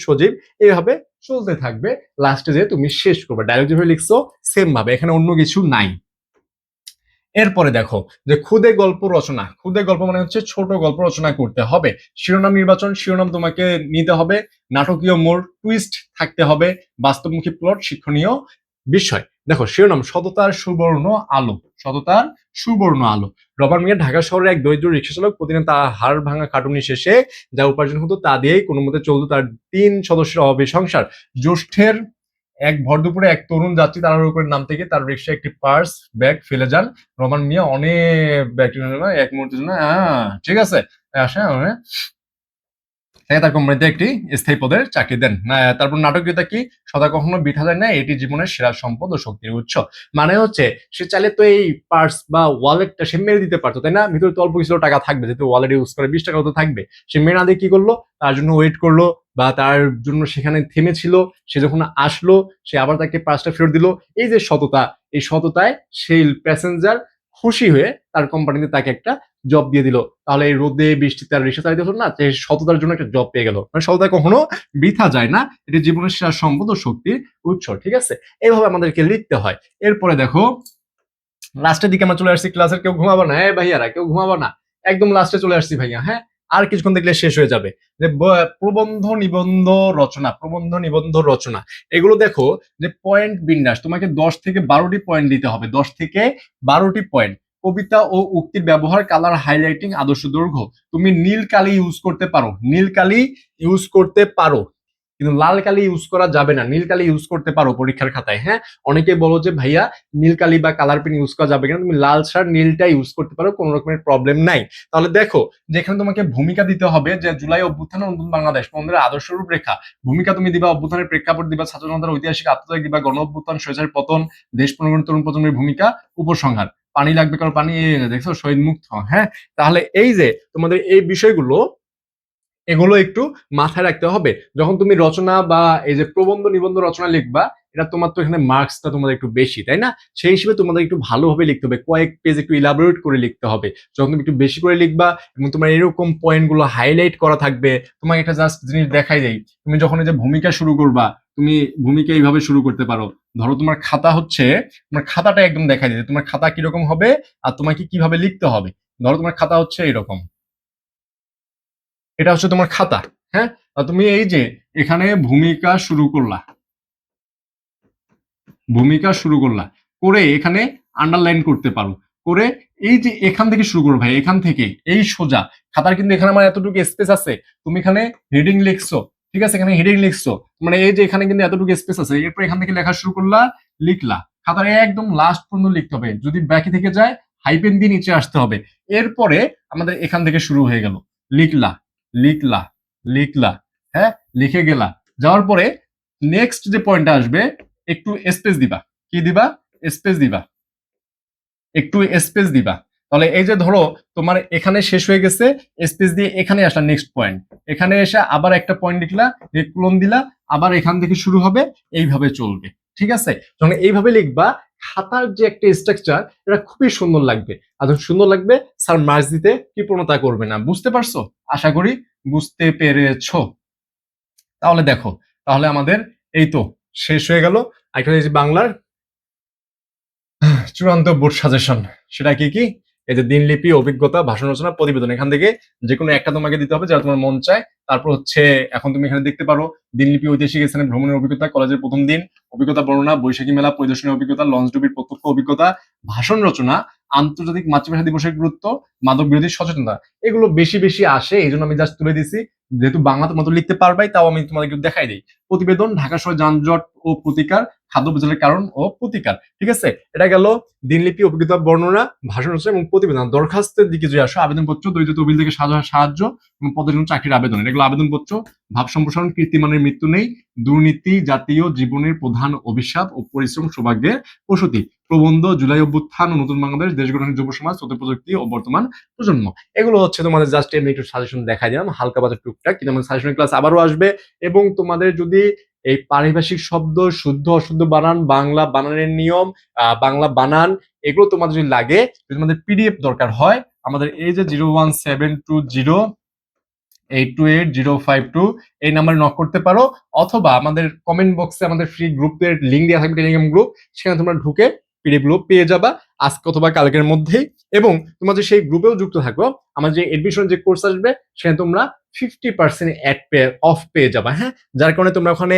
সজীব এইভাবে চলতে থাকবে, লাস্টে যে তুমি শেষ করবে ডায়লগ যেভাবে লিখছো সেম ভাবে, এখানে অন্য কিছু নাই। এরপরে দেখো যে খুদে গল্প রচনা। খুদে গল্প মানে হচ্ছে ছোট গল্প রচনা করতে হবে। শিরোনাম নির্বাচন, শিরোনাম তোমাকে নিতে হবে, নাটকীয় মোড়, টুইস্ট থাকতে হবে, বাস্তবমুখী প্লট, শিক্ষণীয় বিষয়। দেখো শিরোনাম, সততার সুবর্ণ আলো, সততার সুবর্ণ আলো। রবার্ট মিয়া ঢাকা শহরের এক দরিদ্র রিক্সা চালক, প্রতিদিন তার হাড় ভাঙা খাটুনি শেষে যা উপার্জন হতো তা দিয়েই কোনো মতে চলতো তার 3 সদস্যের অভাবী সংসার। জ্যৈষ্ঠের এক ভর দুপুরে এক তরুণ যাত্রী তার উপরে নাম থেকে তার রিক্সায় একটি পার্স ব্যাগ ফেলে যান। রোমান মিয়া অনেক ব্যাগটি এক মুহূর্তের জন্য ঠিক আছে আসে তার কোম্পানিতে একটি স্থায়ী পদের চাকরি দেন। তারপর নাটকীয়তা কি? সদা কখনো বৃথা যায় না, এটি জীবনের সেরা সম্পদ ও শক্তির উৎস। মানে হচ্ছে সে চাইলে তো এই পার্স বা ওয়ালেটটা সে মেরে দিতে পারতো, তাই না? ভিতরে তো অল্প কিছু টাকা থাকবে, যেহেতু ওয়ালেট ইউজ করে 20 টাকা তো থাকবে। সে মেরে না দিয়ে কি করলো? তার জন্য ওয়েট করলো, বা তার জন্য সেখানে থেমেছিল। সে যখন আসলো সে আবার তাকে পার্সটা ফেরত দিল। এই যে সততা, এই সততায় সেই প্যাসেঞ্জার খুশি হয়ে তার কোম্পানিতে তাকে একটা জব দিয়ে দিল। তাহলে এই রোদে বৃষ্টিতে আর রিক্সা চালাতে হতো না, সততার জন্য একটা জব পেয়ে গেল। মানে সততা কখনো বৃথা যায় না, এটি জীবনের সেরা সম্পদ ও শক্তির উৎস। ঠিক আছে, এইভাবে আমাদেরকে লিখতে হয়। এরপরে দেখো লাস্টের দিকে আমরা চলে আসছি, ক্লাসের কেউ ঘুমাবো না, হ্যাঁ ভাইয়ারা কেউ ঘুমাবো না, একদম লাস্টে চলে আসছি ভাইয়া, হ্যাঁ। আর কিছুক্ষণ দেখলে শেষ হয়ে যাবে। যে প্রবন্ধ নিবন্ধ রচনা, প্রবন্ধ নিবন্ধ রচনা, এগুলো দেখো যে পয়েন্ট বিন্যাস, তোমাকে 10 থেকে 12টি পয়েন্ট দিতে হবে, 10 থেকে 12টি পয়েন্ট। কবিতা ও উক্তির ব্যবহার, কালার হাইলাইটিং, আদর্শ দৈর্ঘ্য। তুমি নীল কালি ইউজ করতে পারো, নীল কালি ইউজ করতে পারো, কিন্তু লাল কালি ইউজ করা যাবে না। নীল কালি ইউজ করতে পারো পরীক্ষার খাতায়, হ্যাঁ। অনেকে বলো যে ভাইয়া নীল কালি বা কালার পেন ইউজ করা যাবে কিনা, তুমি লাল সার নীলটা ইউজ করতে পারো, কোনো রকমের প্রবলেম নাই। তাহলে দেখো যে এখানে তোমাকে ভূমিকা দিতে হবে, যে জুলাই অভ্যুত্থান নতুন বাংলাদেশ তোমাদের আদর্শ রূপরেখা। ভূমিকা তুমি দিবা, অভ্যুত্থানের প্রেক্ষাপট দিবা, ছাত্র জনতার ঐতিহাসিক আত্মত্যাগ দিবা, গণ অভ্যুত্থান, স্বেচ্ছার পতন, দেশ পুনর্গঠন, তরুণ প্রজন্মের ভূমিকা, উপসংহার। পানি লাগবে কারো পানি, দেখছো শহীদ মুক্ত, হ্যাঁ। তাহলে এই যে তোমাদের এই বিষয়গুলো, এগুলো একটু মাথায় রাখতে হবে যখন তুমি রচনা বা এই যে প্রবন্ধ নিবন্ধ রচনা লিখবা। এটা তোমার তো এখানে মার্কসটা তোমাদের একটু বেশি, তাই না? সেই হিসেবে তোমাদের একটু ভালোভাবে লিখতে হবে, কয়েক পেজ একটু ইলাবোরেট করে লিখতে হবে। যখন তুমি একটু বেশি করে লিখবা এবং তোমার এরকম পয়েন্ট গুলো হাইলাইট করা থাকবে, তোমাকে একটা জাস্ট জিনিস দেখাই দেয়। তুমি যখন এই যে ভূমিকা শুরু করবা, তুমি ভূমিকা এইভাবে শুরু করতে পারো। ধরো তোমার খাতা হচ্ছে, তোমার খাতাটা একদম দেখাই দেয় তোমার খাতা কিরকম হবে আর তোমাকে কিভাবে লিখতে হবে। ধরো তোমার খাতা হচ্ছে এরকম, এটা হচ্ছে তোমার খাতা, হ্যাঁ। তুমি এই যে এখানে ভূমিকা শুরু করলা, ভূমিকা শুরু করলা, করে এখানে আন্ডারলাইন করতে পারো, করে এই যে এখান থেকে শুরু করো ভাই, এখান থেকে এই সোজা খাতার কিন্তু এখানে আমার এতটুকু স্পেস আছে, তুমি এখানে হেডিং লিখছো, ঠিক আছে, এখানে হেডিং লিখছো, মানে এই যে এখানে কিন্তু এতটুকু স্পেস আছে, এরপর এখান থেকে লেখা শুরু করলা, লিখলা, খাতার একদম লাস্ট পর্যন্ত লিখতে হবে, যদি বাকি থেকে যায় হাইপেন দিয়ে নিচে আসতে হবে। এরপরে আমাদের এখান থেকে শুরু হয়ে গেল, লিখলা লিখলা লিখলা, হ্যাঁ, লিখে গেলা, যাওয়ার পরে নেক্সট যে পয়েন্টটা আসবে একটু স্পেস দিবা, কি দিবা, স্পেস দিবা, একটু স্পেস দিবা। তাহলে এই যে ধরো তোমার এখানে শেষ হয়ে গেছে, স্পেস দিয়ে এখানে আসলা নেক্সট পয়েন্ট, এখানে এসে আবার একটা পয়েন্ট লিখলা, কোলন দিলা, আবার এখান থেকে শুরু হবে, এইভাবে চলবে, ঠিক আছে। যখন এইভাবে লিখবা, খাতার যে একটা স্ট্রাকচার, এটা খুবই সুন্দর লাগবে, আর যখন সুন্দর লাগবে স্যার মার্কস দিতে কৃপণতা করবে না। বুঝতে পারছো? আশা করি বুঝতে পেরেছো। তাহলে দেখো, তাহলে আমাদের এই তো শেষ হয়ে গেল। একটা এই যে বাংলার চূড়ান্ত বোর্ড সাজেশন, সেটা কি কি, এই যে দিনলিপি, অভিজ্ঞতা, ভাষণ রচনা, প্রতিবেদন, এখান থেকে যে কোনো একটা তোমাকে দিতে হবে, যেটা তোমার মন চায়। তারপর হচ্ছে এখন তুমি এখানে দেখতে পারো দিনলিপি, ঐতিহাসিক স্থানে ভ্রমণের অভিজ্ঞতা, কলেজের প্রথম দিন, অভিজ্ঞতা বর্ণনা, বৈশাখী মেলা পরিদর্শনের অভিজ্ঞতা, লঞ্চ ডুবির প্রত্যক্ষ অভিজ্ঞতা, ভাষণ রচনা, আন্তর্জাতিক মাতৃভাষা দিবসের গুরুত্ব, মাদক বিরোধী সচেতনতা। এগুলো বেশি বেশি আসে, এই জন্য আমি জাস্ট তুলে দিছি, যেহেতু বাংলা তোমার লিখতে পারবাই, তাও আমি তোমাদেরকে দেখাই দিই। প্রতিবেদন, ঢাকা শহরে যানজট ও প্রতিকার, খাদ্য বেজালের কারণ ও প্রতিকার, ঠিক আছে। এটা গেল দিনলিপি, অভিজ্ঞতা বর্ণনা, ভাষণ রচনা এবং প্রতিবেদন। দরখাস্তের দিকে যদি আসো, আবেদনপত্র, দরিদ্র তহবিল থেকে সাহায্য এবং পদের জন্য চাকরির আবেদন, এগুলো আবেদনপত্র। ভাব সম্প্রসারণ, কীর্তিমানের মৃত্যু নেই, দুর্নীতি জাতীয় জীবনের প্রধান অভিশাপ ও পরিশ্রম সৌভাগ্যের প্রসূতি, প্রবন্ধ, জুলাই অভ্যুত্থান ও নতুন বাংলাদেশ, দেশ গঠনের যুব সমাজ, তথ্য প্রযুক্তি ও বর্তমান প্রজন্ম। এগুলো হচ্ছে তোমাদের জাস্ট এমনি একটু সাজেশন দেখাই দিলাম, হালকা পাতলা টুকটাক, কিন্তু আমাদের সাজেশনের ক্লাস আবারও আসবে। এবং তোমাদের যদি এই পারিভাষিক শব্দ, শুদ্ধ অশুদ্ধ বানান, বাংলা বানানের নিয়ম, বাংলা বানান, এগুলো তোমাদের যদি লাগে, যদি তোমাদের পিডিএফ দরকার হয়, আমাদের এই যে 01720828052 এই নাম্বারে নক করতে পারো, অথবা আমাদের কমেন্ট বক্সে আমাদের ফ্রি গ্রুপের লিঙ্ক দেওয়া থাকবে, টেলিগ্রাম গ্রুপ, সেখানে তোমরা ঢুকে পিডিএফ গুলো পেয়ে যাবা আজকে অথবা কালকের মধ্যেই। এবং তোমরা যে সেই গ্রুপেও যুক্ত থাকো, আমার যে এডমিশন যে কোর্স আসবে, সেখানে তোমরা 50% অফ পেয়ে যাবা, হ্যাঁ, যার কারণে তোমরা ওখানে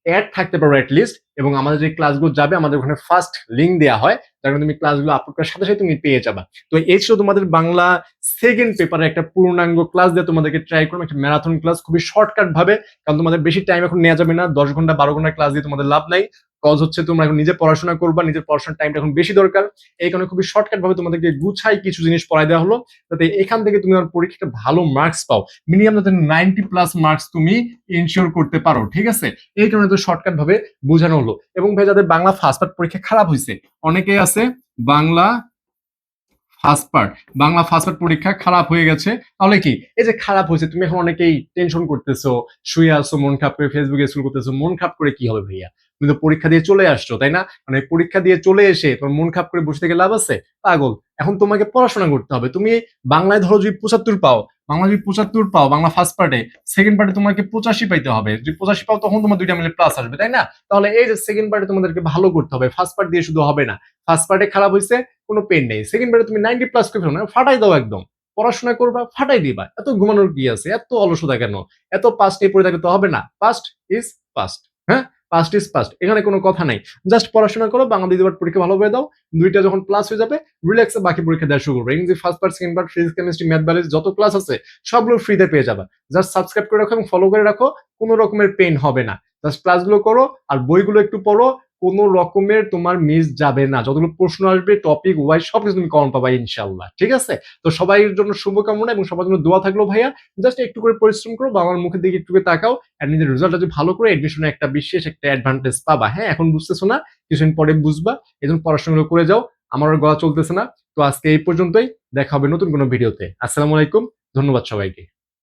অ্যাড থাকতে পারো অ্যাটলিস্ট। এবং আমাদের যে ক্লাসগুলো যাবে, আমাদের ওখানে ফার্স্ট লিঙ্ক দেওয়া হয়, যার কারণে তুমি ক্লাসগুলো আপলোড করার সাথে সাথে তুমি পেয়ে যাবা। তো এই ছিল তোমাদের বাংলা সেকেন্ড পেপারে একটা পূর্ণাঙ্গ ক্লাস দিয়ে তোমাদেরকে ট্রাই করলাম, একটা ম্যারাথন ক্লাস, খুবই শর্টকাট ভাবে, কারণ তোমাদের বেশি টাইম এখন নেওয়া যাবে না, 10 ঘন্টা 12 ঘন্টা ক্লাস দিয়ে তোমাদের লাভ নাই। কজ হচ্ছে তোমরা এখন নিজে পড়াশোনা করবা, নিজের পড়াশোনার টাইমটা এখন বেশি দরকার, এই কারণে খুবই শর্টকাট ভাবে তোমাদেরকে গুছাই কিছু জিনিস পড়াই দেওয়া হলো, যাতে এখান থেকে তুমি আমার পরীক্ষাটা ভালো মার্কস পাও, মিনিমাম যাতে 90+ মার্কস তুমি ইনশিওর করতে পারো, ঠিক আছে। এই কারণে তো শর্টকাট ভাবে বোঝানো হলো। এবং ভাই যাদের বাংলা ফার্স্ট পার্ট পরীক্ষা খারাপ হয়েছে, অনেকেই আছে Bangla first part, Bangla first part পরীক্ষা খারাপ হয়ে গেছে, তাহলে কি, এই যে খারাপ হয়েছে, তুমি এখন অনেকেই টেনশন করতেছো, শুয়ে আসছো মন খারাপ করে, ফেসবুকে স্ক্রল করতেছো, মন খারাপ করে কি হবে ভাইয়া, তুমি তো পরীক্ষা দিয়ে চলে আসছো, তাই না? মানে পরীক্ষা দিয়ে চলে এসে তোমার মন খারাপ করে বসে থেকে লাভ আছে? পাগল, এখন তোমাকে পড়াশোনা করতে হবে। তুমি বাংলায় ধরো যদি 75 পাও, বাংলা যদি 75 পাও বাংলা ফার্স্ট পার্টে, সেকেন্ড পার্টে তোমাকে 85 পাইতে হবে, যদি 85 পাও তখন তোমার দুইটা মিলে প্লাস আসবে, তাই না? তাহলে এই যে সেকেন্ড পার্টে তোমাদেরকে ভালো করতে হবে, ফার্স্ট পার্ট দিয়ে শুধু হবে না। ফার্স্ট পার্টে খারাপ হয়েছে, কোনো পেন নেই, সেকেন্ড বারে তুমি 90+ করে ফেলো না, ফাটাই দাও একদম, পড়াশোনা করবা, ফাটাই দিবা, এত ঘুমানোর কি আছে, এত অলসতা কেন, এত পাস্ট নিয়ে পড়ে থাকলে তো হবে না, পাস্ট ইজ পাস্ট, হ্যাঁ, পাস্ট ইজ পাস্ট, এখানে কোনো কথা নাই। জাস্ট পড়াশোনা করো, বাংলা দ্বিতীয়বার পরীক্ষা ভালোভাবে দাও, দুইটা যখন প্লাস হয়ে যাবে, রিল্যাক্সে বাকি পরীক্ষা দেওয়া শুরু করবে। ইংরেজি first part, second part, physics, chemistry, math, biology যত ক্লাস আছে সবগুলো ফ্রিতে পেয়ে যাবা। জাস্ট সাবস্ক্রাইব করে রাখো এবং ফলো করে রাখো, কোনো রকমের পেন হবে না। জাস্ট ক্লাসগুলো করো আর বইগুলো একটু পড়ো, কোনো রকমের তোমার মিস যাবে না, যতগুলো প্রশ্ন আসবে টপিক ওয়াইজ সবকিছু তুমি কমন পাবা ইনশাল্লাহ, ঠিক আছে। তো সবাইয়ের জন্য শুভকামনা এবং সবার জন্য দোয়া থাকলো ভাইয়া, জাস্ট একটু করে পরিশ্রম করো, বাবার মুখের দিকে একটু তাকাও, আর নিজের রেজাল্টটা যদি ভালো করে এডমিশনে একটা বিশেষ একটা অ্যাডভান্টেজ পাবা, হ্যাঁ, এখন বুঝতেছো না, কিছুদিন পরে বুঝবা, এই জন্য পড়াশোনাগুলো করে যাও। আমারও গলা চলতেছে না, তো আজকে এই পর্যন্তই, দেখা হবে নতুন কোনো ভিডিওতে। আসসালামু আলাইকুম, ধন্যবাদ সবাইকে।